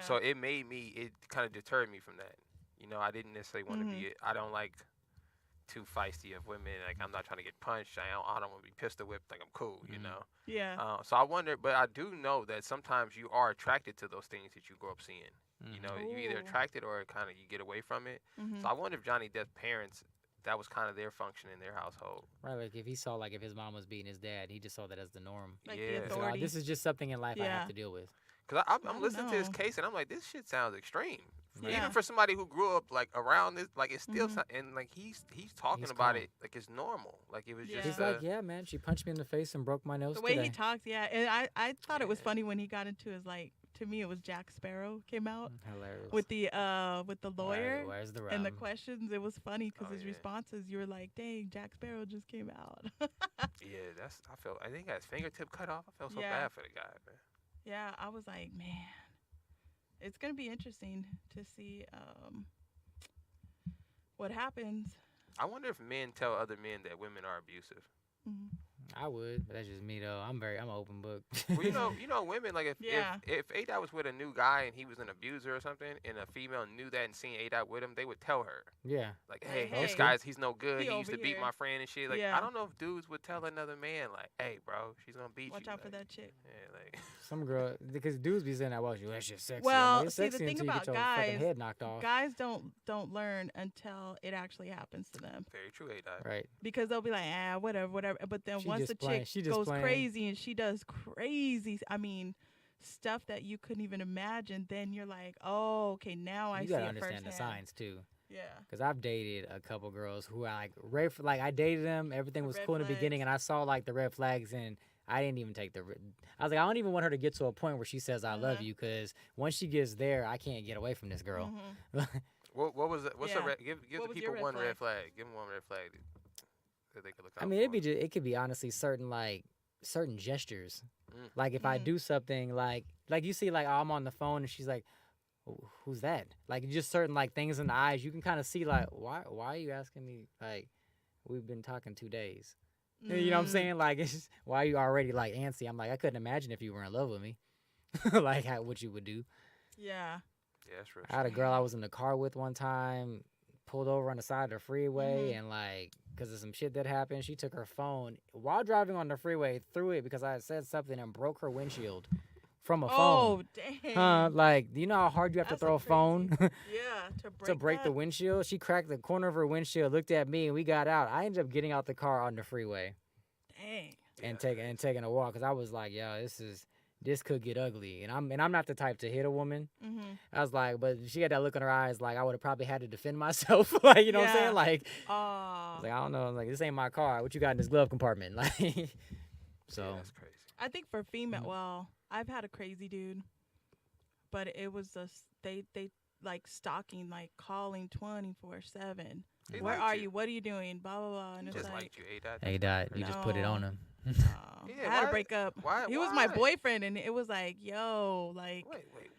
Speaker 5: So it kind of deterred me from that. I didn't necessarily want to be. I don't like too feisty of women. Like I'm not trying to get punched. I don't want to be pistol whipped. Like I'm cool,
Speaker 3: Yeah.
Speaker 5: So I wonder, but I do know that sometimes you are attracted to those things that you grow up seeing. You either
Speaker 3: Ooh.
Speaker 5: attracted or kind of you get away from it.
Speaker 3: Mhm.
Speaker 5: So I wonder if Johnny Depp's parents, that was kind of their function in their household.
Speaker 4: Right, like if he saw like if his mom was beating his dad, he just saw that as the norm.
Speaker 3: Like
Speaker 5: Yeah.
Speaker 3: the
Speaker 5: It's
Speaker 4: He's like,
Speaker 3: authority.
Speaker 4: this is just something in life I
Speaker 3: Yeah.
Speaker 4: have to deal with.
Speaker 5: Because
Speaker 3: I
Speaker 5: I'm
Speaker 3: don't
Speaker 5: listening to this
Speaker 3: know.
Speaker 5: case and I'm like, this shit sounds extreme.
Speaker 3: Yeah.
Speaker 5: Even for somebody who grew up like around this, like it's still,
Speaker 3: Mhm.
Speaker 5: and like he's talking
Speaker 4: He's
Speaker 5: about
Speaker 4: calm.
Speaker 5: it like it's normal. Like it was
Speaker 3: Yeah.
Speaker 5: just.
Speaker 4: He's like, yeah, man, she punched me in the face and broke my nose
Speaker 3: The way
Speaker 4: today.
Speaker 3: he talks, yeah. And I thought it was
Speaker 5: Yeah.
Speaker 3: funny when he got into his to me it was Jack Sparrow came out
Speaker 4: Hilarious.
Speaker 3: with the lawyer
Speaker 4: Where's the
Speaker 3: and the
Speaker 4: rum?
Speaker 3: questions. It was funny because
Speaker 5: Oh,
Speaker 3: his
Speaker 5: yeah.
Speaker 3: responses, you were like, dang, Jack Sparrow just came out.
Speaker 5: Yeah, I think he got his fingertip cut off. I felt so
Speaker 3: Yeah.
Speaker 5: bad for the guy, man.
Speaker 3: Yeah, I was like, man, it's gonna be interesting to see what happens.
Speaker 5: I wonder if men tell other men that women are abusive.
Speaker 3: Mhm.
Speaker 4: I would, but that's just me though. I'm an open book.
Speaker 5: Well, women like
Speaker 3: Yeah.
Speaker 5: if A-Dot was with a new guy and he was an abuser or something, and a female knew that and seen A-Dot with him, they would tell her
Speaker 4: Yeah.
Speaker 5: like,
Speaker 3: Hey,
Speaker 5: hey, this
Speaker 3: hey.
Speaker 5: guy's he's no good.
Speaker 3: He
Speaker 5: He used to
Speaker 3: over
Speaker 5: beat
Speaker 3: here."
Speaker 5: my friend and shit. Like
Speaker 3: Yeah.
Speaker 5: I don't know if dudes would tell another man like, hey, bro, she's gonna beat
Speaker 3: Watch
Speaker 5: you.
Speaker 3: out for
Speaker 5: like,
Speaker 3: that chick.
Speaker 5: Yeah, like
Speaker 4: Some girl, because dudes be saying that, well, that's just sexy.
Speaker 3: Well,
Speaker 4: I'm like, it's
Speaker 3: see, the
Speaker 4: sexy
Speaker 3: thing
Speaker 4: until you
Speaker 3: about
Speaker 4: get your fucking
Speaker 3: guys-
Speaker 4: head knocked off.
Speaker 3: Guys don't learn until it actually happens to them.
Speaker 5: very true, A-Dot.
Speaker 4: Right.
Speaker 3: Because they'll be like, whatever. But then
Speaker 4: She
Speaker 3: once
Speaker 4: just
Speaker 3: the
Speaker 4: playing-
Speaker 3: chick
Speaker 4: she just
Speaker 3: goes
Speaker 4: playing.
Speaker 3: crazy and she does crazy, stuff that you couldn't even imagine, then you're like, oh, okay, now I
Speaker 4: You
Speaker 3: see
Speaker 4: gotta
Speaker 3: it
Speaker 4: understand the
Speaker 3: firsthand.
Speaker 4: signs too.
Speaker 3: Yeah.
Speaker 4: Because I've dated a couple girls who I I dated them, everything
Speaker 3: The
Speaker 4: was
Speaker 3: red
Speaker 4: cool in the beginning,
Speaker 3: flags.
Speaker 4: and I saw like the red flags, and I didn't even take I was like, I don't even want her to get to a point where she says I love
Speaker 3: Uh-huh.
Speaker 4: you, because once she gets there, I can't get away from this girl.
Speaker 3: Mhm.
Speaker 5: What was it? What's
Speaker 3: Yeah.
Speaker 5: a red? Give
Speaker 3: What
Speaker 5: the
Speaker 3: was your
Speaker 5: people
Speaker 3: red
Speaker 5: one red
Speaker 3: flag?
Speaker 5: flag. Give them one red flag that they could look out
Speaker 4: I mean,
Speaker 5: for.
Speaker 4: it could be honestly certain gestures.
Speaker 5: Mm.
Speaker 4: Like if I
Speaker 3: Mhm.
Speaker 4: do something like you see like, oh, I'm on the phone and she's like, who's that? Like just certain like things in the eyes, you can kind of see like, why are you asking me? Like we've been talking 2 days. You know what I'm
Speaker 3: Mm.
Speaker 4: saying? Like it's just, why are you already like antsy? I'm like, I couldn't imagine if you were in love with me, like what you would do.
Speaker 3: Yeah.
Speaker 5: Yeah, that's real.
Speaker 4: I had a girl I was in the car with one time, pulled over on the side of the freeway, and like, because of some shit that happened, she took her phone while driving on the freeway, threw it because I had said something and broke her windshield from a phone.
Speaker 3: Oh, dang.
Speaker 4: Like, do you know how hard you have to throw a phone
Speaker 3: Yeah, to break
Speaker 4: to break the
Speaker 3: that?
Speaker 4: windshield? She cracked the corner of her windshield, looked at me, and we got out. I ended up getting out the car on the freeway
Speaker 3: Dang.
Speaker 4: and taking a walk because I was like, yo, this could get ugly, and I'm not the type to hit a woman. I was like, but she had that look in her eyes, like I would have probably had to defend myself, like, you know what I'm saying, like, I was like, I don't know, like, this ain't my car. What you got in this glove compartment, like, so.
Speaker 5: Yeah, that's crazy.
Speaker 3: I think for female, well, I've had a crazy dude, but it was just they like stalking, like calling 24/7.
Speaker 5: He
Speaker 3: Where
Speaker 5: liked
Speaker 3: are
Speaker 5: you.
Speaker 3: you? What are you doing? Blah blah blah. And
Speaker 5: He
Speaker 3: it's
Speaker 5: just
Speaker 3: like,
Speaker 5: liked you. Hey,
Speaker 4: Hey, Dot, you just put it on him.
Speaker 3: I
Speaker 5: Yeah,
Speaker 3: had to
Speaker 5: why-
Speaker 3: break up.
Speaker 5: why-
Speaker 3: He was my
Speaker 5: why?
Speaker 3: boyfriend, and it was like, yo, like.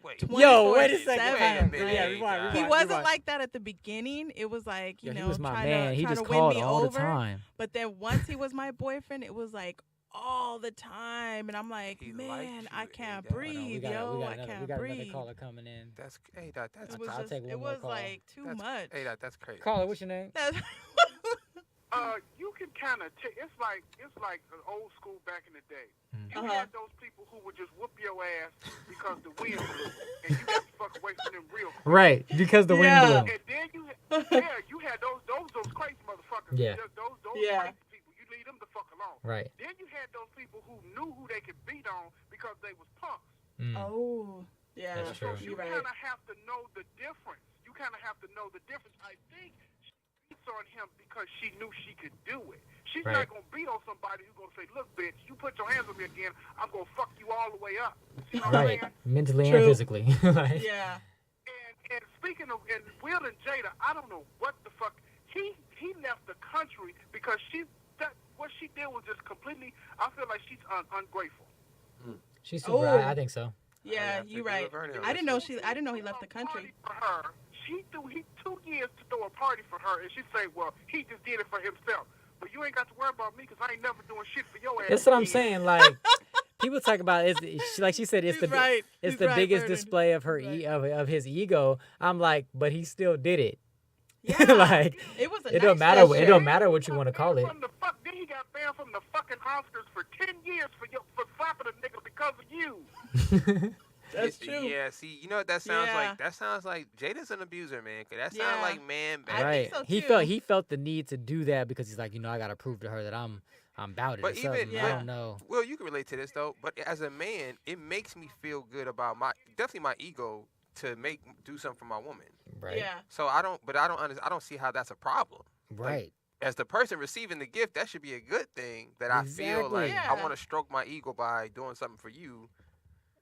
Speaker 5: Wait.
Speaker 4: Yo, wait a
Speaker 3: 24/7,
Speaker 4: second.
Speaker 5: Wait a
Speaker 3: like,
Speaker 5: minute.
Speaker 4: Yeah, rewind,
Speaker 3: he
Speaker 4: rewind,
Speaker 3: wasn't
Speaker 4: rewind.
Speaker 3: like that at the beginning. It was like, you
Speaker 4: Yo,
Speaker 3: know,
Speaker 4: he was my
Speaker 3: trying
Speaker 4: man.
Speaker 3: to,
Speaker 4: He
Speaker 3: trying
Speaker 4: just
Speaker 3: to win
Speaker 4: called
Speaker 3: me
Speaker 4: all
Speaker 3: over.
Speaker 4: the time.
Speaker 3: But then once he was my boyfriend, it was like all the time, and I'm like,
Speaker 5: He liked
Speaker 3: man,
Speaker 5: you,
Speaker 3: I
Speaker 5: and
Speaker 3: can't
Speaker 5: that-
Speaker 4: Hold on,
Speaker 3: breathe,
Speaker 4: we got
Speaker 3: I
Speaker 4: another,
Speaker 3: can't
Speaker 4: we got
Speaker 3: breathe.
Speaker 4: another caller coming in.
Speaker 5: That's hey, Dot. That's
Speaker 3: It was
Speaker 4: I'll
Speaker 3: just,
Speaker 4: take one
Speaker 3: it
Speaker 4: more
Speaker 3: was
Speaker 4: call.
Speaker 3: like too
Speaker 5: that's,
Speaker 3: much.
Speaker 5: Hey, Dot. That's crazy.
Speaker 4: Caller, what's your name?
Speaker 3: That's-
Speaker 6: You can kind of it's like an old school back in the day. You had those people who would just whoop your ass because the wind blew, and you got to fuck away from them real quick.
Speaker 4: Right, because the wind
Speaker 3: Yeah.
Speaker 4: blew.
Speaker 6: And then you had those crazy motherfuckers.
Speaker 4: Yeah.
Speaker 6: Those
Speaker 3: Yeah.
Speaker 6: crazy people. You leave them the fuck alone.
Speaker 4: Right.
Speaker 6: Then you had those people who knew who they could beat on because they was punks.
Speaker 3: Oh, yeah.
Speaker 4: That's true.
Speaker 6: You
Speaker 3: You're right.
Speaker 6: kind of have to know the difference. I think she beats on him because she knew she could do it. She's
Speaker 4: Right.
Speaker 6: not going to beat on somebody who's going to say, look, bitch, you put your hands on me again, I'm going to fuck you all the way up. You know what I'm
Speaker 4: Right,
Speaker 6: saying?
Speaker 4: mentally
Speaker 3: True.
Speaker 4: and physically. Like,
Speaker 3: Yeah.
Speaker 6: And speaking of, and Will and Jada, I don't know what the fuck, he left the country because what she did was just completely, I feel like she's ungrateful.
Speaker 4: she's super.
Speaker 3: Oh.
Speaker 4: I think so.
Speaker 3: Yeah,
Speaker 5: have to
Speaker 3: you're
Speaker 5: agree
Speaker 3: right.
Speaker 5: with Vernon on
Speaker 3: I didn't know
Speaker 5: this
Speaker 3: I didn't know he left the country.
Speaker 6: For her, he 2 years to throw a party for her, and she say, well, he just did it for himself. But you ain't got to worry about me because I ain't never doing shit for your ass.
Speaker 4: That's what I'm
Speaker 6: again."
Speaker 4: saying. Like, people talk about it. Like she said, it's
Speaker 3: He's
Speaker 4: the
Speaker 3: right.
Speaker 4: it's
Speaker 3: He's
Speaker 4: the
Speaker 3: right,
Speaker 4: biggest
Speaker 3: Vernon.
Speaker 4: display of her
Speaker 3: He's
Speaker 4: of his ego. I'm like, but he still did it.
Speaker 3: Yeah.
Speaker 4: Like,
Speaker 3: It was a
Speaker 4: it don't
Speaker 3: nice
Speaker 4: matter.
Speaker 3: gesture.
Speaker 4: It don't matter what you want to call it.
Speaker 6: Then he got banned from the fucking Oscars for 10 years for slapping a nigga because of you.
Speaker 3: That's true.
Speaker 5: Yeah, see, you know what that sounds
Speaker 3: Yeah.
Speaker 5: like? That sounds like Jada's an abuser, man. 'Cause that sounds
Speaker 3: Yeah.
Speaker 5: like man bad.
Speaker 3: I
Speaker 4: Right.
Speaker 3: think so,
Speaker 4: He
Speaker 3: too.
Speaker 4: felt the need to do that because he's like, I got to prove to her that I'm about it.
Speaker 5: But
Speaker 4: or something.
Speaker 5: even-
Speaker 4: I
Speaker 3: Yeah.
Speaker 4: don't know.
Speaker 5: Well, you can relate to this though. But as a man, it makes me feel good about definitely my ego to do something for my woman.
Speaker 4: Right.
Speaker 3: Yeah.
Speaker 5: So I don't see how that's a problem.
Speaker 4: Right.
Speaker 5: As the person receiving the gift, that should be a good thing. That I feel
Speaker 4: Exactly.
Speaker 5: like I
Speaker 3: Yeah.
Speaker 5: want to stroke my ego by doing something for you.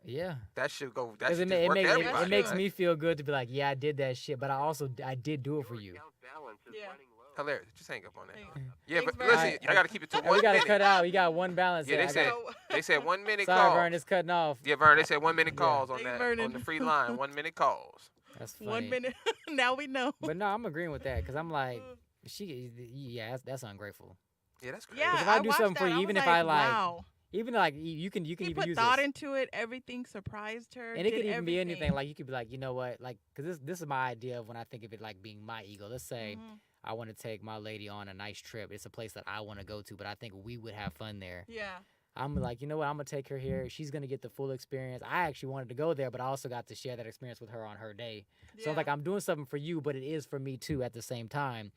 Speaker 4: Yeah.
Speaker 5: That should go. That
Speaker 4: Because
Speaker 5: should
Speaker 4: it,
Speaker 5: just work for
Speaker 4: it
Speaker 5: everybody.
Speaker 4: makes
Speaker 5: right?
Speaker 4: me feel good to be like, yeah, I did that shit, but I did do it for you.
Speaker 7: Account balance is
Speaker 3: Yeah.
Speaker 7: running low.
Speaker 5: Hilarious. Just hang up on that.
Speaker 3: Thanks.
Speaker 5: Yeah,
Speaker 3: Thanks,
Speaker 5: but
Speaker 3: Vernon.
Speaker 5: listen, I got to keep it to
Speaker 4: Hey,
Speaker 5: 1
Speaker 4: we got to
Speaker 5: minute.
Speaker 4: cut out. We got one balance.
Speaker 5: Yeah,
Speaker 4: there.
Speaker 5: they
Speaker 4: I
Speaker 5: said
Speaker 4: got-
Speaker 5: they said 1 minute
Speaker 4: Sorry,
Speaker 5: calls.
Speaker 4: Vern, it's cutting off.
Speaker 5: Yeah, Vern, they said 1 minute
Speaker 4: Yeah.
Speaker 5: calls on
Speaker 3: Thanks,
Speaker 5: that
Speaker 3: Vernon.
Speaker 5: on the free line. 1 minute calls.
Speaker 4: That's funny.
Speaker 3: 1 minute. Now we know.
Speaker 4: But no, I'm agreeing with that because I'm like, that's ungrateful.
Speaker 5: Yeah, that's crazy.
Speaker 3: Yeah,
Speaker 4: if I do
Speaker 3: watched
Speaker 4: something for
Speaker 3: that.
Speaker 4: you,
Speaker 3: was
Speaker 4: even if I, like,
Speaker 3: wow.
Speaker 4: Even like you can
Speaker 3: He
Speaker 4: even
Speaker 3: put
Speaker 4: use
Speaker 3: thought
Speaker 4: this.
Speaker 3: into it. Everything surprised her.
Speaker 4: And it
Speaker 3: did
Speaker 4: could even be anything.
Speaker 3: everything.
Speaker 4: Like you could be like, you know what? Like, because this is my idea of when I think of it like being my ego. Let's say
Speaker 3: Mhm.
Speaker 4: I want to take my lady on a nice trip. It's a place that I want to go to, but I think we would have fun there.
Speaker 3: Yeah.
Speaker 4: I'm like, you know what? I'm gonna take her here. She's gonna get the full experience. I actually wanted to go there, but I also got to share that experience with her on her day. So
Speaker 3: Yeah.
Speaker 4: it's like I'm doing something for you, but it is for me too at the same time.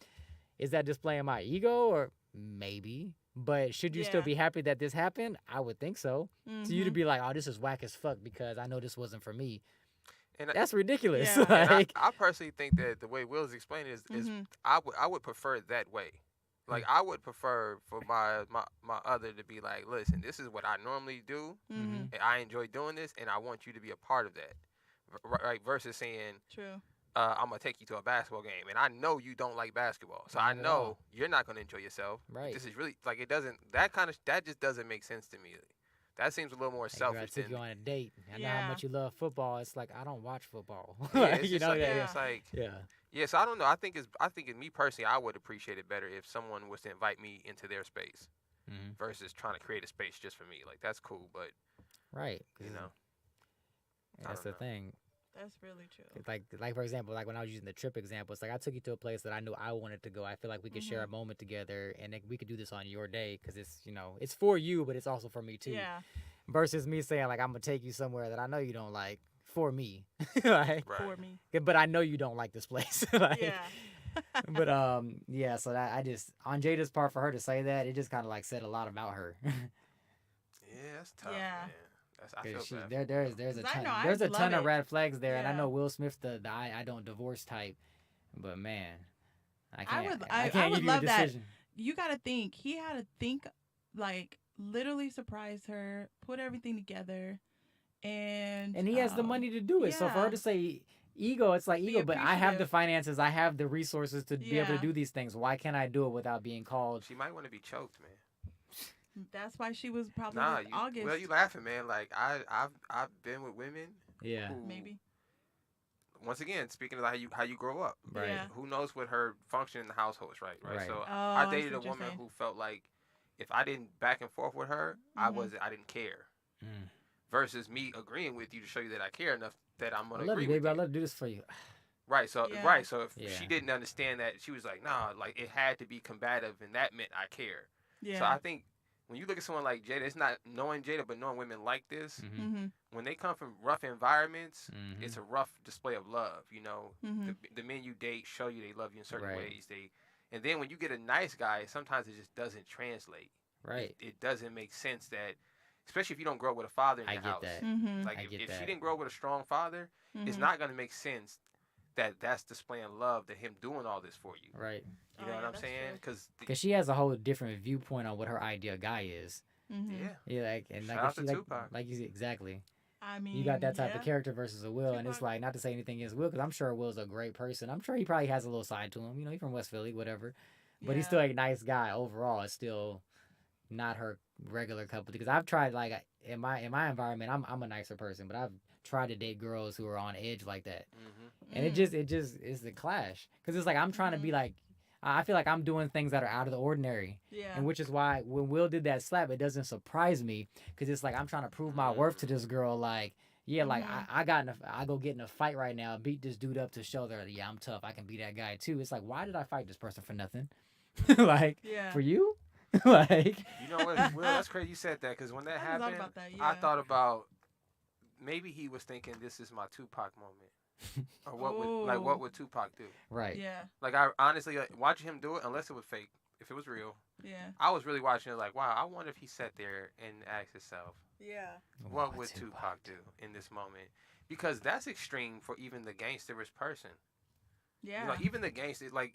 Speaker 4: Is that displaying my ego or maybe? But should you still
Speaker 3: Yeah.
Speaker 4: be happy that this happened? I would think so. To you to
Speaker 3: Mhm.
Speaker 4: be like, oh, this is whack as fuck because I know this wasn't for me.
Speaker 5: And
Speaker 4: That's ridiculous.
Speaker 3: Yeah.
Speaker 5: and
Speaker 4: Like,
Speaker 5: I personally think that the way Will's explaining is
Speaker 3: Mhm.
Speaker 5: I would prefer it that way. Like I would prefer for my other to be like, listen, this is what I normally do,
Speaker 3: Mhm.
Speaker 5: and I enjoy doing this, and I want you to be a part of that. Right? Versus saying,
Speaker 3: True.
Speaker 5: I'm gonna take you to a basketball game, and I know you don't like basketball, so I
Speaker 4: Not at
Speaker 5: know
Speaker 4: all.
Speaker 5: you're not gonna enjoy yourself.
Speaker 4: Right.
Speaker 5: This is really like it doesn't that just doesn't make sense to me. That seems a little more
Speaker 4: hey, girl, I
Speaker 5: selfish
Speaker 4: took
Speaker 5: than
Speaker 4: you on a date. I know
Speaker 3: Yeah.
Speaker 4: how much you love football. It's like I don't watch football.
Speaker 5: yeah,
Speaker 4: Like,
Speaker 5: it's
Speaker 4: you
Speaker 5: just
Speaker 4: know
Speaker 5: like,
Speaker 4: that?
Speaker 3: Yeah.
Speaker 5: it's like
Speaker 4: Yeah.
Speaker 5: so I don't know. I think me personally, I would appreciate it better if someone was to invite me into their space
Speaker 4: Mhm.
Speaker 5: versus trying to create a space just for me. Like that's cool, but
Speaker 4: Right.
Speaker 5: you know, I
Speaker 4: That's
Speaker 5: don't
Speaker 4: the
Speaker 5: know.
Speaker 4: thing.
Speaker 3: That's really true.
Speaker 4: It's like for example, like when I was using the trip example, it's like I took you to a place that I knew I wanted to go. I feel like we could share a moment together, and we could do this on your day because it's it's for you, but it's also for me too.
Speaker 3: Yeah.
Speaker 4: Versus me saying like I'm gonna take you somewhere that I know you don't like for me, like,
Speaker 5: Right.
Speaker 3: For me.
Speaker 4: but I know you don't like this place. Like,
Speaker 3: Yeah.
Speaker 4: But yeah. So that I just on Jada's part for her to say that it just kind of like said a lot about her.
Speaker 5: Yeah, that's tough,
Speaker 3: Yeah.
Speaker 5: man. I feel
Speaker 4: She,
Speaker 5: bad.
Speaker 4: there's a
Speaker 3: 'Cause I
Speaker 4: ton,
Speaker 3: know
Speaker 4: there's a
Speaker 3: I'd
Speaker 4: ton
Speaker 3: love
Speaker 4: of
Speaker 3: it.
Speaker 4: red flags there, and I
Speaker 3: Yeah.
Speaker 4: know Will Smith's the I don't divorce type, but man, I can't.
Speaker 3: I
Speaker 4: can't
Speaker 3: would
Speaker 4: give
Speaker 3: love
Speaker 4: you a
Speaker 3: that.
Speaker 4: decision.
Speaker 3: You got to think. He had to think, like, literally surprise her, put everything together, and
Speaker 4: And he has the money to do it. So for her
Speaker 3: yeah.
Speaker 4: to say ego, it's like
Speaker 3: Be
Speaker 4: ego, but I have the
Speaker 3: appreciative.
Speaker 4: finances, I have the resources to be able to
Speaker 3: Yeah.
Speaker 4: do these things. Why can't I do it without being called?
Speaker 5: She might want to be choked, man.
Speaker 3: That's why she was probably
Speaker 5: Nah,
Speaker 3: with August.
Speaker 5: well, you laughing, man. Like I've been with women.
Speaker 4: Yeah,
Speaker 5: Who,
Speaker 3: Maybe.
Speaker 5: Once again, speaking of how you grow up.
Speaker 4: right.
Speaker 3: Yeah.
Speaker 5: Who knows what her function in the household is, right?
Speaker 4: Right.
Speaker 5: So
Speaker 3: Oh,
Speaker 5: I
Speaker 3: I
Speaker 5: dated
Speaker 3: see
Speaker 5: a
Speaker 3: what you're
Speaker 5: woman
Speaker 3: saying.
Speaker 5: who felt like if I didn't back and forth with her, I didn't care.
Speaker 4: Mm.
Speaker 5: Versus me agreeing with you to show you that I care enough that I'm
Speaker 4: I
Speaker 5: gonna
Speaker 4: love
Speaker 5: agree
Speaker 4: you, baby.
Speaker 5: with
Speaker 4: I
Speaker 5: you.
Speaker 4: love to do this for you.
Speaker 5: Right. So
Speaker 3: Yeah.
Speaker 5: So if
Speaker 4: Yeah.
Speaker 5: she didn't understand that, she was like, nah, like it had to be combative, and that meant I care.
Speaker 3: Yeah.
Speaker 5: So I think when you look at someone like Jada, it's not knowing Jada, but knowing women like this.
Speaker 3: Mm-hmm.
Speaker 5: When they come from rough environments,
Speaker 4: Mhm.
Speaker 5: it's a rough display of love. You know,
Speaker 3: Mm-hmm.
Speaker 5: the men you date show you they love you in certain
Speaker 4: Right.
Speaker 5: ways. And then when you get a nice guy, sometimes it just doesn't translate.
Speaker 4: Right.
Speaker 5: It doesn't make sense that, especially if you don't grow up with a father in
Speaker 4: I
Speaker 5: your
Speaker 4: get
Speaker 5: house.
Speaker 4: that.
Speaker 3: Mm-hmm.
Speaker 5: Like
Speaker 4: I
Speaker 5: if
Speaker 4: get
Speaker 5: she
Speaker 4: that.
Speaker 5: didn't grow up with a strong father, it's not going to make sense that that's displaying love to him doing all this for you.
Speaker 4: Right.
Speaker 5: You
Speaker 3: Oh,
Speaker 5: know
Speaker 3: yeah,
Speaker 5: what I'm
Speaker 3: that's
Speaker 5: saying?
Speaker 3: true.
Speaker 4: Because she has a whole different viewpoint on what her ideal guy is.
Speaker 3: Mm-hmm.
Speaker 5: Yeah.
Speaker 4: Yeah, like and
Speaker 5: Shout
Speaker 4: like
Speaker 5: out
Speaker 4: if she
Speaker 5: to
Speaker 4: like,
Speaker 5: Tupac.
Speaker 4: like you said, exactly.
Speaker 3: I mean,
Speaker 4: You got that type
Speaker 3: yeah.
Speaker 4: of character versus a Will, and it's
Speaker 3: Tupac.
Speaker 4: like not to say anything against Will, because I'm sure Will's a great person. I'm sure he probably has a little side to him. You know, he's from West Philly, whatever. But he's
Speaker 3: Yeah.
Speaker 4: still a nice guy overall. It's still not her regular couple because I've tried like in my environment, I'm a nicer person, but I've tried to date girls who are on edge like that, and it just is the clash because it's like I'm trying to be like. I feel like I'm doing things that are out of the ordinary.
Speaker 3: Yeah.
Speaker 4: And which is why when Will did that slap, it doesn't surprise me because it's like I'm trying to prove my worth to this girl. Like, yeah, like I go get in a fight right now, beat this dude up to show her, yeah, I'm tough. I can be that guy too. It's like, why did I fight this person for nothing? Like,
Speaker 3: Yeah.
Speaker 4: for you? Like,
Speaker 5: You know what, Will? That's crazy you said that because when that
Speaker 3: I hadn't thought
Speaker 5: happened,
Speaker 3: about that,
Speaker 5: I
Speaker 3: yeah.
Speaker 5: thought about maybe he was thinking this is my Tupac moment, or what would Tupac do?
Speaker 4: right.
Speaker 3: Yeah.
Speaker 5: Like I honestly watching him do it, unless it was fake. If it was real,
Speaker 3: Yeah.
Speaker 5: I was really watching it like, wow, I wonder if he sat there and asked himself,
Speaker 3: Yeah.
Speaker 5: what would Tupac do in this moment? Because that's extreme for even the gangsterest person.
Speaker 3: Yeah.
Speaker 5: You know, even the gangster, like,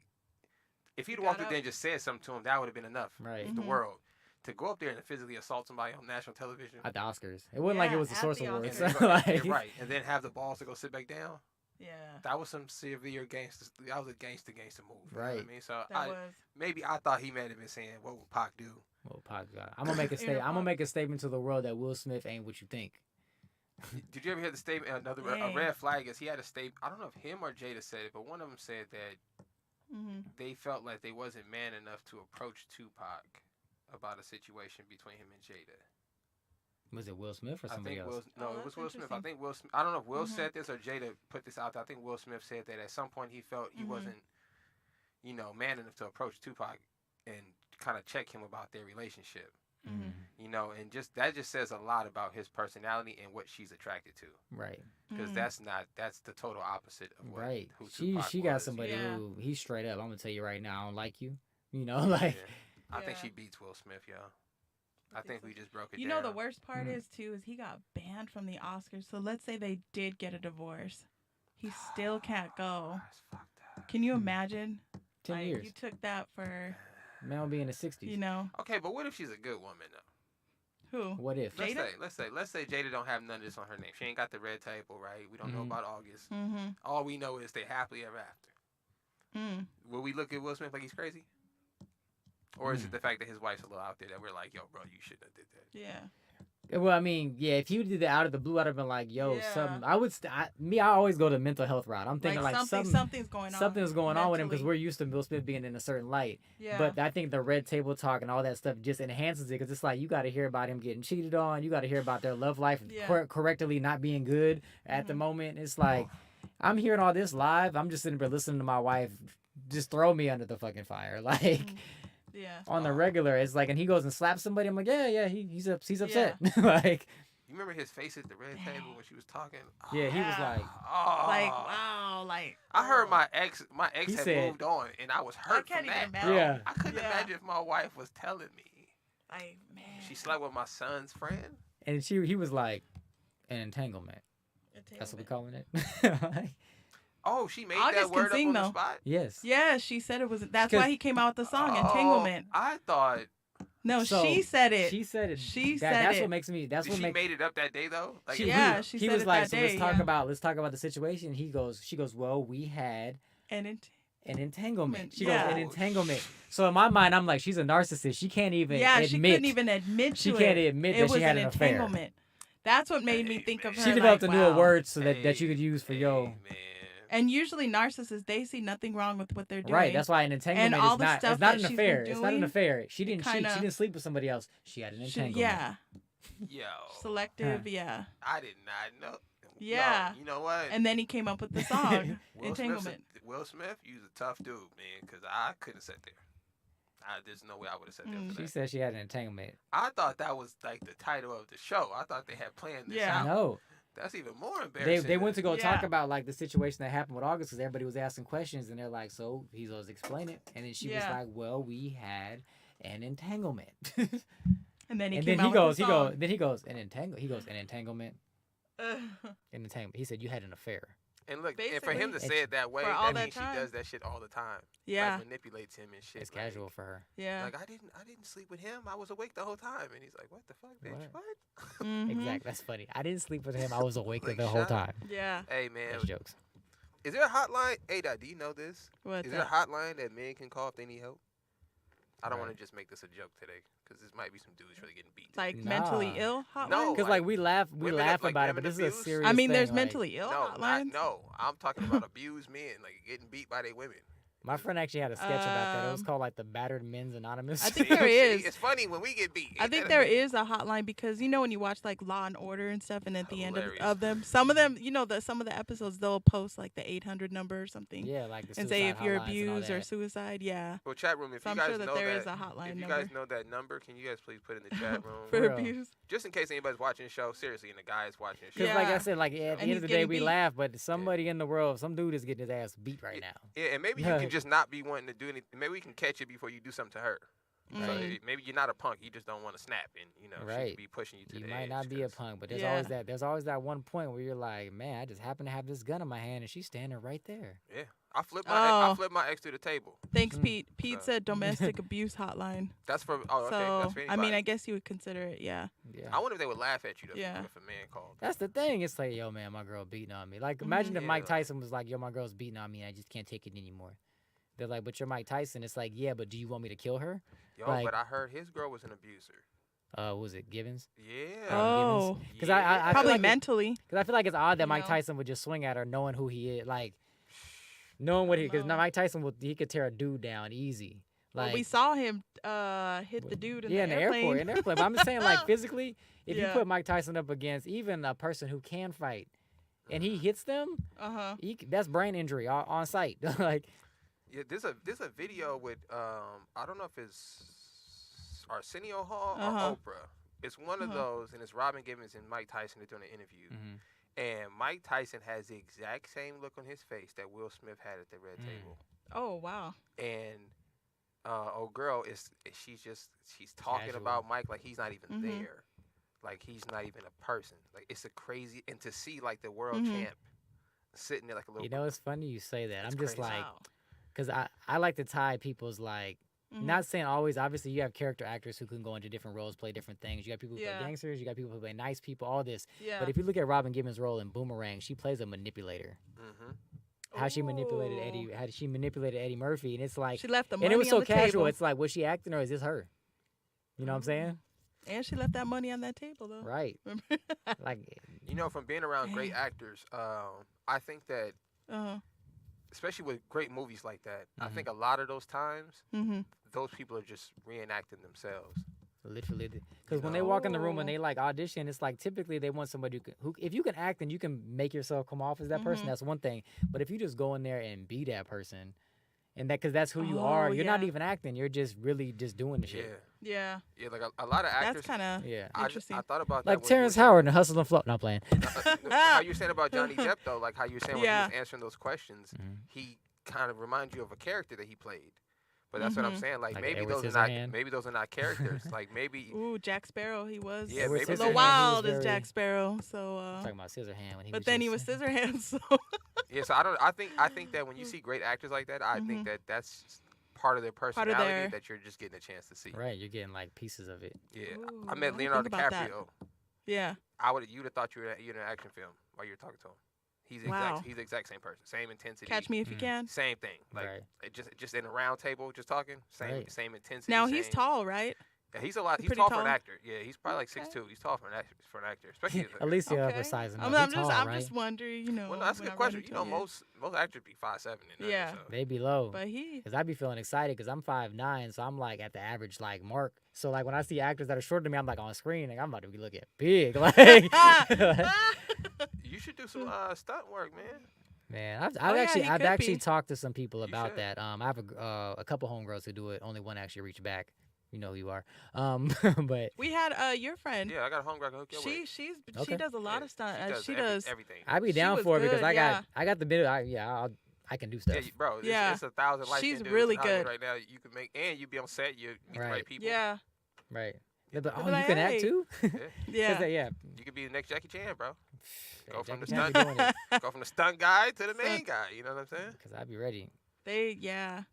Speaker 5: if he'd
Speaker 3: He
Speaker 5: walked
Speaker 3: got
Speaker 5: up there and just said something to him, that would have been enough.
Speaker 4: Right.
Speaker 5: The world. To go up there and physically assault somebody on national television.
Speaker 4: At the Oscars. It wasn't like it
Speaker 3: Yeah,
Speaker 4: was the
Speaker 3: at
Speaker 4: Source
Speaker 3: the
Speaker 4: Awards.
Speaker 3: Oscars.
Speaker 4: Like,
Speaker 5: Right. And then have the balls to go sit back down.
Speaker 3: Yeah.
Speaker 5: That was some severe gangster. That was a gangster move. You know what
Speaker 4: Right.
Speaker 5: I mean? So
Speaker 3: That was.
Speaker 5: maybe I thought he might have been saying, what would Pac do?
Speaker 4: well, I'm gonna make a statement. I'm gonna make a statement to the world that Will Smith ain't what you think.
Speaker 5: Did you ever hear the statement? A
Speaker 3: Dang.
Speaker 5: red flag is he had a statement. I don't know if him or Jada said it, but one of them said that they felt like they wasn't man enough to approach Tupac about a situation between him and Jada.
Speaker 4: Was it Will Smith or
Speaker 5: I
Speaker 4: somebody
Speaker 5: think
Speaker 4: else?
Speaker 3: Oh,
Speaker 5: it was
Speaker 3: that's
Speaker 5: Will Smith. I
Speaker 3: interesting.
Speaker 5: think Will Smith. I don't know if Will said this or Jada put this out there. I think Will Smith said that at some point he felt he wasn't, man enough to approach Tupac and kind of check him about their relationship. And that just says a lot about his personality and what she's attracted to.
Speaker 4: Right.
Speaker 5: Because that's the total opposite of what
Speaker 4: Right.
Speaker 5: who
Speaker 4: She
Speaker 5: Tupac
Speaker 4: got
Speaker 5: was.
Speaker 4: somebody
Speaker 3: Yeah.
Speaker 4: who he's straight up. I'm gonna tell you right now, I don't like you. You know, like
Speaker 5: Yeah. I think
Speaker 3: Yeah.
Speaker 5: she beats Will Smith, y'all. I think we just broke it
Speaker 3: You
Speaker 5: down.
Speaker 3: know the worst part is too is he got banned from the Oscars. So let's say they did get a divorce, he still can't go.
Speaker 5: That's fucked up.
Speaker 3: Can you imagine?
Speaker 4: 10
Speaker 3: like,
Speaker 4: years.
Speaker 3: You took that for
Speaker 4: Man will be in the 60s.
Speaker 3: you know
Speaker 5: Okay, but what if she's a good woman though?
Speaker 3: who?
Speaker 4: What if?
Speaker 3: Jada?
Speaker 5: Let's say Jada don't have none of this on her name. She ain't got the red table, right? We don't know about August.
Speaker 3: Mm-hmm.
Speaker 5: All we know is they happily ever after.
Speaker 3: Mm.
Speaker 5: Will we look at Will Smith like he's crazy? Or is it the fact that his wife's a little out there that we're like, yo, bro, you shouldn't have did that?
Speaker 3: Yeah.
Speaker 4: Well, I mean, yeah, if you did it out of the blue, I'd have been like, yo,
Speaker 3: Yeah.
Speaker 4: something. I always go to mental health route. I'm thinking like
Speaker 3: something's going on.
Speaker 4: something's going on with him because
Speaker 3: mentally.
Speaker 4: we're used to Will Smith being in a certain light.
Speaker 3: Yeah.
Speaker 4: But I think the red table talk and all that stuff just enhances it because it's like you got to hear about him getting cheated on. You got to hear about their love life correctly not being good at the moment. It's like I'm hearing all this live. I'm just sitting there listening to my wife just throw me under the fucking fire. Like.
Speaker 3: Yeah.
Speaker 4: On the regular, it's like, and he goes and slaps somebody. I'm like, yeah, he's upset. Like,
Speaker 5: you remember his face at the red table when she was talking?
Speaker 4: Yeah, he was like,
Speaker 3: like wow, like.
Speaker 5: I heard my ex
Speaker 4: He
Speaker 5: had
Speaker 4: said-
Speaker 5: moved on, and I was hurt
Speaker 3: can't
Speaker 5: from that.
Speaker 3: even imagine.
Speaker 4: Yeah.
Speaker 5: I couldn't imagine if my wife was telling me
Speaker 3: Like man.
Speaker 5: she slept with my son's friend.
Speaker 4: and he was like, an entanglement. That's what we calling it. Like,
Speaker 5: Oh, she made
Speaker 3: August
Speaker 5: that word
Speaker 3: can sing,
Speaker 5: up on the
Speaker 3: though.
Speaker 5: spot.
Speaker 4: yes.
Speaker 3: Yeah, she said it was. That's
Speaker 4: 'Cause-
Speaker 3: why he came out with the song
Speaker 5: Oh,
Speaker 3: "Entanglement."
Speaker 5: I thought
Speaker 3: No,
Speaker 4: So,
Speaker 3: she said it.
Speaker 4: She said it.
Speaker 3: She
Speaker 4: that,
Speaker 3: said
Speaker 4: That's
Speaker 3: it.
Speaker 4: what makes me. That's
Speaker 5: did
Speaker 4: what
Speaker 5: she
Speaker 4: makes.
Speaker 5: made it up that day though. Like
Speaker 4: She,
Speaker 3: Yeah,
Speaker 4: he,
Speaker 3: she
Speaker 4: he
Speaker 3: said
Speaker 4: was
Speaker 3: it
Speaker 4: like,
Speaker 3: that
Speaker 4: so
Speaker 3: day,
Speaker 4: let's talk about the situation. She goes, well, we had
Speaker 3: And
Speaker 4: an entanglement. She
Speaker 3: Yeah.
Speaker 4: goes, an entanglement. So in my mind, I'm like, she's a narcissist. She can't even admit.
Speaker 3: she couldn't even admit to
Speaker 4: She
Speaker 3: it.
Speaker 4: can't admit
Speaker 3: it
Speaker 4: that
Speaker 3: was
Speaker 4: she had
Speaker 3: an
Speaker 4: an affair.
Speaker 3: entanglement. That's what made me think of her.
Speaker 4: She developed
Speaker 3: like,
Speaker 4: a newer
Speaker 3: wow.
Speaker 4: word so that you could use for yo.
Speaker 5: man.
Speaker 3: And usually narcissists, they see nothing wrong with what they're doing.
Speaker 4: Right, that's why an entanglement
Speaker 3: all
Speaker 4: is
Speaker 3: the
Speaker 4: not.
Speaker 3: stuff
Speaker 4: It's not
Speaker 3: that
Speaker 4: an
Speaker 3: she's
Speaker 4: affair.
Speaker 3: been
Speaker 4: It's not an
Speaker 3: doing,
Speaker 4: affair. She didn't cheat.
Speaker 3: kinda-
Speaker 4: She didn't sleep with somebody else. She had an entanglement.
Speaker 3: Yeah,
Speaker 5: Yo,
Speaker 3: selective. Yeah,
Speaker 5: I did not know.
Speaker 3: Yeah.
Speaker 5: Yo, you know what?
Speaker 3: and then he came up with the song "Entanglement."
Speaker 5: Will Smith, you was a tough dude, man, because I couldn't sit there. There's no way I would have sat there for
Speaker 4: She
Speaker 5: that.
Speaker 4: said she had an entanglement.
Speaker 5: I thought that was like the title of the show. I thought they had planned this
Speaker 3: Yeah.
Speaker 5: out.
Speaker 4: No,
Speaker 5: That's even more embarrassing.
Speaker 4: they went to go talk
Speaker 3: Yeah.
Speaker 4: about like the situation that happened with August because everybody was asking questions and they're like, so he goes explain it, and then she was
Speaker 3: Yeah.
Speaker 4: like, well, we had an entanglement.
Speaker 3: And then he
Speaker 4: and
Speaker 3: came
Speaker 4: then
Speaker 3: out with the song.
Speaker 4: then he goes an entanglement.
Speaker 3: Ugh.
Speaker 4: An entanglement. He said you had an affair.
Speaker 5: And look, and for him to
Speaker 3: Basically,
Speaker 5: say it that way,
Speaker 3: for all
Speaker 5: that
Speaker 3: that
Speaker 5: means
Speaker 3: time.
Speaker 5: she does that shit all the time.
Speaker 3: Yeah,
Speaker 5: Like, manipulates him and shit.
Speaker 4: It's
Speaker 5: like-
Speaker 4: casual for her.
Speaker 3: yeah.
Speaker 5: Like I didn't sleep with him. I was awake the whole time, and he's like, "What the fuck, bitch?
Speaker 4: What?
Speaker 5: What?"
Speaker 3: Mhm.
Speaker 4: Exactly. That's funny. I didn't sleep with him. I was awake
Speaker 5: Like,
Speaker 4: the whole
Speaker 5: shut up.
Speaker 4: time.
Speaker 3: Yeah.
Speaker 5: Hey man,
Speaker 4: That's jokes.
Speaker 5: is there a hotline? Hey, do you know this?
Speaker 3: What's
Speaker 5: Is there a
Speaker 3: that?
Speaker 5: hotline that men can call if they need help? I don't want
Speaker 4: Right.
Speaker 5: to just make this a joke today, because this might be some dudes really getting beat.
Speaker 3: Like
Speaker 4: Nah.
Speaker 3: mentally ill hotline?
Speaker 5: No.
Speaker 4: Because
Speaker 5: like,
Speaker 4: we laugh
Speaker 5: women
Speaker 4: about
Speaker 5: like
Speaker 4: it, but
Speaker 5: women
Speaker 4: this is a
Speaker 5: abuse?
Speaker 4: serious.
Speaker 3: I mean, there's
Speaker 4: thing, like-
Speaker 3: mentally ill
Speaker 5: no,
Speaker 3: hotlines.
Speaker 5: no. I'm talking about abused men, like getting beat by their women.
Speaker 4: My friend actually had a sketch about that. It was
Speaker 3: Um,
Speaker 4: called like the Battered Men's Anonymous.
Speaker 3: I think
Speaker 5: See?
Speaker 3: there is.
Speaker 5: It's funny when we get beat.
Speaker 3: I think there is a hotline because when you watch like Law and Order and stuff, and at the end
Speaker 5: Hilarious.
Speaker 3: of them, some of them, some of the episodes they'll post like the 800 number or something,
Speaker 4: yeah, like the
Speaker 3: and say if
Speaker 4: suicide
Speaker 3: you're
Speaker 4: hotlines and all
Speaker 3: abused or
Speaker 4: that.
Speaker 3: suicide, yeah,
Speaker 5: Well, chat room, if
Speaker 3: So
Speaker 5: you
Speaker 3: I'm
Speaker 5: guys
Speaker 3: sure that
Speaker 5: know
Speaker 3: there
Speaker 5: that,
Speaker 3: is a hotline
Speaker 5: if you
Speaker 3: number
Speaker 5: guys know that number, can you guys please put it in the chat room?
Speaker 3: for
Speaker 4: Real.
Speaker 3: abuse.
Speaker 5: Just in case anybody's watching the show, seriously, and the guy is watching the show.
Speaker 4: Because like I
Speaker 3: Yeah.
Speaker 4: said, like at the
Speaker 3: And
Speaker 4: end
Speaker 3: he's
Speaker 4: of the day,
Speaker 3: getting
Speaker 4: we
Speaker 3: beat.
Speaker 4: laugh, but somebody in the world, some dude is getting his ass beat right now.
Speaker 5: Yeah, and maybe you can just not be wanting to do anything. Maybe we can catch it before you do something to her. So
Speaker 3: Mm.
Speaker 5: maybe you're not a punk. You just don't want to snap, and she
Speaker 4: Right.
Speaker 5: could be pushing you to
Speaker 4: You
Speaker 5: the
Speaker 4: might
Speaker 5: edge.
Speaker 4: not be a
Speaker 5: 'cause-
Speaker 4: punk, but there's
Speaker 3: Yeah.
Speaker 4: always that one point where you're like, man, I just happen to have this gun in my hand and she's standing right there.
Speaker 5: Yeah, I flipped my
Speaker 3: Oh.
Speaker 5: ex to the table.
Speaker 3: Thanks,
Speaker 4: Mm.
Speaker 3: Pete. Pete
Speaker 5: So-
Speaker 3: said domestic abuse hotline.
Speaker 5: That's for okay.
Speaker 3: So
Speaker 5: That's for
Speaker 3: I
Speaker 5: anybody.
Speaker 3: mean, I guess you would consider it, yeah.
Speaker 4: Yeah.
Speaker 5: I wonder if they would laugh at you though,
Speaker 3: Yeah.
Speaker 5: if a man called.
Speaker 4: That's the thing. It's like, yo, man, my girl beating on me. Like, imagine if
Speaker 5: Yeah,
Speaker 4: Mike
Speaker 5: like-
Speaker 4: Tyson was like, yo, my girl's beating on me and I just can't take it anymore. They're like, but you're Mike Tyson. It's like, yeah, but do you want me to kill her?
Speaker 5: Yo,
Speaker 4: like-
Speaker 5: but I heard his girl was an abuser.
Speaker 4: What was it Givens?
Speaker 5: Yeah.
Speaker 3: Oh.
Speaker 4: Because I feel
Speaker 3: Probably
Speaker 4: like
Speaker 3: mentally.
Speaker 4: Because I feel like it's odd that
Speaker 3: You
Speaker 4: Mike
Speaker 3: know?
Speaker 4: Tyson would just swing at her, knowing who he is, like knowing what he. Because
Speaker 3: No.
Speaker 4: Mike Tyson he could tear a dude down easy. Like
Speaker 3: Well, we saw him hit the dude in
Speaker 4: yeah,
Speaker 3: the
Speaker 4: in the
Speaker 3: airplane.
Speaker 4: airport, in the airplane. But I'm just saying, like physically, if you
Speaker 3: Yeah.
Speaker 4: put Mike Tyson up against even a person who can fight, and he hits them,
Speaker 3: Uh-huh.
Speaker 4: that's brain injury on site. Like
Speaker 5: Yeah, there's a video with I don't know if it's Arsenio Hall
Speaker 3: Uh-huh.
Speaker 5: or Oprah. It's one of
Speaker 3: Uh-huh.
Speaker 5: those, and it's Robin Givens and Mike Tyson. They're doing an interview,
Speaker 4: Mm-hmm.
Speaker 5: and Mike Tyson has the exact same look on his face that Will Smith had at the red table.
Speaker 3: Oh, wow.
Speaker 5: And old girl she's talking
Speaker 4: Casual.
Speaker 5: about Mike like he's not even
Speaker 3: Mhm.
Speaker 5: there, like he's not even a person. Like it's a crazy, and to see like the world
Speaker 3: Mhm.
Speaker 5: champ sitting there like a little.
Speaker 4: you know, it's funny you say that.
Speaker 5: It's
Speaker 4: I'm just
Speaker 5: crazy.
Speaker 4: like,
Speaker 3: Wow.
Speaker 4: because I like to tie people's like.
Speaker 3: Mhm.
Speaker 4: Not saying always. Obviously, you have character actors who can go into different roles, play different things. You got people who
Speaker 3: Yeah.
Speaker 4: play gangsters. You got people who play nice people. All this.
Speaker 3: Yeah.
Speaker 4: But if you look at Robin Givens' role in Boomerang, she plays a manipulator.
Speaker 5: Mm-hmm.
Speaker 4: How she manipulated
Speaker 3: Ooh.
Speaker 4: Eddie Murphy, and it's like,
Speaker 3: She left the money
Speaker 4: and it was
Speaker 3: on
Speaker 4: so
Speaker 3: the
Speaker 4: casual.
Speaker 3: table.
Speaker 4: It's like, was she acting or is this her? You know what I'm saying?
Speaker 3: And she left that money on that table, though.
Speaker 4: Right.
Speaker 3: Remember?
Speaker 4: Like,
Speaker 5: You know, from being around great actors, I think that, especially with great movies like that, I think a lot of those times, those people are just reenacting themselves.
Speaker 4: literally, because when they walk in the room and they like audition, it's like typically they want somebody who if you can act and you can make yourself come off as that person, that's one thing. But if you just go in there and be that person, and that because that's who you are, you're not even acting. You're just really just doing the shit.
Speaker 3: Yeah.
Speaker 5: Yeah, like a lot of actors.
Speaker 3: That's kind of interesting.
Speaker 5: I thought about that.
Speaker 4: Like
Speaker 5: when
Speaker 4: Terrence
Speaker 5: you were
Speaker 4: Howard and Hustle and Flow. Not playing.
Speaker 5: how you saying about Johnny Depp though? Like how you were saying when he
Speaker 3: Yeah.
Speaker 5: was answering those questions, he kind of reminds you of a character that he played. But that's what I'm saying. Like maybe
Speaker 4: Edward
Speaker 5: those are not
Speaker 4: Scissorhands.
Speaker 5: characters. Like maybe
Speaker 3: Ooh, Jack Sparrow. He was
Speaker 5: Yeah,
Speaker 3: a
Speaker 5: maybe
Speaker 3: little
Speaker 5: Scissorhands,
Speaker 3: wild
Speaker 4: he was
Speaker 3: as
Speaker 4: very-
Speaker 3: Jack Sparrow. So,
Speaker 4: Talking about Scissorhand when he
Speaker 3: but
Speaker 4: was
Speaker 3: then
Speaker 4: just,
Speaker 3: he was Scissorhands. So
Speaker 5: yeah. So I think that when you see great actors like that, I think that that's part of their personality
Speaker 3: their-
Speaker 5: that you're just getting a chance to see.
Speaker 4: right. You're getting like pieces of it.
Speaker 5: Yeah.
Speaker 3: Ooh,
Speaker 5: I
Speaker 3: I
Speaker 5: met
Speaker 3: didn't
Speaker 5: Leonardo
Speaker 3: think about that.
Speaker 5: DiCaprio.
Speaker 3: yeah.
Speaker 5: You'd have thought you were in an action film while you were talking to him. He's
Speaker 3: Wow.
Speaker 5: he's the exact same person, same intensity.
Speaker 3: Catch Me If You Can.
Speaker 5: Same thing. Like
Speaker 4: Right.
Speaker 5: it just in a round table, just talking.
Speaker 4: Right.
Speaker 5: Same intensity.
Speaker 3: Now he's
Speaker 5: same-
Speaker 3: tall, right?
Speaker 5: Yeah, he's a lot. He's
Speaker 3: pretty
Speaker 5: tall for an
Speaker 3: tall?
Speaker 5: actor. Yeah, he's probably like 6'2". He's tall for an actor, especially.
Speaker 4: At least you're
Speaker 3: Okay.
Speaker 4: upper him.
Speaker 3: I'm
Speaker 4: He's tall,
Speaker 3: just
Speaker 4: right?
Speaker 3: wondering, you know.
Speaker 5: Well, no, that's a
Speaker 3: when
Speaker 5: good
Speaker 3: I run
Speaker 5: question.
Speaker 3: into
Speaker 5: You know,
Speaker 3: him,
Speaker 5: most actors be 5'7".
Speaker 3: Yeah.
Speaker 5: So.
Speaker 4: They be low.
Speaker 3: But he.
Speaker 4: Cause I be feeling excited because I'm 5'9", so I'm like at the average like mark. So like when I see actors that are shorter than me, I'm like on screen, like I'm about to be looking big. Like,
Speaker 5: You should do some stunt work, man.
Speaker 4: man, I've
Speaker 3: yeah,
Speaker 4: actually
Speaker 3: he
Speaker 4: I've
Speaker 3: could
Speaker 4: actually
Speaker 3: be.
Speaker 4: talked to some people about
Speaker 5: should.
Speaker 4: that. I have a couple homegirls who do it. Only one actually reached back. You know who you are. But
Speaker 3: We had your friend.
Speaker 5: Yeah, I got a homegirl I can hook you up with.
Speaker 3: She
Speaker 4: Okay.
Speaker 3: does a lot of stuff.
Speaker 5: She
Speaker 3: She does.
Speaker 5: everything.
Speaker 4: I'd be
Speaker 3: She
Speaker 4: down
Speaker 3: was
Speaker 4: for it because
Speaker 3: good,
Speaker 4: I got the bit. I can do stuff.
Speaker 5: Yeah, bro. It's,
Speaker 3: Yeah.
Speaker 5: it's 1,000 light
Speaker 3: She's
Speaker 5: skinned dudes
Speaker 3: really
Speaker 5: in Hollywood
Speaker 3: good.
Speaker 5: right now. You can make and you be on set. You meet the
Speaker 4: Right.
Speaker 5: right people.
Speaker 3: Yeah.
Speaker 4: Right. They're like,
Speaker 3: They'll
Speaker 4: oh,
Speaker 3: be
Speaker 4: you
Speaker 3: like,
Speaker 4: can act
Speaker 3: "Hey."
Speaker 4: too.
Speaker 3: Yeah.
Speaker 4: Yeah.
Speaker 5: You could be the next Jackie Chan, bro. Go from the
Speaker 4: Jackie Chan
Speaker 5: stunt,
Speaker 4: be doing it.
Speaker 5: go from the stunt guy to the main guy. You know what I'm saying?
Speaker 4: Because I'd be ready.
Speaker 3: Yeah.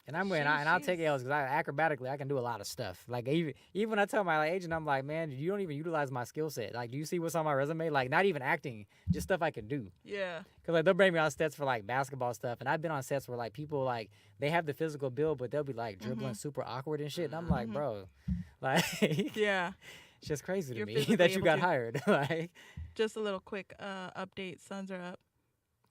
Speaker 4: And I'll take L's because acrobatically I can do a lot of stuff. Like even when I tell my agent, I'm like, man, you don't even utilize my skill set. Like, do you see what's on my resume? Like, not even acting, just stuff I can do.
Speaker 3: Yeah.
Speaker 4: Cause like they'll bring me on sets for like basketball stuff, and I've been on sets where like people like they have the physical build, but they'll be like dribbling super awkward and shit. And I'm like, bro, like
Speaker 3: Yeah.
Speaker 4: it's just crazy to
Speaker 3: You're
Speaker 4: me
Speaker 3: physically
Speaker 4: that you
Speaker 3: able
Speaker 4: got
Speaker 3: to.
Speaker 4: hired. Like,
Speaker 3: Just a little quick update. Suns are up.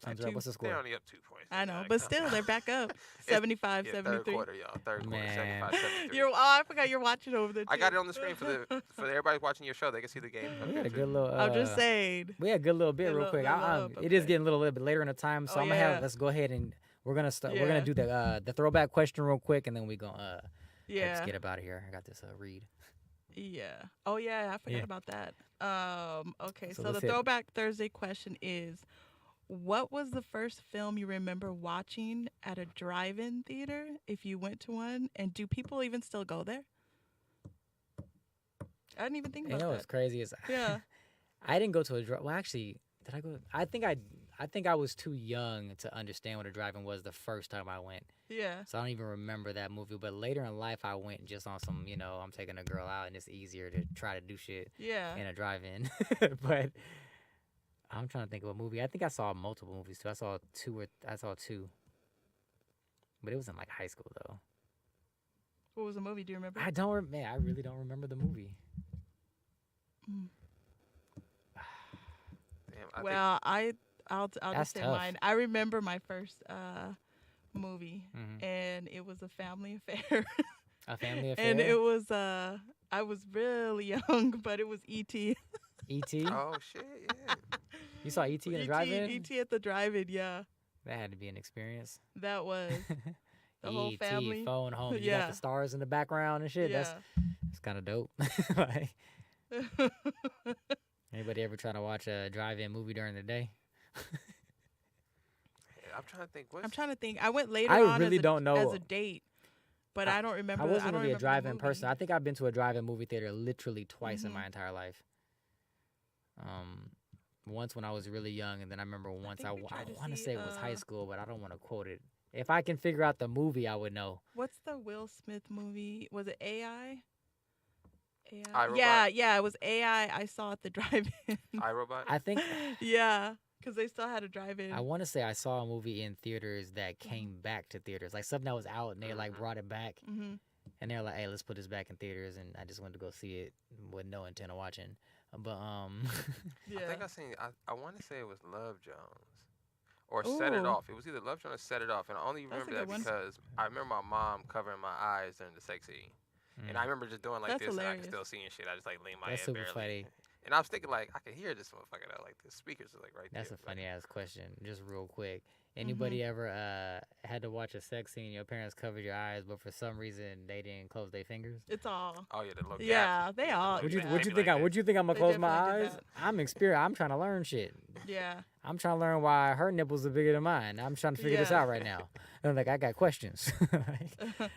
Speaker 4: Suns
Speaker 3: By
Speaker 4: are up.
Speaker 3: two.
Speaker 4: What's the
Speaker 5: They're
Speaker 4: score?
Speaker 5: only up 2 points.
Speaker 3: I know,
Speaker 5: Like,
Speaker 3: but still, they're back up. 75,
Speaker 5: yeah,
Speaker 3: 73.
Speaker 5: third quarter, y'all. Third quarter,
Speaker 4: Man.
Speaker 5: 75-73.
Speaker 3: I forgot you're watching over there.
Speaker 5: I got
Speaker 3: too.
Speaker 5: it on the screen for everybody watching your show. They can see the game.
Speaker 4: We had a good little.
Speaker 3: I'm just saying.
Speaker 4: We had a good little bit
Speaker 3: Good
Speaker 4: real
Speaker 3: little-
Speaker 4: quick.
Speaker 3: good little
Speaker 4: It is
Speaker 3: update.
Speaker 4: getting a little bit later in the time, so
Speaker 3: Oh,
Speaker 4: I'm gonna
Speaker 3: yeah.
Speaker 4: let's go ahead and we're gonna start. We're
Speaker 3: Yeah.
Speaker 4: gonna do the throwback question real quick, and then we gonna
Speaker 3: Yeah.
Speaker 4: let's get up out of here. I got this read.
Speaker 3: Yeah. Oh yeah, I forgot
Speaker 4: Yeah.
Speaker 3: about that. Okay,
Speaker 4: So
Speaker 3: so the
Speaker 4: let's hit it.
Speaker 3: Throwback Thursday question is, what was the first film you remember watching at a drive-in theater, if you went to one, and do people even still go there? I didn't even think
Speaker 4: You
Speaker 3: about
Speaker 4: know what's
Speaker 3: that.
Speaker 4: crazy is
Speaker 3: Yeah.
Speaker 4: I didn't go to a drive. Well, actually, did I go? I think I was too young to understand what a drive-in was the first time I went.
Speaker 3: Yeah.
Speaker 4: So I don't even remember that movie. But later in life, I went just on some, I'm taking a girl out, and it's easier to try to do shit
Speaker 3: Yeah.
Speaker 4: in a drive-in. But I'm trying to think of a movie. I think I saw multiple movies too. I saw two. But it was in like high school though.
Speaker 3: What was the movie? Do you remember?
Speaker 4: I really don't remember the movie.
Speaker 5: Damn,
Speaker 3: Well, I'll
Speaker 4: That's
Speaker 3: just say
Speaker 4: tough.
Speaker 3: mine. I remember my first movie,
Speaker 4: Mhm.
Speaker 3: and it was a family affair.
Speaker 4: A family affair.
Speaker 3: And it was I was really young, but it was E.T.
Speaker 4: E.T.
Speaker 5: Oh shit, yeah.
Speaker 4: You saw E.T. in a drive-in?
Speaker 3: E.T. at the drive-in, yeah.
Speaker 4: That had to be an experience.
Speaker 3: That was the whole
Speaker 4: E.T.
Speaker 3: family.
Speaker 4: phone home. You
Speaker 3: Yeah.
Speaker 4: got the stars in the background and shit.
Speaker 3: Yeah.
Speaker 4: That's kind of dope. Like, anybody ever trying to watch a drive-in movie during the day?
Speaker 5: I'm trying to think.
Speaker 3: I'm trying to think. I went later
Speaker 4: I
Speaker 3: on
Speaker 4: really
Speaker 3: as
Speaker 4: don't know.
Speaker 3: as a date, but I don't remember.
Speaker 4: I wasn't
Speaker 3: don't
Speaker 4: really a
Speaker 3: remember the
Speaker 4: drive-in person.
Speaker 3: movie.
Speaker 4: I think I've been to a drive-in movie theater literally twice in
Speaker 3: Mhm.
Speaker 4: my entire life. Once when I was really young, and then I remember once I
Speaker 3: think we tried to
Speaker 4: want to
Speaker 3: see,
Speaker 4: say it was high school, but I don't want to quote it. If I can figure out the movie, I would know.
Speaker 3: What's the Will Smith movie? Was it AI?
Speaker 5: iRobot?
Speaker 3: Yeah, it was AI. I saw at the drive-in.
Speaker 5: iRobot.
Speaker 4: I think
Speaker 3: Yeah, because they still had a drive-in.
Speaker 4: I want to say I saw a movie in theaters that came back to theaters, like something that was out and they like brought it back.
Speaker 3: Mm-hmm.
Speaker 4: And they're like, "Hey, let's put this back in theaters." And I just went to go see it with no intent of watching. But
Speaker 3: Yeah.
Speaker 5: I think I seen. I want to say it was Love Jones, or Set It
Speaker 3: Ooh.
Speaker 5: Off. It was either Love Jones or Set It Off, and I only
Speaker 3: That's a
Speaker 5: remember that
Speaker 3: good one.
Speaker 5: because I remember my mom covering my eyes during the sex scene, and I remember just doing like
Speaker 3: That's
Speaker 5: this, and I
Speaker 3: hilarious.
Speaker 5: could still seeing shit. I just like lean my
Speaker 4: That's
Speaker 5: head
Speaker 4: super
Speaker 5: barely.
Speaker 4: funny.
Speaker 5: And I was thinking like I could hear this motherfucker though, like the speakers are like right
Speaker 4: That's
Speaker 5: there.
Speaker 4: a funny ass question. Just real quick. Anybody ever had to watch a sex scene? Your parents covered your eyes, but for some reason they didn't close their fingers.
Speaker 3: It's all.
Speaker 5: Oh yeah, the little gap.
Speaker 3: Yeah, they all.
Speaker 5: What
Speaker 4: Would you
Speaker 3: Yeah.
Speaker 4: Would you
Speaker 5: Maybe
Speaker 4: think
Speaker 5: like
Speaker 4: I Would you think I'm gonna
Speaker 3: They
Speaker 4: close my
Speaker 3: definitely
Speaker 4: eyes?
Speaker 3: did
Speaker 4: I'm experienced. I'm trying to learn shit.
Speaker 3: Yeah.
Speaker 4: I'm trying to learn why her nipples are bigger than mine. I'm trying to figure this
Speaker 3: Yeah.
Speaker 4: out right now. And I'm like, I got questions. Like,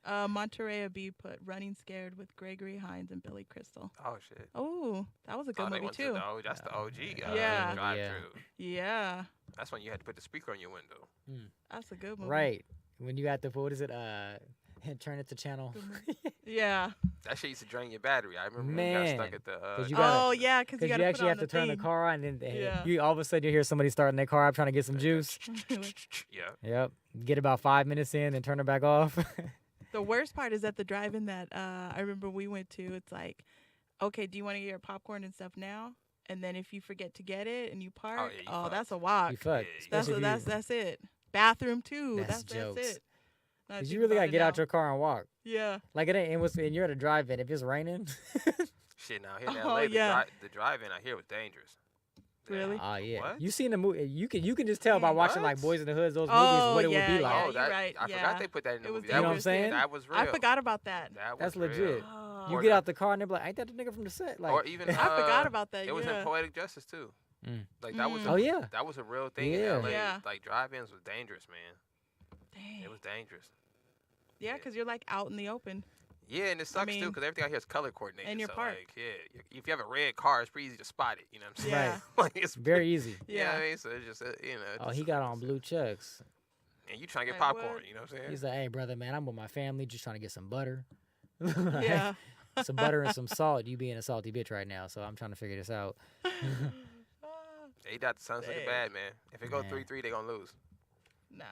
Speaker 3: Monterey B put Running Scared with Gregory Hines and Billy Crystal.
Speaker 5: Oh shit.
Speaker 3: Oh, that was a good
Speaker 5: Oh, they
Speaker 3: movie
Speaker 5: went to
Speaker 3: too.
Speaker 5: that's the OG.
Speaker 3: Yeah.
Speaker 5: Drive
Speaker 4: Yeah.
Speaker 5: through.
Speaker 3: Yeah,
Speaker 5: That's when you had to put the speaker on your window.
Speaker 3: that's a good movie.
Speaker 4: right. When you got the, what is it? And turn it to channel.
Speaker 3: Yeah.
Speaker 5: That shit used to drain your battery. I remember when you
Speaker 4: Man.
Speaker 5: got stuck at the.
Speaker 4: 'Cause you gotta-
Speaker 3: Oh yeah, because
Speaker 4: Because
Speaker 3: you
Speaker 4: you,
Speaker 3: got to
Speaker 4: actually have to turn the
Speaker 3: thing.
Speaker 4: car on, and then
Speaker 3: Yeah.
Speaker 4: you all of a sudden you hear somebody starting their car up trying to get some juice.
Speaker 5: Yeah.
Speaker 4: Yep. Get about 5 minutes in, and turn it back off.
Speaker 3: The worst part is at the drive-in that I remember we went to. It's like, okay, do you want to get your popcorn and stuff now? And then if you forget to get it and you park,
Speaker 5: yeah, you
Speaker 3: oh,
Speaker 5: fucked.
Speaker 3: that's a walk.
Speaker 4: You fucked.
Speaker 3: That's
Speaker 4: Especially if you-
Speaker 3: that's it. Bathroom too.
Speaker 4: That's
Speaker 3: That's
Speaker 4: jokes.
Speaker 3: it. Now I
Speaker 4: 'cause
Speaker 3: think
Speaker 4: you really
Speaker 3: about
Speaker 4: gotta
Speaker 3: it
Speaker 4: get out
Speaker 3: now.
Speaker 4: your car and walk.
Speaker 3: Yeah.
Speaker 4: Like it ain't. It was, and you're at a drive-in. If it's raining.
Speaker 5: Shit, now here in
Speaker 3: Oh,
Speaker 5: LA,
Speaker 3: yeah.
Speaker 5: the drive-in I hear was dangerous.
Speaker 3: Really?
Speaker 4: Oh yeah.
Speaker 5: What?
Speaker 4: You seen the movie? You can just tell by
Speaker 3: Dang.
Speaker 4: watching like
Speaker 5: What?
Speaker 4: Boys in the Hoods, those
Speaker 3: Oh,
Speaker 4: movies, what it
Speaker 3: yeah,
Speaker 4: would be
Speaker 3: yeah.
Speaker 4: like.
Speaker 5: Oh,
Speaker 3: you're
Speaker 5: that
Speaker 3: right,
Speaker 5: I
Speaker 3: yeah.
Speaker 5: forgot they put that in the
Speaker 3: It was
Speaker 5: movie.
Speaker 4: You know what I'm
Speaker 3: dangerous.
Speaker 4: saying?
Speaker 5: That was real.
Speaker 3: I forgot about that.
Speaker 5: That
Speaker 4: That's
Speaker 5: was
Speaker 4: legit.
Speaker 5: real.
Speaker 3: Oh.
Speaker 4: You
Speaker 5: Or
Speaker 4: get
Speaker 5: the-
Speaker 4: out the car and they're like, "Ain't that the nigga from the set?" Like,
Speaker 5: Or even
Speaker 3: I forgot about that.
Speaker 5: It was
Speaker 3: yeah.
Speaker 5: in Poetic Justice too.
Speaker 4: Mm.
Speaker 5: Like that was.
Speaker 3: Mm.
Speaker 5: A,
Speaker 4: Oh, yeah.
Speaker 5: That was a real thing
Speaker 4: Yeah.
Speaker 5: in LA.
Speaker 3: Yeah.
Speaker 5: Like drive-ins was dangerous, man.
Speaker 3: Dang.
Speaker 5: It was dangerous.
Speaker 3: Yeah, because you're like out in the open.
Speaker 5: Yeah, and it sucks too
Speaker 3: mean-
Speaker 5: because everything out here is color coordinated.
Speaker 3: And you're
Speaker 5: so
Speaker 3: parked.
Speaker 5: like, yeah, if you have a red car, it's pretty easy to spot it. You know what I'm saying?
Speaker 3: Yeah.
Speaker 5: like it's
Speaker 4: very easy.
Speaker 5: You know what
Speaker 3: Yeah.
Speaker 5: I mean? So it's just you know.
Speaker 4: Oh,
Speaker 5: just-
Speaker 4: he got on blue chucks.
Speaker 5: And you trying to get
Speaker 3: Like,
Speaker 5: popcorn?
Speaker 3: what?
Speaker 5: You know what I'm saying?
Speaker 4: He's like, "Hey, brother, man, I'm with my family, just trying to get some butter."
Speaker 3: Yeah.
Speaker 4: Some butter and some salt. You being a salty bitch right now, so I'm trying to figure this out.
Speaker 5: They got the Suns looking
Speaker 3: Dang.
Speaker 5: bad, man. If it goes
Speaker 4: Man.
Speaker 5: 3-3, they gonna lose.
Speaker 3: Nah.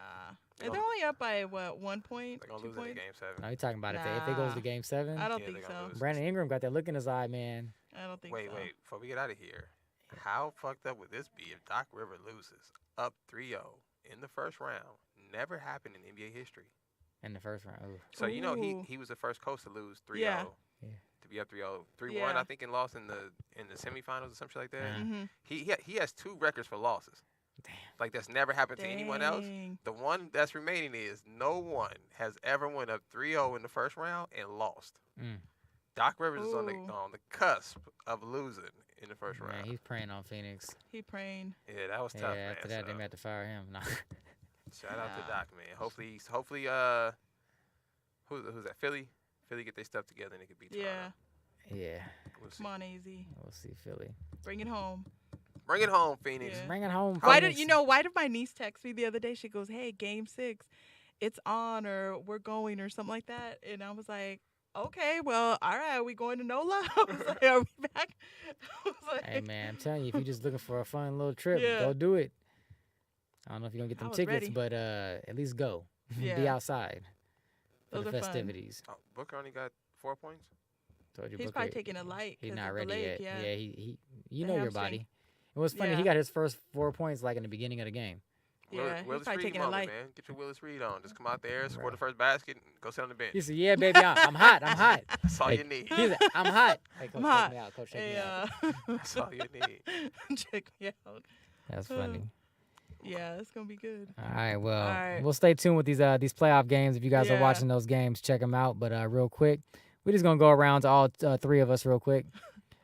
Speaker 5: They
Speaker 3: And they're
Speaker 5: gonna-
Speaker 3: only up by what, 1 point?
Speaker 5: They're gonna
Speaker 3: 2
Speaker 5: lose in
Speaker 3: points?
Speaker 5: Game 7.
Speaker 4: Now you talking about if it goes to
Speaker 3: Nah.
Speaker 4: Game 7.
Speaker 3: I don't
Speaker 5: Yeah,
Speaker 3: think
Speaker 5: they're gonna
Speaker 3: so.
Speaker 5: lose.
Speaker 4: Brandon Ingram got that look in his eye, man.
Speaker 3: I don't think
Speaker 5: Wait,
Speaker 3: so.
Speaker 5: before we get out of here, how fucked up would this be if Doc Rivers loses up 3-0 in the first round? Never happened in NBA history.
Speaker 4: In the first round. Ooh.
Speaker 5: So you know
Speaker 3: Ooh.
Speaker 5: he was the first coach to lose 3-0.
Speaker 3: Yeah.
Speaker 4: Yeah.
Speaker 5: To be up 3-0. 3-1,
Speaker 3: Yeah.
Speaker 5: I think, and lost in the semifinals or something like that.
Speaker 4: Yeah.
Speaker 3: Mm-hmm.
Speaker 5: He has 2 records for losses.
Speaker 4: Damn.
Speaker 5: Like that's never happened to anyone else. The one that's remaining is no one has ever went up 3-0 in the first round and lost.
Speaker 4: Mm.
Speaker 5: Doc Rivers is on
Speaker 3: Ooh.
Speaker 5: the cusp of losing in the first
Speaker 4: Man,
Speaker 5: round.
Speaker 4: he's praying on Phoenix.
Speaker 3: He praying.
Speaker 5: Yeah, that was
Speaker 4: Yeah,
Speaker 5: tough, man.
Speaker 4: after that, they
Speaker 5: So,
Speaker 4: may have to fire him. Nah.
Speaker 5: shout out to
Speaker 3: Nah.
Speaker 5: Doc, man. Hopefully, who's that? Philly get their stuff together and they could beat Toronto.
Speaker 3: Yeah.
Speaker 4: Yeah,
Speaker 5: We'll see.
Speaker 3: Come on, AZ.
Speaker 4: we'll see Philly.
Speaker 3: Bring it home.
Speaker 5: Bring it home, Phoenix.
Speaker 3: Yeah.
Speaker 4: Bring it home.
Speaker 3: Why
Speaker 4: Phoenix.
Speaker 3: did my niece text me the other day? She goes, "Hey, Game 6, it's on, or we're going, or something like that." And I was like, "Okay, well, all right, are we going to NOLA?" I was like, "Are we back?" I was like,
Speaker 4: Hey man, I'm telling you, if you're just looking for a fun little trip,
Speaker 3: Yeah.
Speaker 4: go do it. I don't know if you're gonna get
Speaker 3: I
Speaker 4: them
Speaker 3: was
Speaker 4: tickets,
Speaker 3: ready.
Speaker 4: but at least go. Be
Speaker 3: Yeah.
Speaker 4: outside for
Speaker 3: Those
Speaker 4: the
Speaker 3: are fun.
Speaker 4: festivities.
Speaker 5: Oh, Booker only got 4 points.
Speaker 4: Told you,
Speaker 3: He's
Speaker 4: Booker,
Speaker 3: probably taking a light.
Speaker 4: He's
Speaker 3: 'cause
Speaker 4: not
Speaker 3: of the
Speaker 4: ready
Speaker 3: leg,
Speaker 4: yet.
Speaker 3: Yeah.
Speaker 4: He you
Speaker 3: The
Speaker 4: know your
Speaker 3: hamstring.
Speaker 4: body. It was funny. He
Speaker 3: Yeah.
Speaker 4: got his first 4 points like in the beginning of the game.
Speaker 3: Yeah, he's
Speaker 5: Willis
Speaker 3: probably
Speaker 5: Reed
Speaker 3: taking a
Speaker 5: moment,
Speaker 3: light.
Speaker 5: man. Get your Willis Reed on. Just come out there, score
Speaker 4: Right.
Speaker 5: the first basket, and go sit on the bench.
Speaker 4: He said, "Yeah, baby, I'm hot. I'm hot."
Speaker 5: That's all
Speaker 4: Like,
Speaker 5: you need.
Speaker 4: He's like, "I'm hot." Hey, coach,
Speaker 3: I'm
Speaker 4: check
Speaker 3: hot.
Speaker 4: me out. Coach, check me
Speaker 3: Hey,
Speaker 4: out.
Speaker 5: That's all you need.
Speaker 3: check me out.
Speaker 4: That's funny.
Speaker 3: Yeah, it's gonna be good.
Speaker 4: All right, well,
Speaker 3: All right.
Speaker 4: we'll stay tuned with these playoff games. If you guys are
Speaker 3: Yeah.
Speaker 4: watching those games, check them out. But real quick, we're just gonna go around to all 3 of us real quick.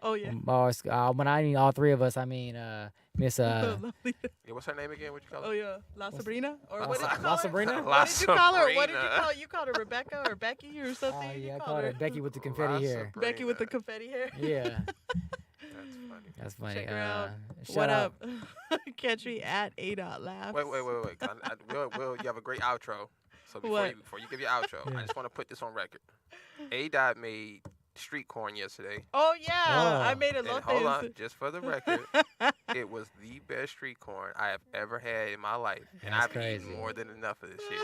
Speaker 3: Oh yeah.
Speaker 4: When I mean all 3 of us, I mean Miss
Speaker 3: Lovely.
Speaker 5: Yeah, what's her name again? What you call
Speaker 3: Oh
Speaker 5: her?
Speaker 3: yeah, La Sabrina, or
Speaker 4: La
Speaker 3: what did you
Speaker 4: Sa-
Speaker 3: call
Speaker 4: La
Speaker 3: her?
Speaker 4: Sabrina?
Speaker 5: La
Speaker 3: What did you call her? What did you
Speaker 5: Sabrina.
Speaker 3: call her? You called her Rebecca or Becky or something?
Speaker 4: Oh
Speaker 3: You
Speaker 4: yeah, I
Speaker 3: called
Speaker 4: called her Becky with the confetti
Speaker 5: La
Speaker 4: hair.
Speaker 3: Becky with the
Speaker 5: Sabrina.
Speaker 3: confetti hair.
Speaker 4: Yeah,
Speaker 5: That's funny.
Speaker 4: that's funny.
Speaker 3: Check her out.
Speaker 4: Shout
Speaker 3: What
Speaker 4: out.
Speaker 3: up? Catch me at A.Laughs.
Speaker 5: Wait. Will, you have a great outro. So
Speaker 3: What?
Speaker 5: before you give your outro, I just want to put this on record. A-Dot made street corn yesterday.
Speaker 3: Oh yeah, I
Speaker 4: Oh.
Speaker 3: made
Speaker 5: And
Speaker 3: elotes.
Speaker 5: hold on, just for the record, it was the best street corn I have ever had in my life, and
Speaker 4: That's
Speaker 5: I've
Speaker 4: crazy.
Speaker 5: eaten more than enough of this shit.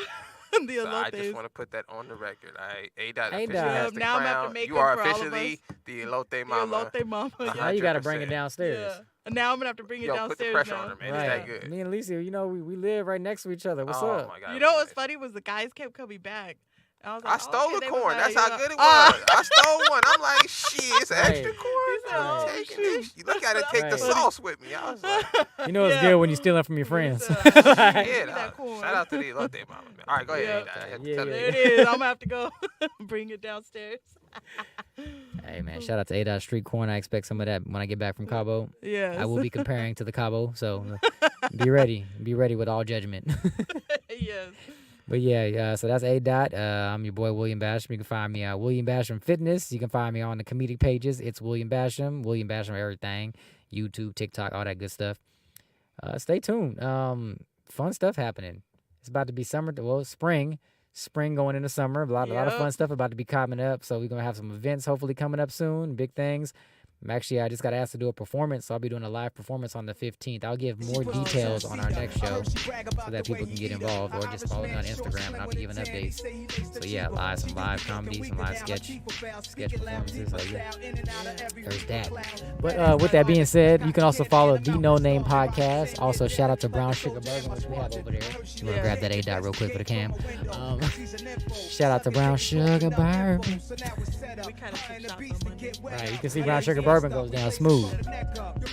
Speaker 3: The
Speaker 5: So I
Speaker 3: elotes.
Speaker 5: just want to put that on the record. A-Dot
Speaker 4: A-Dot.
Speaker 5: officially has the
Speaker 3: Now I'm gonna have to
Speaker 5: crown.
Speaker 3: make
Speaker 5: You
Speaker 3: them
Speaker 5: are
Speaker 3: for all of
Speaker 5: officially
Speaker 3: us.
Speaker 5: the elote
Speaker 3: The
Speaker 5: mama.
Speaker 3: elote mama.
Speaker 5: Uh-huh.
Speaker 3: Yeah.
Speaker 4: Now you got to bring it
Speaker 5: 100%.
Speaker 4: downstairs.
Speaker 3: Yeah. Now I'm gonna have to bring it
Speaker 5: Yo,
Speaker 3: downstairs
Speaker 5: put the pressure
Speaker 3: now.
Speaker 5: on her, man.
Speaker 4: Right.
Speaker 5: It's that good.
Speaker 4: Me and Lisa, we live right next to each other. What's
Speaker 5: oh
Speaker 4: up?
Speaker 5: my God.
Speaker 3: You know what's
Speaker 5: nice.
Speaker 3: funny was the guys kept coming back. I was
Speaker 5: I
Speaker 3: like,
Speaker 5: stole
Speaker 3: okay,
Speaker 5: the
Speaker 3: they was
Speaker 5: corn.
Speaker 3: like,
Speaker 5: That's how
Speaker 3: yeah.
Speaker 5: good it
Speaker 3: Ah.
Speaker 5: was. I stole one. I'm like, shit, it's an
Speaker 4: Right.
Speaker 5: extra corn.
Speaker 3: He said,
Speaker 5: I'm
Speaker 3: oh,
Speaker 5: taking
Speaker 3: shoot.
Speaker 5: this. You look at it, take the
Speaker 4: Right.
Speaker 5: sauce with me. I was like,
Speaker 4: You know it's
Speaker 3: Yeah.
Speaker 4: good when you're stealing from your friends.
Speaker 3: Like,
Speaker 5: yeah,
Speaker 3: Give me that
Speaker 5: nah,
Speaker 3: corn.
Speaker 5: shout out to the elote mama. Man. All right, go ahead.
Speaker 3: Yeah.
Speaker 5: A-Dot. I had to
Speaker 4: Yeah,
Speaker 5: tell
Speaker 4: yeah.
Speaker 5: you.
Speaker 3: There it is. I'm gonna have to go bring it downstairs.
Speaker 4: Hey man, shout out to A-Dot Street Corn. I expect some of that when I get back from Cabo.
Speaker 3: Yes.
Speaker 4: I will be comparing to the Cabo, so be ready. Be ready with all judgment.
Speaker 3: Yes.
Speaker 4: But yeah, so that's A-Dot. I'm your boy William Basham. You can find me at William Basham Fitness. You can find me on the comedic pages. It's William Basham everything. YouTube, TikTok, all that good stuff. Stay tuned. Fun stuff happening. It's about to be summer. Well, spring going into summer. A lot of
Speaker 3: Yep.
Speaker 4: fun stuff about to be coming up. So we're gonna have some events hopefully coming up soon. Big things. I just got asked to do a performance, so I'll be doing a live performance on the 15th. I'll give more details on our next show so that people can get involved, or just follow me on Instagram and I'll be giving updates. So yeah, some live comedy, some live sketch performances. So yeah, there's that. But with that being said, you can also follow the No Name Podcast. Also, shout out to Brown Sugar Bourbon, which we have over there. You want to grab that A-Dot real quick for the cam? Shout out to Brown Sugar Bourbon.
Speaker 3: We kind of took shots on Monday.
Speaker 4: Right, you can see Brown Sugar Bourbon goes down smooth.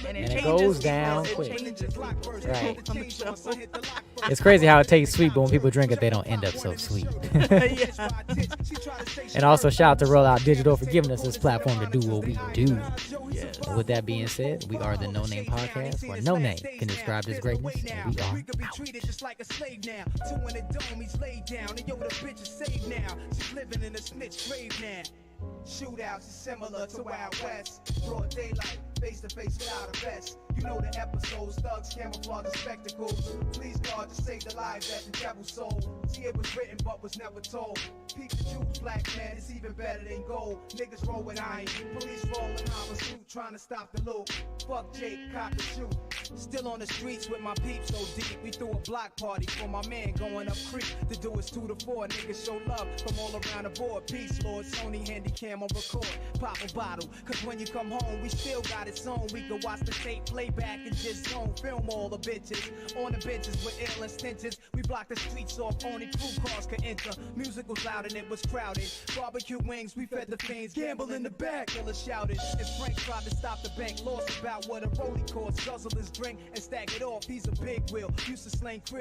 Speaker 3: And
Speaker 4: it
Speaker 3: changes
Speaker 4: goes
Speaker 3: because
Speaker 4: down
Speaker 3: it
Speaker 4: quick.
Speaker 3: changes
Speaker 4: Right.
Speaker 3: on the show.
Speaker 4: It's crazy how it tastes sweet, but when people drink it, they don't end up so sweet.
Speaker 3: Yeah.
Speaker 4: And also shout out to ROLLOUT Digital for giving us this platform to do what we do.
Speaker 3: Yes.
Speaker 4: And with that being said, we are the No Name Podcast, where no name can describe this greatness, and we are
Speaker 1: could be
Speaker 4: out.
Speaker 1: treated just like a slave now. Two in the dome, he's laid down. And yo, the bitch is saved now. She's living in a snitch grave now. Shootouts is similar to Wild West. Broad daylight, face to face without a vest. You know the episodes, thugs, camouflage, and spectacles. Please God to save the lives that the devil sold. See, it was written but was never told. Peep the Jews, black man, it's even better than gold. Niggas roll with iron, police rolling on a suit, trying to stop the loot. Fuck Jake, cop the shoot. Still on the streets with my peeps so deep. We threw a block party for my man going up creek. The do is 2 to 4. Niggas show love from all around the board. Peace, Lord. Sony Handycam on record. Pop a bottle. Cause when you come home, we still got it sewn. We can watch the tape, play back, and just zone. Film all the bitches. On the benches with ill intentions. We block the streets off. Only crew cars could enter. Music was loud and it was crowded. Barbecue wings, we fed the fiends. Gamble in the back. Killer shouted. And Frank tried to stop the bank. Lost about what a rolling course. Guzzle his drink and stack it off. He's a big wheel. Used to slang crib.